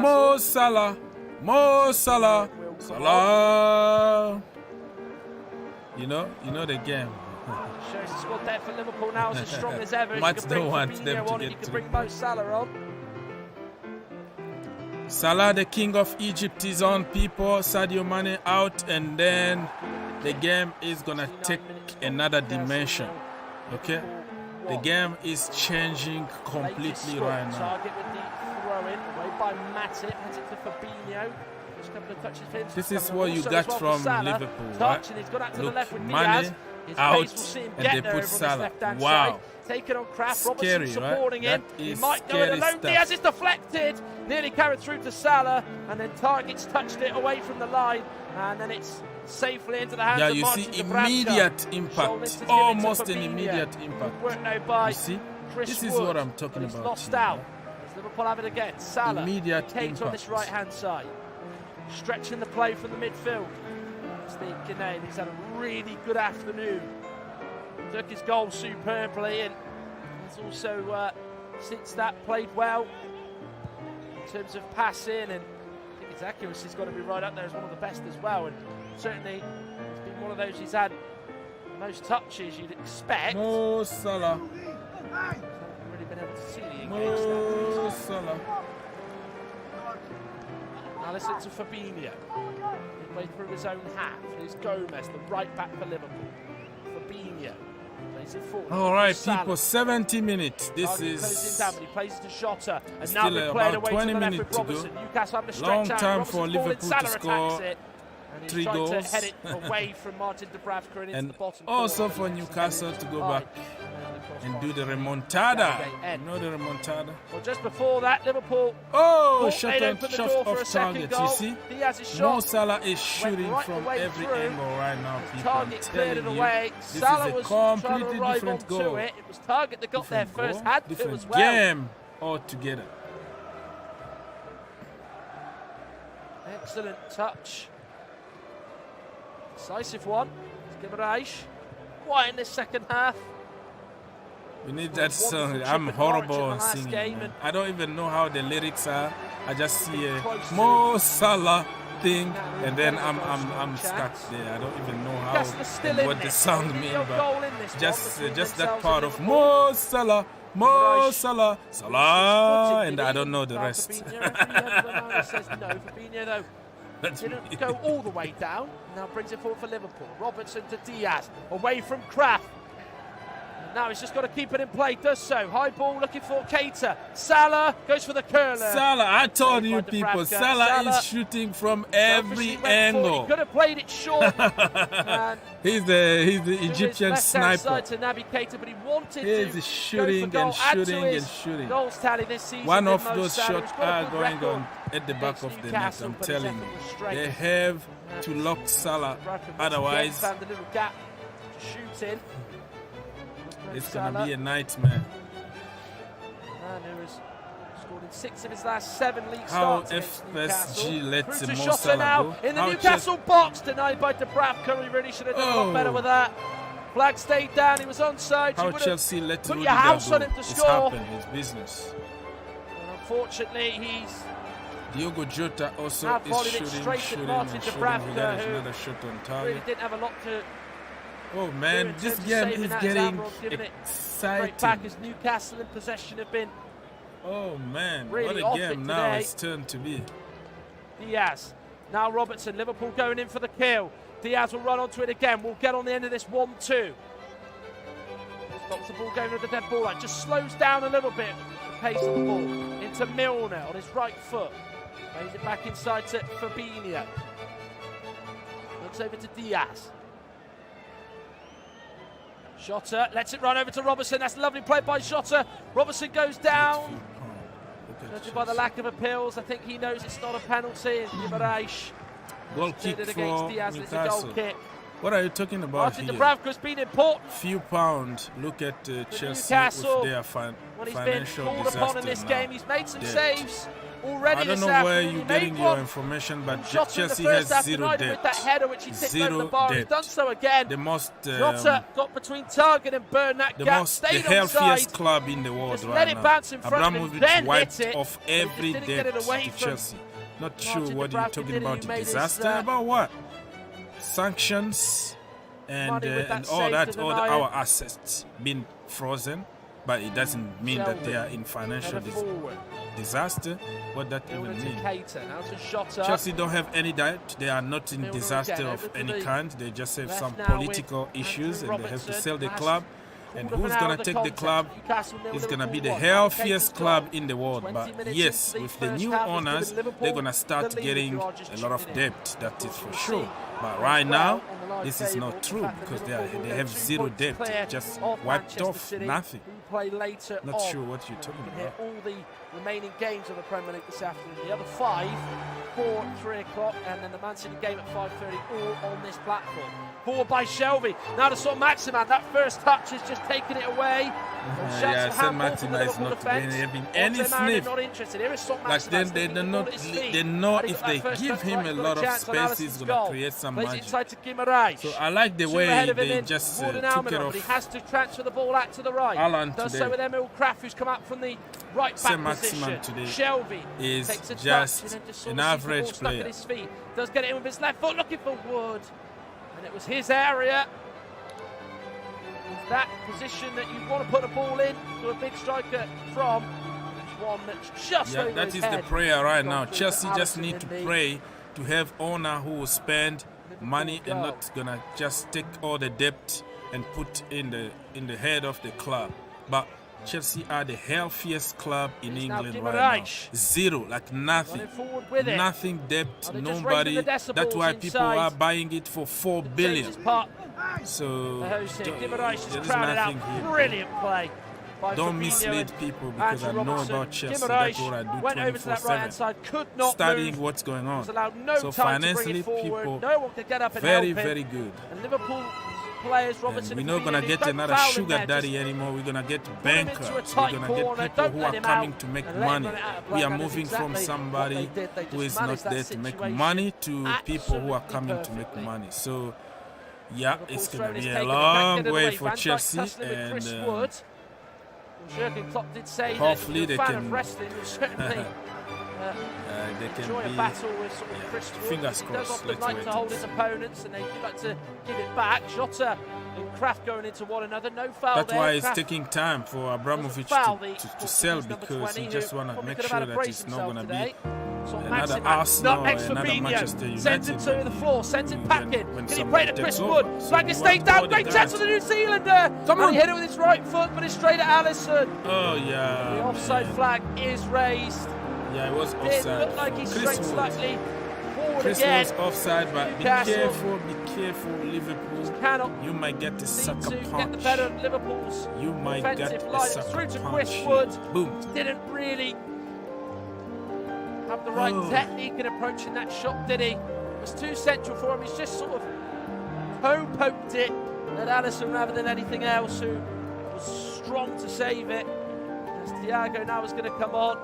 Mo Salah. Mo Salah. Salah. You know the game. Shows the squad there for Liverpool now is as strong as ever. Much don't want them to get you can bring Mo Salah on. Salah, the king of Egypt, is on, people. Sadio Mane out, and then the game is gonna take another dimension. Okay, the game is changing completely right now. Target with the throw-in away by Matip, hands it to Fabinho. Just a couple of touches for him. This is what you got from Liverpool, right? And he's gone out to Look, the left with Mane Diaz. out, and they put Salah. Wow. Taken on Kraft, Scary, Robertson supporting right? him. He might go it alone. Diaz is deflected, nearly carried through to Salah, and then Target's touched it away from the line, and then it's safely into the hands of Martin see immediate impact, almost an immediate impact. Work now by you see, Chris this is Wood, what I'm talking about. Lost out. As Liverpool have it again. Salah immediate takes impact on this right-hand side, stretching the play from the midfield. Steve Kinane, he's had a really good afternoon. Took his goal superbly, and he's also, since that, played well in terms of passing, and I think his accuracy's got to be right up there as one of the best as well. And certainly, he's been one of those who's had the most touches you'd expect. Mo Salah. Haven't really been able to see the Mo Salah. Now listen to Fabinho. Midway through his own half. Here's Gomez, the right back for Liverpool. Fabinho. All right, people, 70 minutes. This is he plays to Jota, and still now about away 20 to minutes to go. Newcastle having to long stretch time out. for Liverpool to score and 3 goals. To head it away from Martin Dubravka and into the bottom also corner. For Newcastle to go back and do the remontada. You know the remontada? Well, just before that, Liverpool. Shot off target. You see? Mo Salah is shooting from every angle right now, people. Target cleared it away. This Salah is a was completely different goal. It was Target that got there first, had to as well. Game altogether. Excellent touch. Decisive one. Guimaraes. Quiet in this second half. We need that song. I'm horrible on singing. I don't even know how the lyrics are. I just see a Mo Salah thing, and then I'm stuck there. I don't even know how and what the sound means, but just that part of Mo Salah, Mo Salah, Salah, and I don't know the rest. Fabinho says no. Fabinho though didn't go all the way down. Now brings it forward for Liverpool. Robertson to Diaz, away from Kraft. Now he's just got to keep it in play, does so. High ball looking for Keita. Salah goes for the curler. Salah, I told you people, Salah is shooting from every angle. He could have played it short. He's the Egyptian sniper. To Naby Keita, but he wanted He's shooting and shooting and shooting. Goals tally this season. One of those shots are going on at the back of the net, I'm telling you. They have to lock Salah, otherwise found the little gap to shoot in. It's going to be a nightmare. Man who has scored in 6 of his last 7 league How starts. FSG lets Mo Salah Salah now go. in the Newcastle box, denied by Dubravka. He really should have done a lot better with that. Flag stayed down. He was onside. How Chelsea let put Rudiger your house go. on him to It's score. happened. His business. And unfortunately, he's Diogo Jota also now is volleyed it shooting. straight at Martin We got Dubravka, another shot on who target. really didn't have a lot to Oh do man, in this terms of game saving is that. getting Zambrov giving it straight back exciting. as Newcastle in possession have been. Oh man, Really what off a it game now today. it's turned to be. Diaz. Now Robertson. Liverpool going in for the kill. Diaz will run onto it again. We'll get on the end of this 1-2. Stops the ball going with the dead ball line. Just slows down a little bit the pace of the ball. Into Milner on his right foot. Plays it back inside to Fabinho. Looks over to Diaz. Jota lets it run over to Robertson. That's a lovely play by Jota. Robertson goes down. Judging by the lack of appeals, I think he knows it's not a penalty. Guimaraes Goal did kick it against for Diaz. It's a goal Newcastle. kick. What are you talking about Martin here? Dubravka's been important Few pounds. Look at Chelsea Newcastle, with their when he's been financial called disaster upon in this now. game. He's made some Debt. saves already I don't this know where afternoon. you're He getting made your one information, but shot in the Chelsea first has half zero tonight with that debt. header which he tipped over the Zero bar. He's debt. done so again. The most, Jota got between target and burned that the gap. most, the Stayed healthiest onside. club in the world Just right let it now. bounce in front of him, Abramovic then wiped hit it. off He just every didn't get debt it away to from Chelsea. Not sure Martin what you're Dubravka, talking did he? about. He made his, Disaster about what? Sanctions Money with that and all save that, to all deny our it. assets been frozen, but it doesn't mean that they are in financial Header forward. disaster. What that Milner even to mean? Hayter. Now to Jota. Chelsea don't have any debt. They are not in Milner disaster again, of over to any the kind. They just have left some now political with issues Andrew and they have to Robertson. sell the Pass club. And pulled up who's and out going of to the take the context. club? Newcastle nil, It's going to be the Liverpool 1. healthiest Hayter's club goal. in the world. 20 But minutes yes, into the with the first new half, it's owners, given Liverpool they're going to start the lead if getting you are just a lot of tuning in. debt. That is for We'll sure. see But right now, on the live this is table, not the true fact that because Liverpool they will have go 2 zero points debt. clear Just of wiped Manchester off City, nothing. who play later Not on. sure what you're talking You can hear about. all the remaining games of the Premier League this afternoon. The other 5, 4 at 3 o'clock, and then the Man City game at 5:30, all on this platform. Forward by Shelvey. Now to sort Maximan. That first touch is just taking it away. Yeah, Saint Maxima is not having any sniff. Not interested. Here is Son Like Maximan then they sticking know, the ball at his feet. they know And he if got they that first give touch him right, a got lot of chance on space, Alisson's he's goal. going to create some Plays it magic. inside to Guimaraes. So I like the Two way ahead of him they in just Warden took it Almiron, but he off. has to transfer the ball out to the right. Alan Does today. so with Emil Kraft, who's come out from the right back Saint Maximin position. today Shelvey is takes a just touch and then just sort an of sees the ball average stuck player. at his feet. Does get it in with his left foot, looking for Wood, and it was his area. It's that position that you want to put a ball in to a big striker from. It's one that's just over that his is the head. prayer right Gone now. through Chelsea to just Alisson need to in the pray to have owner who will spend money and not gonna just take all the debt and put in the head of the club. But Chelsea are the healthiest club in It's now England right now. Guimaraes. Zero, like nothing. Running forward with it. Nothing debt, Are they just nobody. raising the decibels That's why people inside? are buying it for 4 billion. Changes part. So The host here, Guimaraes there just is crowded out. nothing here. Brilliant play by Don't Fabinho mislead and people because I Andrew know Robertson. about Chelsea. Guimaraes That's what I do went over to that right hand 24/7. side, could not Studying move. what's going on. Was allowed no So time to bring financially, it forward. people No one could get up and very, help him. very good. And Liverpool players, Robertson And we're and not gonna Fabinho, get don't another foul him sugar there, daddy just anymore. We're gonna get put him into a bankers. We're tight gonna corner, get people don't who let are him coming out, to make and let him money. run it out of We play. are That is moving from exactly somebody what they did. They who just is not managed that there to make situation money to people who are absolutely coming to make perfectly. money. So yeah, Liverpool's it's gonna thrown his be take a and they can't long get it way away. for Van Dijk Chelsea, tussling with Chris and Wood. Jurgen Klopp did say hopefully that they if you're a fan can- of wrestling, you'll certainly they can enjoy a be. battle with sort of yeah, Chris Wood. fingers He does crossed. often Let's like wait to and hold see. his opponents, and they do like to give it back. Jota and Kraft going into one another. No foul That's there. why it's Kraft taking time for Abramovic foul the to sell Portuguese number because 20, he just who want to probably make could have sure had a that brace it's not himself going to today. be So another Maximin, Arsenal not next or another Fabinho. Manchester United. Sends it to the floor, sends it back in. Can he somebody play to takes Chris over. Wood? So Flag we is want stayed down. all the Great guys. chance for the New Zealander. Come And on. he hit it with his right foot, but it's straight at Alisson. Oh yeah. The offside man. flag is raised. Yeah, it was It offside. looked like he Chris strayed Wood. slightly forward Chris again. was offside, but be Newcastle. careful, Liverpool. Cannot You might get the seem sucker to get punch. the better of Liverpool's You might get offensive a line. It's sucker through to punch. Chris Wood. Boom. Didn't really have the right Oh. technique in approaching that shot, did he? It was too central for him. He's just sort of toe-poked it at Alisson rather than anything else, who was strong to save it. As Thiago now is going to come on.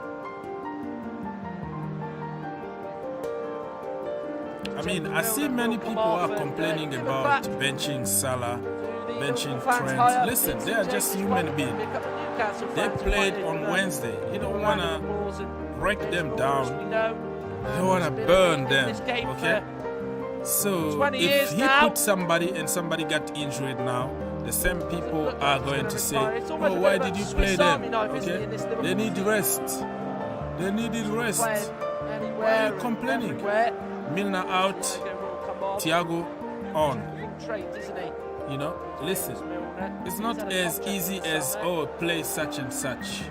I mean, I see many people are complaining about benching Salah benching Trent. Listen, they are just human beings. They played on Wednesday. You don't want to break them down. You don't want to burn them, okay? So if he put somebody and somebody got injured now, the same people are going to say, oh, why did you play them? Okay? They need rest. They needed rest. Why are you complaining? Milner out, Thiago on. You know, listen, it's not as easy as, oh, play such and such.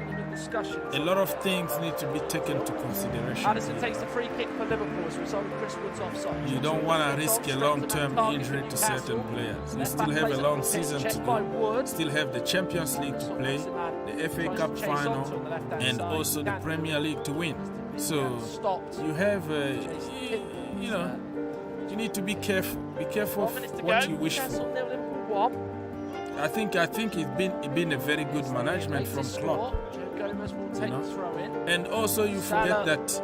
A lot of things need to be taken into consideration. Addison takes the free kick for Liverpool as a result of Chris Wood's offside. You don't want to risk a long-term injury to certain players. You still have a long season to go. Still have the Champions League to play, the FA Cup final, and also the Premier League to win. So you have, you know, you need to be careful. Be careful of what you wish for. I think it's been a very good management from Klopp. You know? And also you forget that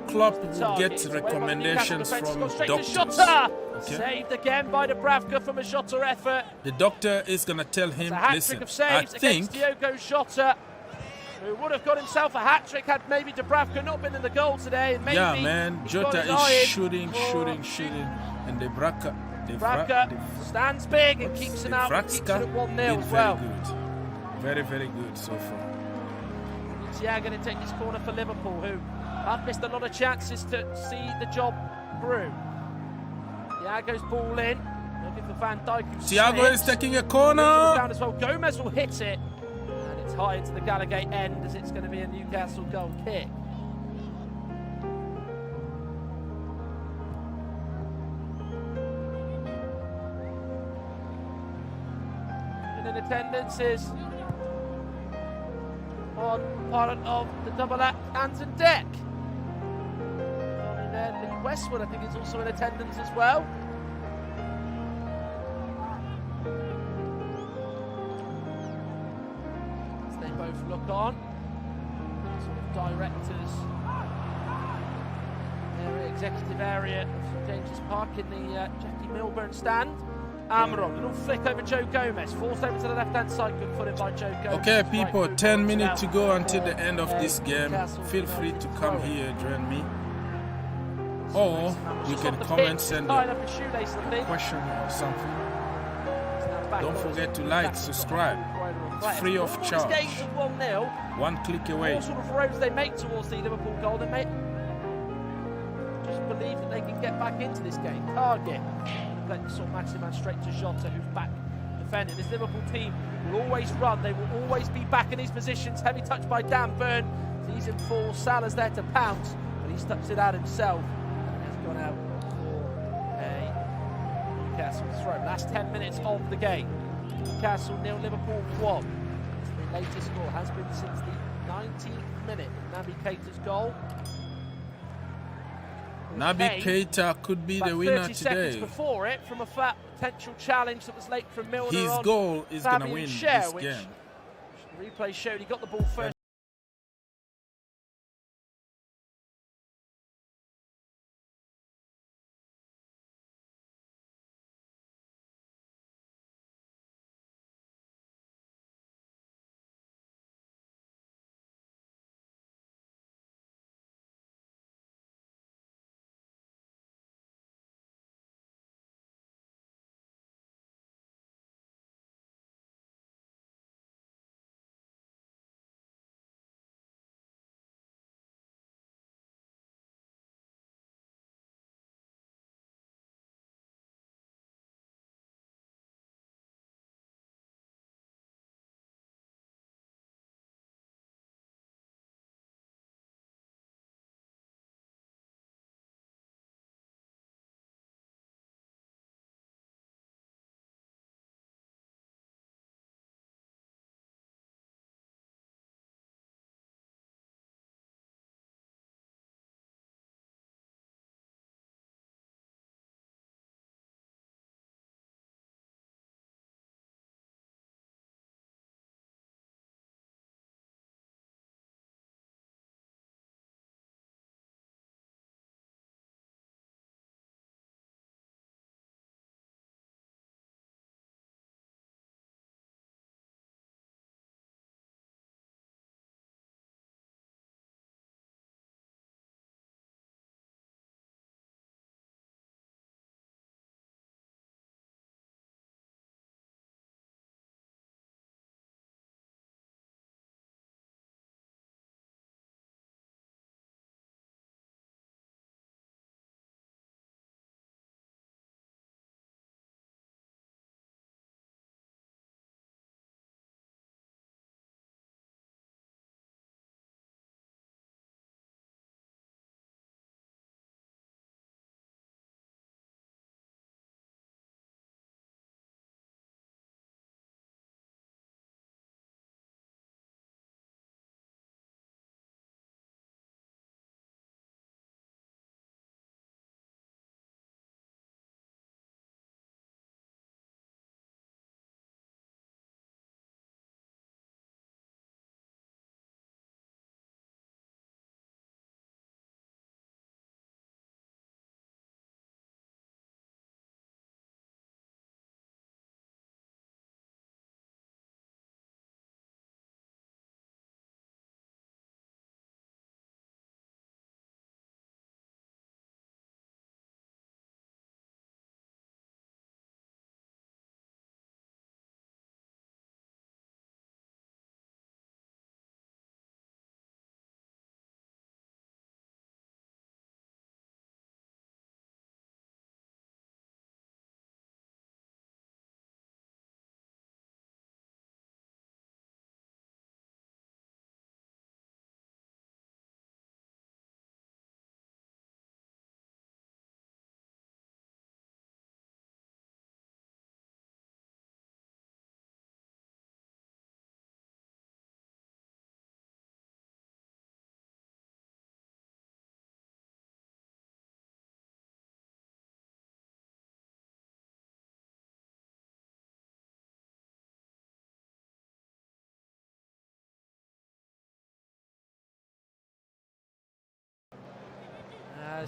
Klopp will get recommendations from doctors. Okay? Saved again by Dubravka from a Jota effort. The doctor is going to tell him, listen, I think Diogo Jota, who would have got himself a hat-trick had maybe Dubravka not been in the goal today. And maybe yeah, man, Jota is shooting. And Dubravka stands big and keeps it out. Keeps it at 1-0 as well. Very, very good so far. Thiago going to take this corner for Liverpool, who have missed a lot of chances to see the job through. Thiago's ball in, looking for Van Dijk. Thiago is taking a corner. Down as well. Gomez will hit it, and it's high into the Gallagate end as it's going to be a Newcastle goal kick. And in attendance is on part of the double act Anton Deck. And then Lee Westwood, I think, is also in attendance as well. As they both look on, sort of directors, area, executive area of St James's Park in the Jackie Milburn stand. Amaron, little flick over Joe Gomez, forced over to the left-hand side, good footed by Joe Gomez. Okay, people, 10 minutes to go until the end of this game. Feel free to come here, join me. Or you can comment, send a question or something. Don't forget to like, subscribe. It's free of charge. This game's 1-0. One click away. What sort of roads they make towards the Liverpool goal, they make. Just believe that they can get back into this game. Target. Let saw Maximan straight to Jota, who's back defending. This Liverpool team will always run. They will always be back in these positions. Heavy touch by Dan Burn. He's in full. Salah's there to pounce, but he stucks it out himself. And has gone out for a Newcastle throw. Last 10 minutes of the game. Newcastle 0, Liverpool 1. The latest score has been since the 19th minute. Naby Keita's goal. Naby Keita could be the winner 30 seconds today. before it, from a potential challenge that was late from Milner. His goal is going to win this game. The replay showed he got the ball first.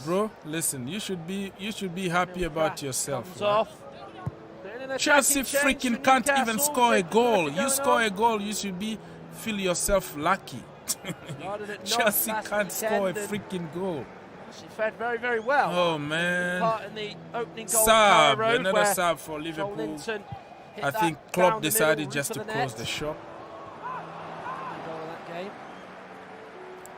Bro, listen, you should be happy about yourself. Comes Right? off. Chelsea freaking can't even score a goal. You score a goal, you should feel yourself lucky. Chelsea can't score a freaking goal. She fed very, very well. Oh man. Part in the opening goal Sub, Road, another sub for Liverpool. I think Klopp decided just to close the shop.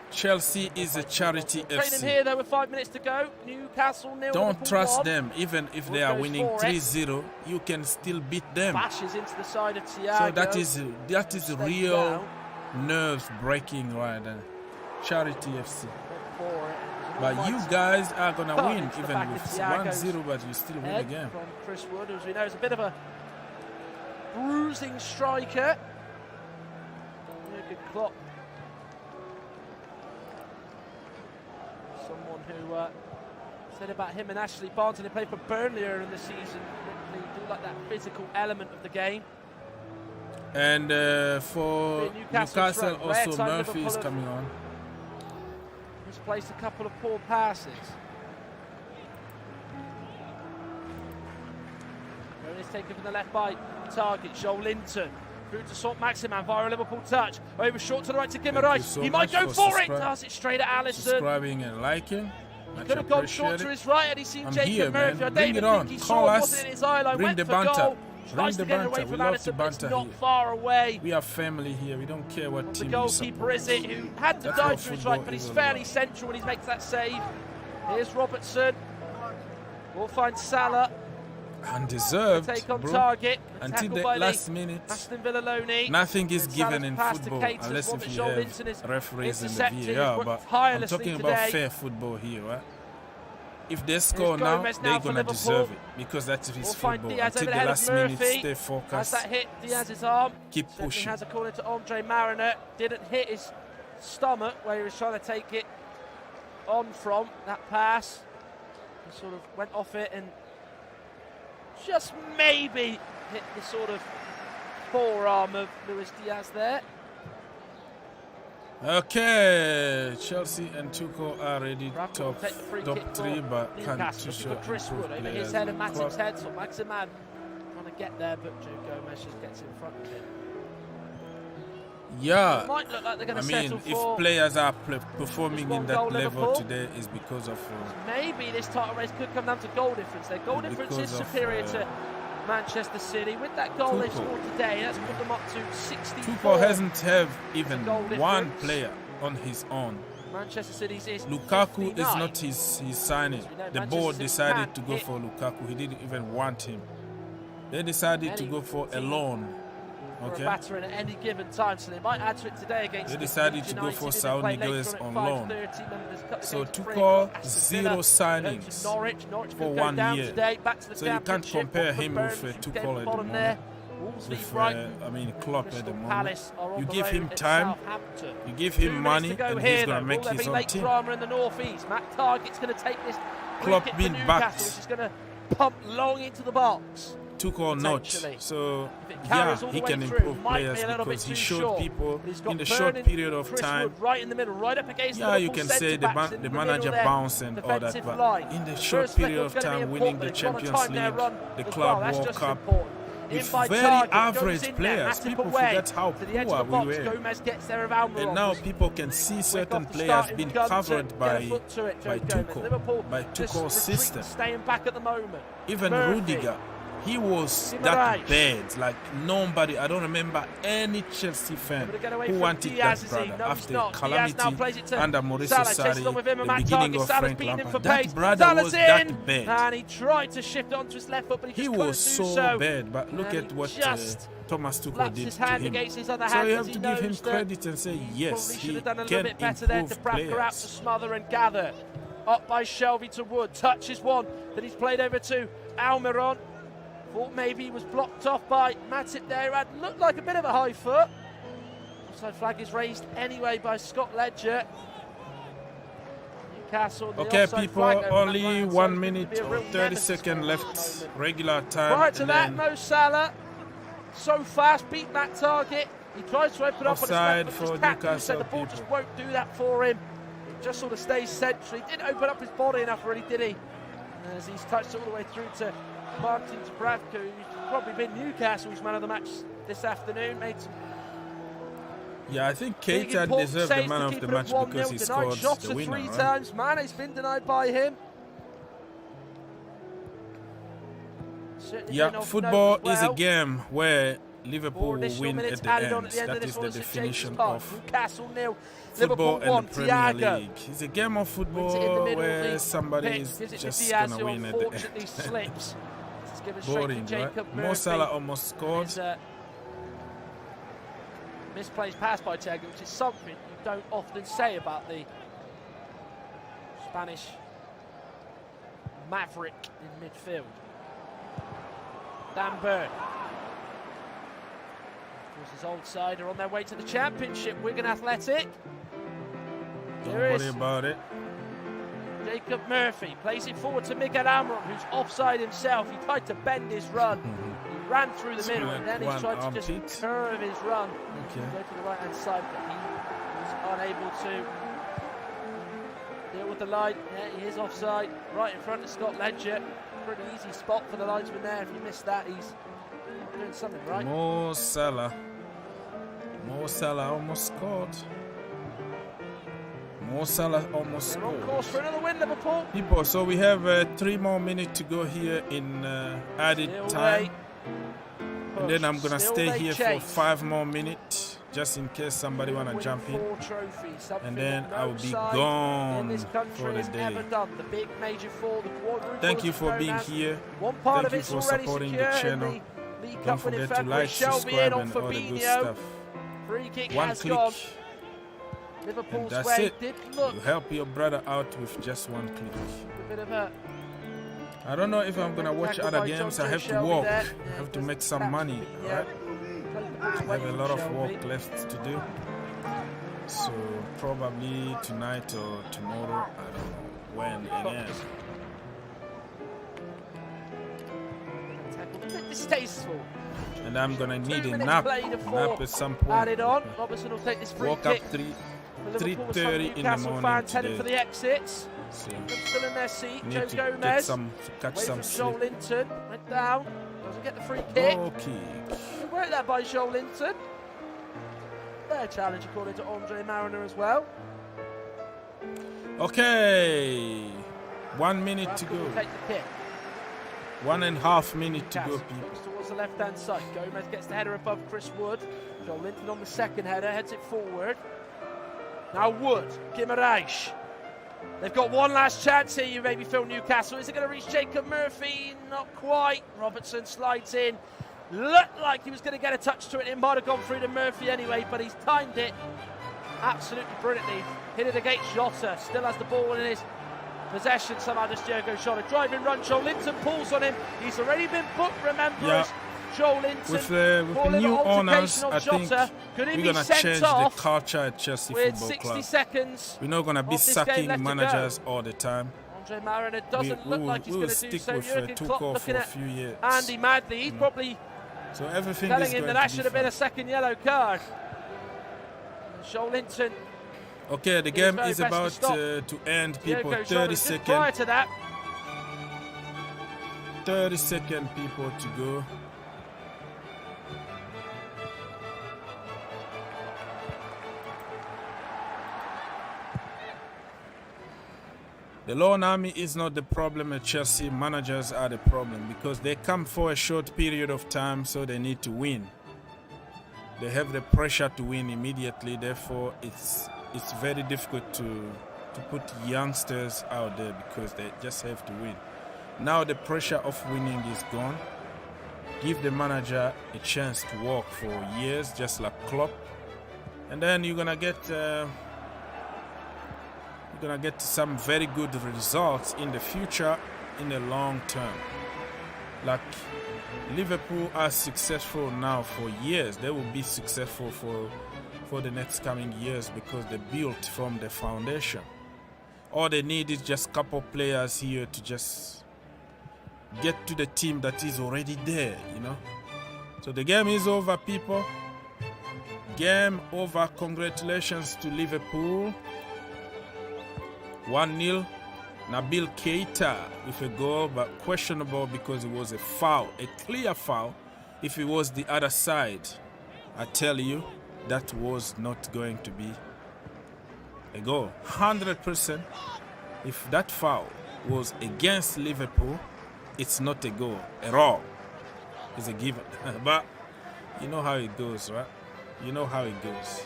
Chelsea is a charity FC. Here though with 5 minutes to go. Newcastle 0. Don't trust them. Even if they are winning 3-0, you can still beat them. Bashes into the side of Thiago. So that is real nerves breaking right there. Charity FC. But you guys are gonna win even with 1-0, but you still win again. From Chris Wood, as we know, is a bit of a bruising striker. Good Klopp. Someone who said about him and Ashley Barnes, and they played for Burnley earlier in the season. They do like that physical element of the game. And for Newcastle also Murphy is coming on. He's placed a couple of poor passes. It's taken from the left by target. Joel Linton through to St Maximin via a Liverpool touch. Over short to the right to Guimaraes. He might go for it. Does it straight at Alisson. Subscribing and liking. He could have gone short to his right and he's seen Jacob here, Murphy. I Bring it on. Call us. In his eye line. Bring Went the for banter. goal. Bring the banter. We love to Alisson, banter not here. far away. We are family here. We don't care what The team goalkeeper is it, who had to dive to his right, but he's fairly central when he makes that save. Here's Robertson. We'll find Salah. Undeserved, Take on bro. target. Until the last minute. Aston Villa Loney. Nothing is And given Salah's in pass to football Hayters, unless one if that you Joel have Linton is referees in the intercepted. VAR. He's But worked I'm tirelessly talking today. about fair football here, right? If they score now, Gomez they're now for gonna Liverpool. deserve it because that's his We'll find football. Diaz Until over the the head last of minute, Murphy. stay Has focused. that hit Diaz's arm? Keep Certainly pushing. has, according to Andre Mariner. Didn't hit his stomach where he was trying to take it on from that pass. He sort of went off it and just maybe hit the sort of forearm of Luis Diaz there. Okay, Chelsea and Tuchel are ready Rafa will top take the free kick three, for but can't Newcastle. show Got Chris Wood over his head and Matip's head, so Maximin trying to get there, but Joe Gomez just gets in front of him. Yeah, It might look like they're going I to mean, settle if for players are performing one in that goal level Liverpool. today, is because of maybe this title race could come down to goal difference. Their goal difference is because of, superior to Manchester City. With that goal they Tuchel. scored today, that's put them up to 64. Tuchel hasn't have even goal one difference. player on his own. Manchester City's is Lukaku 59. is not his signing. As we know, The Manchester board City decided can't to go hit for Lukaku. He didn't even want him. They decided to any go for a team loan. for a Okay. batter in at any given time, so they might add to it today against They Leeds decided to go United, for who they Saul play later Niguez at on 5:30. loan. Remember, there's a couple of So games to play. Tuchel, Aston zero Villa, signings Norwich for could go 1 down year. today, back to the So you can't Championship. compare Watford, him Burnley, with should Tuchel get at the bottom moment. there. Wolves With, lead Brighton. Klopp at the Crystal moment. Palace are on You the give road him at time, Southampton. you give 2 him minutes money, to go and here, he's going though. to make Will there his be own late team. drama in the northeast? Matt Target's going to take this Klopp wicket for been Newcastle, backed. which is going to pump long into the box. Tuchel not. Potentially. So If it yeah, carries all he the way can through, improve might be players a little bit because he too showed short. people But he's got in the short Burnham, period of Chris time. Wood right in the middle, right up against Yeah, the you Liverpool can say centre-backs in the middle manager there. bounced and all that, Defensive but line. in the short First period record's of gonna be time, winning important, the but they've got a Champions time there League, run the as Club well. That's World just Cup, important. In with by very Target, average goes in players. there, Matip People away forget how to the edge poor of the we box. were. Gomez gets there of Almiron. And now people can see certain off the players starting being gun to covered get a by foot to it, Joe Gomez. Tuchel, Liverpool by just Tuchel's retreat, system. staying back at the moment. Even Murphy. Rudiger, he was Guimaraes. that bad. Like nobody, I don't remember any Chelsea fan Able to get away who from wanted Diaz, that is he? brother No, he's after not. Diaz calamity now plays it to under Mauricio Salah, chases Sarri, on with him and the Matt beginning Target. of Salah's Frank beating him for Lampard. That pace. brother Salah's was in, that bad. and he tried to shift onto his left foot, but he just He couldn't was do so bad, but look And at he what just Thomas Tuchel slaps did his to hand him. against his other So hand you as have he to give him knows that credit and say yes, probably should he have done a can little bit better there to improve Bracker out to players. smother and gather. Up by Shelvey to Wood, touches one that he's played over to Almiron. Thought maybe he was blocked off by Matip there. Had looked like a bit of a high foot. Offside flag is raised anyway by Scott Ledger. Newcastle. The Okay, offside people, flag over only that line, so 1 it's going to minute be a or real 30 nemesis seconds for left, us at the moment. regular time. Prior to and that, then Mo Salah, so fast, beat that target. He tries to open up on his Offside left, for but just can't do so. Newcastle The ball just people. won't do that for him. just sort of stays centrally. Didn't open up his body enough, really, did he? As he's touched all the way through to Martin Dubravka, who's probably been Newcastle's man of the match this afternoon. Made some I think Keita deserved the man of the match because he scored the winner. Three times. Mane's been denied by him. Football is a game where Liverpool will win at the end. That is the definition of Newcastle 0, football Liverpool 1, and the Premier League. It's a game of football where somebody is just going to win at the end. Slips. Boring, right? Mo Salah almost scored. Misplaced pass by Thiago, which is something you don't often say about the Spanish maverick in midfield. Dan Burn. Of course, his old side are on their way to the Championship. Wigan Athletic. Don't worry about it. Jacob Murphy plays it forward to Miguel Almiron, who's offside himself. He tried to bend his run. He ran through the middle, and then he tried to just curve his run. Go to the right-hand side, but he was unable to deal with the line. Yeah, he is offside, right in front of Scott Ledger. Pretty easy spot for the linesman there. If you missed that, he's doing something right. Mo Salah almost scored. Mo Salah almost scored. On course for another win, Liverpool. People, so we have 3 more minutes to go here in added time. And then I'm going to stay here for 5 more minutes, just in case somebody want to jump in. And then I will be gone for the day. Thank you for being here. Thank you for supporting the channel. Don't forget to like, subscribe, and all the good stuff. One click. And that's it. You help your brother out with just 1 click. I don't know if I'm gonna watch other games. I have to work. I have to make some money, right? I have a lot of work left to do. So probably tonight or tomorrow. I don't know when again. Distasteful. And I'm gonna need a nap at some point. Added on. Robertson will take this free Woke kick. up 3:30 in the morning fans today. heading for the exits. So Still in their seat. need Joe to Gomez. catch Away some from Joel sleep. Linton. Went down. Doesn't get the free kick. Okay. Good work there by Joel Linton. Fair challenge according to Andre Mariner as well. Okay. 1 minute to Rascal will go. take the kick. 1.5 minutes to go, Newcastle people. comes towards the left-hand side. Gomez gets the header above Chris Wood. Joel Linton on the second header, heads it forward. Now Wood, Guimaraes. They've got one last chance here, you maybe feel Newcastle. Is it going to reach Jacob Murphy? Not quite. Robertson slides in. Looked like he was going to get a touch to it. It might have gone through to Murphy anyway, but he's timed it absolutely brilliantly. Hit it against Jota. Still has the ball in his possession. Somehow just Diogo Jota. Driving run. Joel Linton pulls on him. He's already been booked, remember. Joel Linton. With the new owners, I think we're going to change the culture at Chelsea Football Club. Seconds. We're not going to be sacking managers all the time. Andre Mariner doesn't look like he's going to do so. With Tuchel for a few years. Andy Madley, he's probably so everything telling is him going that to should have been fun. a second yellow card. Joel Linton. Okay, the game is about to end, people. 30 seconds. Prior to that, 30 seconds, people, to go. The loan army is not the problem at Chelsea. Managers are the problem because they come for a short period of time, so they need to win. They have the pressure to win immediately. Therefore, it's very difficult to put youngsters out there because they just have to win. Now the pressure of winning is gone. Give the manager a chance to work for years, just like Klopp, and then you're gonna get some very good results in the future, in the long term. Like Liverpool are successful now for years. They will be successful for the next coming years because they built from the foundation. All they need is just a couple players here to just get to the team that is already there, you know. So the game is over, people. Game over. Congratulations to Liverpool. 1-0. Nabil Keita with a goal, but questionable because it was a foul, a clear foul. If it was the other side, I tell you, that was not going to be a goal. 100%. If that foul was against Liverpool, it's not a goal at all. It's a given. But you know how it goes, right? You know how it goes.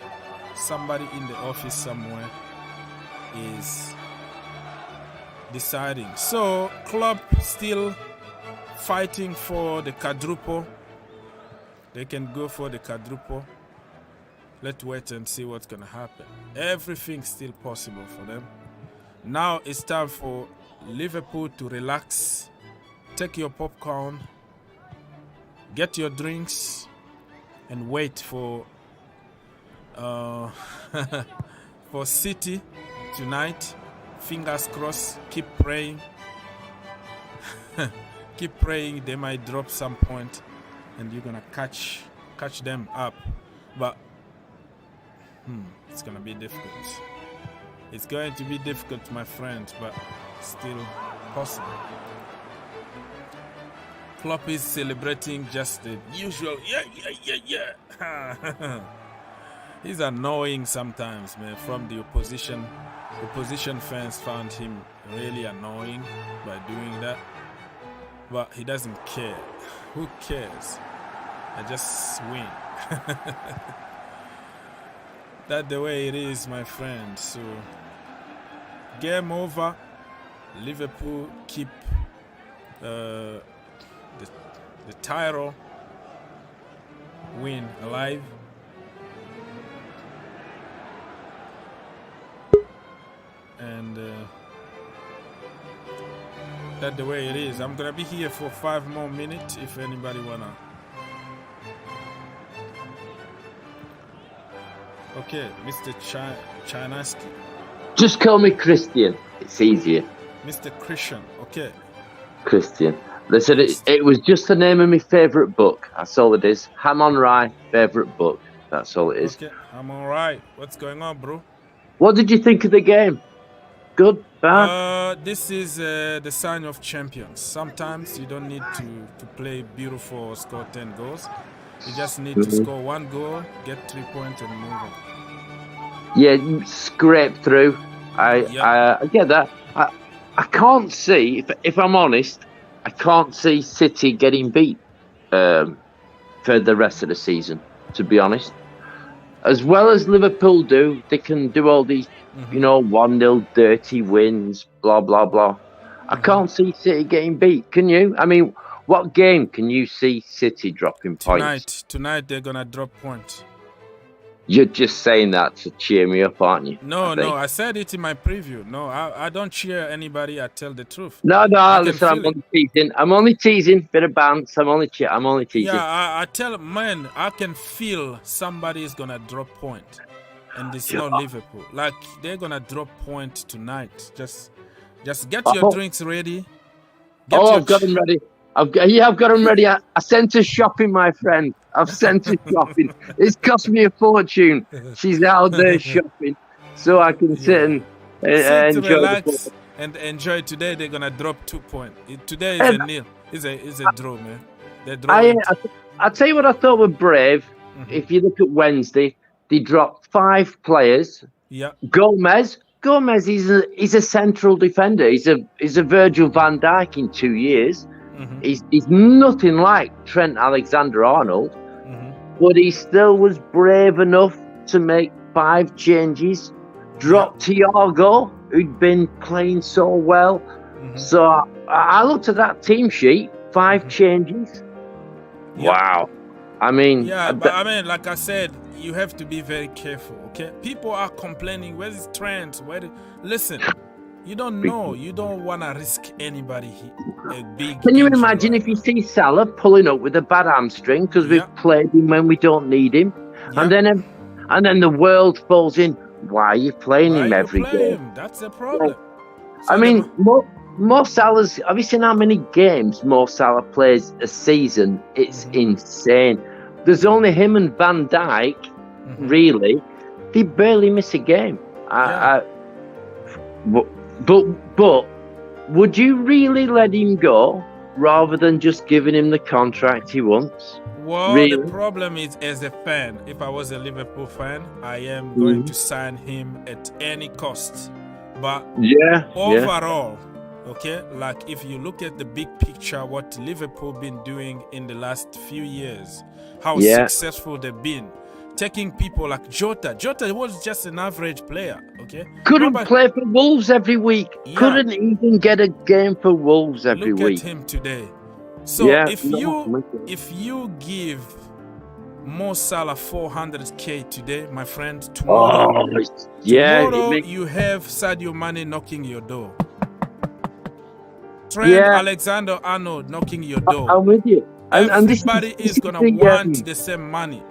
Somebody in the office somewhere is deciding. So, club still fighting for the quadruple. They can go for the quadruple. Let's wait and see what's going to happen. Everything's still possible for them. Now it's time for Liverpool to relax. Take your popcorn, get your drinks, and wait for for City tonight. Fingers crossed. Keep praying. Keep praying. They might drop some point, and you're gonna catch them up. But it's gonna be difficult. It's going to be difficult, my friend, but still possible. Klopp is celebrating just the usual. Yeah. He's annoying sometimes, man. From the opposition. Opposition fans found him really annoying by doing that. But he doesn't care. Who cares? I just win. That's the way it is, my friend. So, game over. Liverpool keep the title win alive. And that's the way it is. I'm gonna be here for 5 more minutes if anybody wanna. Okay, Mr. Chinaski. Just call me Christian. It's easier. Mr. Christian, okay. Christian. They said it was just the name of my favourite book. That's all it is. Hamon Rai, favourite book. That's all it is. Okay, I'm alright. What's going on, bro? What did you think of the game? Good? Bad? This is the sign of champions. Sometimes you don't need to play beautiful or score 10 goals. You just need to score 1 goal, get 3 points, and move on. Yeah, scrape through. I get that. I can't see, if I'm honest, I can't see City getting beat for the rest of the season, to be honest. As well as Liverpool do, they can do all these, 1-0 dirty wins, blah, blah, blah. I can't see City getting beat. Can you? I mean, what game can you see City dropping points? Tonight they're going to drop points. You're just saying that to cheer me up, aren't you? No, I said it in my preview. No, I don't cheer anybody. I tell the truth. No, listen, I'm only teasing. I'm only teasing. Bit of bounce. I'm only teasing. Yeah, I tell, man, I can feel somebody is going to drop point. And it's not Liverpool. Like, they're going to drop point tonight. Just get your drinks ready. I've got them ready. I've got them ready. I sent her shopping, my friend. I've sent her shopping. It's cost me a fortune. She's out there shopping, so I can sit and enjoy, relax and enjoy. Today they're gonna drop 2 points. Today is a nil. It's a draw, man. I'll tell you what I thought were brave. If you look at Wednesday, they dropped 5 players. Yeah. Gomez, he's a central defender. He's a Virgil van Dijk in 2 years. He's nothing like Trent Alexander-Arnold, but he still was brave enough to make 5 changes, drop Thiago, who'd been playing so well. So I looked at that team sheet, 5 changes. Wow. I mean... Yeah, but I mean, like I said, you have to be very careful, okay? People are complaining, where's Trent? Listen... You don't know. You don't want to risk anybody a big. Can you imagine if you see Salah pulling up with a bad hamstring because we've played him when we don't need him, and then the world falls in. Why are you playing him every game? That's the problem. I mean, Mo Salah's. Have you seen how many games Mo Salah plays a season? It's insane. There's only him and Van Dijk. Really, they barely miss a game. But would you really let him go rather than just giving him the contract he wants? Well, Really? the problem is, as a fan, if I was a Liverpool fan, I am going to sign him at any cost. But overall, okay, like if you look at the big picture, what Liverpool been doing in the last few years, how successful they've been. Taking people like Jota. Jota was just an average player, okay? Couldn't play for Wolves every week. Yeah. Couldn't even get a game for Wolves every week. Look at him today. So if you give Mo Salah 400k today, my friend, tomorrow you have Sadio Mane knocking your door. Trent Alexander-Arnold knocking your door. I'm with you. Everybody is going to want the same money.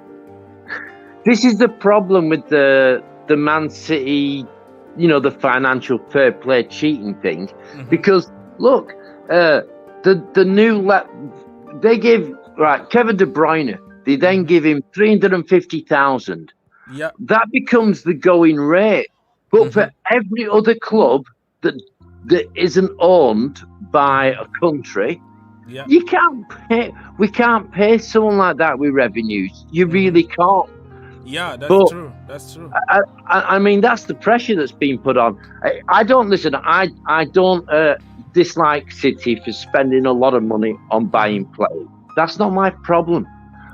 This is the problem with the Man City, the financial fair play cheating thing. Because, look, the new they give Kevin De Bruyne. They then give him 350,000. Yeah, that becomes the going rate. But for every other club that isn't owned by a country, you can't pay. We can't pay someone like that with revenues. You really can't. Yeah, that's true. That's true. I mean, that's the pressure that's been put on. I don't listen. I don't dislike City for spending a lot of money on buying players. That's not my problem.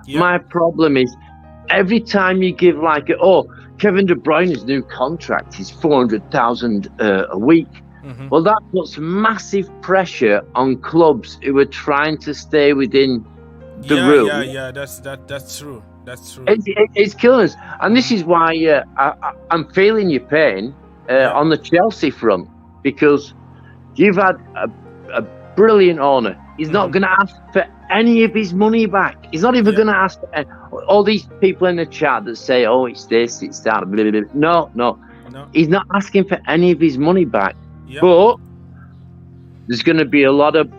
Yeah. My problem is every time you give Kevin De Bruyne's new contract is 400,000 a week. Well, that puts massive pressure on clubs who are trying to stay within the rule. Yeah. That's true. That's true. It's killing us, and this is why I'm feeling your pain on the Chelsea front, because you've had a brilliant owner. He's not going to ask for any of his money back. He's not even going to ask for all these people in the chat that say, "Oh, it's this, it's that." Blah, blah, blah. No. He's not asking for any of his money back. Yep. But there's going to be a lot of,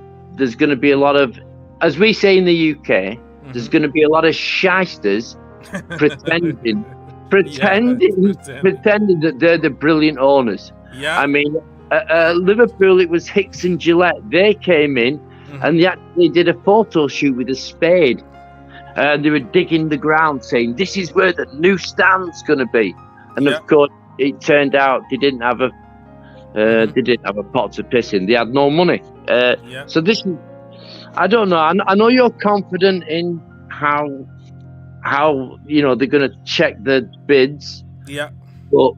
as we say in the UK, there's going to be a lot of shysters pretending that they're the brilliant owners. Yeah. I mean, Liverpool, it was Hicks and Gillette. They came in and they actually did a photo shoot with a spade. They were digging the ground, saying, "This is where the new stand's going to be." And of course, it turned out they didn't have a pot to piss in. They had no money. So this is, I don't know. I know you're confident in how they're going to check the bids. Yeah. But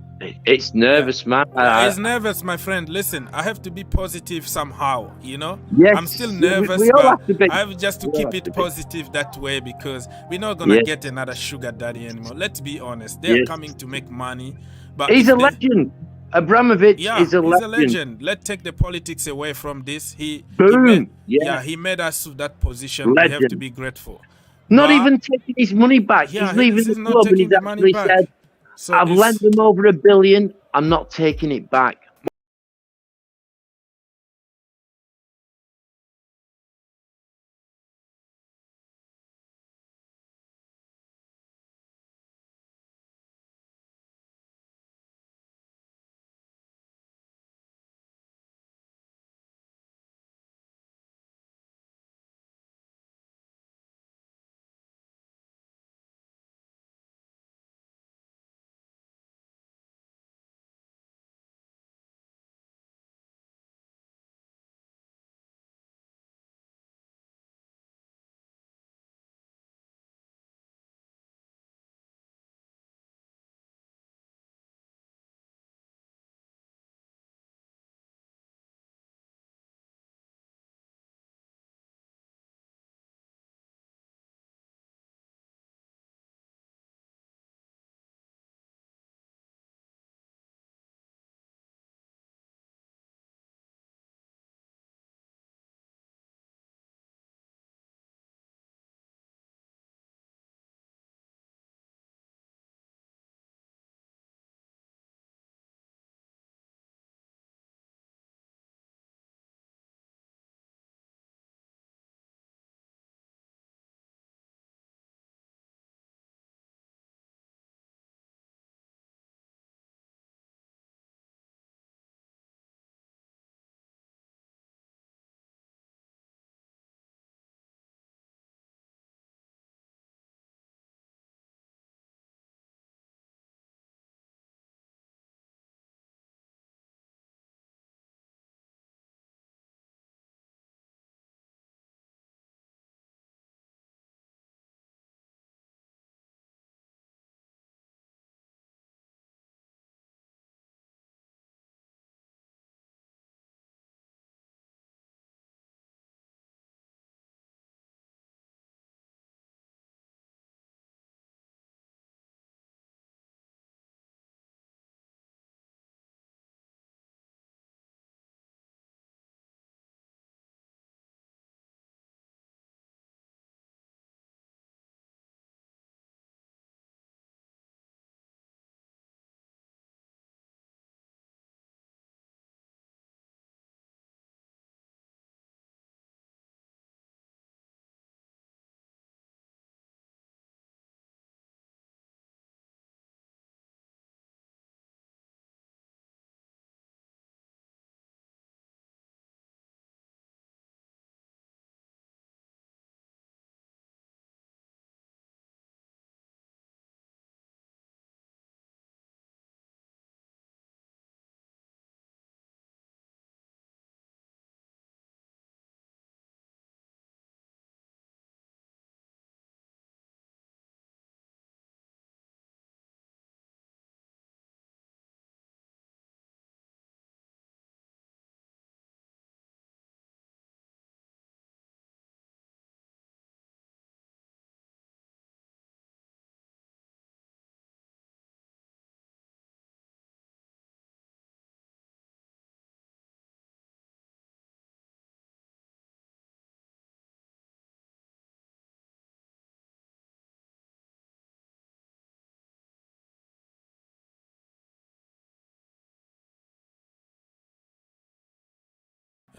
it's nervous, man. It's nervous, my friend. Listen, I have to be positive somehow, Yes, I'm still nervous, we all but have to be. I have just to keep it positive that way, because we're not going to get another sugar daddy anymore. Let's be honest. They're coming to make money. But he's a legend. Abramovic is a legend. He's a legend. Let's take the politics away from this. He made us to that position. Legend. We have to be grateful. Not even taking his money back. He's leaving the club and he's actually said, I've lent them over $1 billion. I'm not taking it back.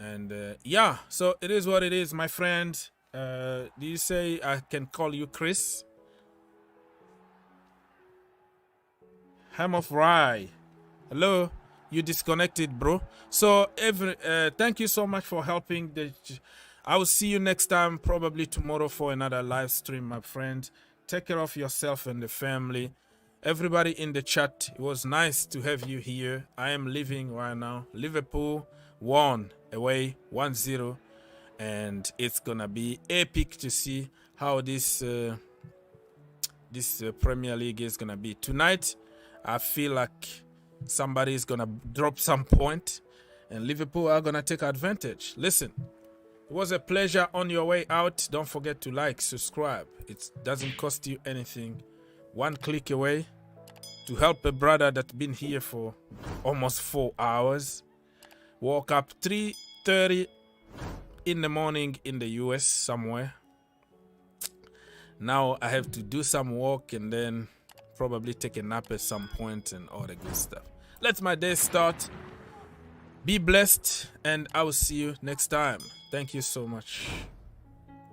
And yeah, so it is what it is, my friend. Do you say I can call you Chris? Ham of Rye. Hello, you disconnected, bro. So thank you so much for helping. I will see you next time, probably tomorrow for another live stream, my friend. Take care of yourself and the family. Everybody in the chat, it was nice to have you here. I am leaving right now. Liverpool won away 1-0, and it's gonna be epic to see how this Premier League is gonna be tonight. I feel like somebody is gonna drop some point, and Liverpool are gonna take advantage. Listen, it was a pleasure. On your way out, don't forget to like, subscribe. It doesn't cost you anything. One click away to help a brother that's been here for almost 4 hours. Woke up 3:30 in the morning in the US somewhere. Now I have to do some work and then probably take a nap at some point and all the good stuff. Let my day start. Be blessed, and I will see you next time. Thank you so much.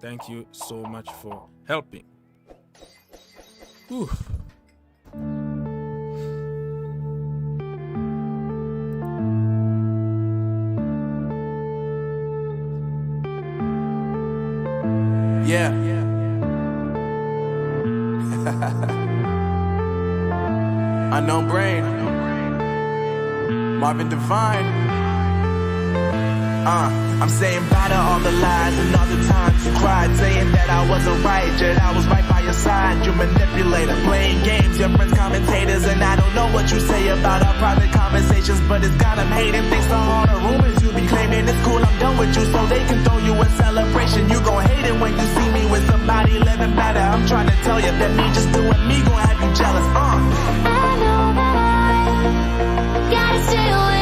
Thank you so much for helping. Whew. Yeah. Unknown Brain. Marvin Devine. I'm saying bye to all the lies and all the times you cried, saying that I wasn't right, yet I was right by your side. You manipulator, playing games, your friends commentators, and I don't know what you say about our private conversations, but it's got them hating. Thanks to all the rumors you be claiming, it's cool, I'm done with you, so they can throw you a celebration. You gon' hate it when you see me with somebody living better. I'm trying to tell you that me just doing me gon' have you jealous. I know that I gotta stay away.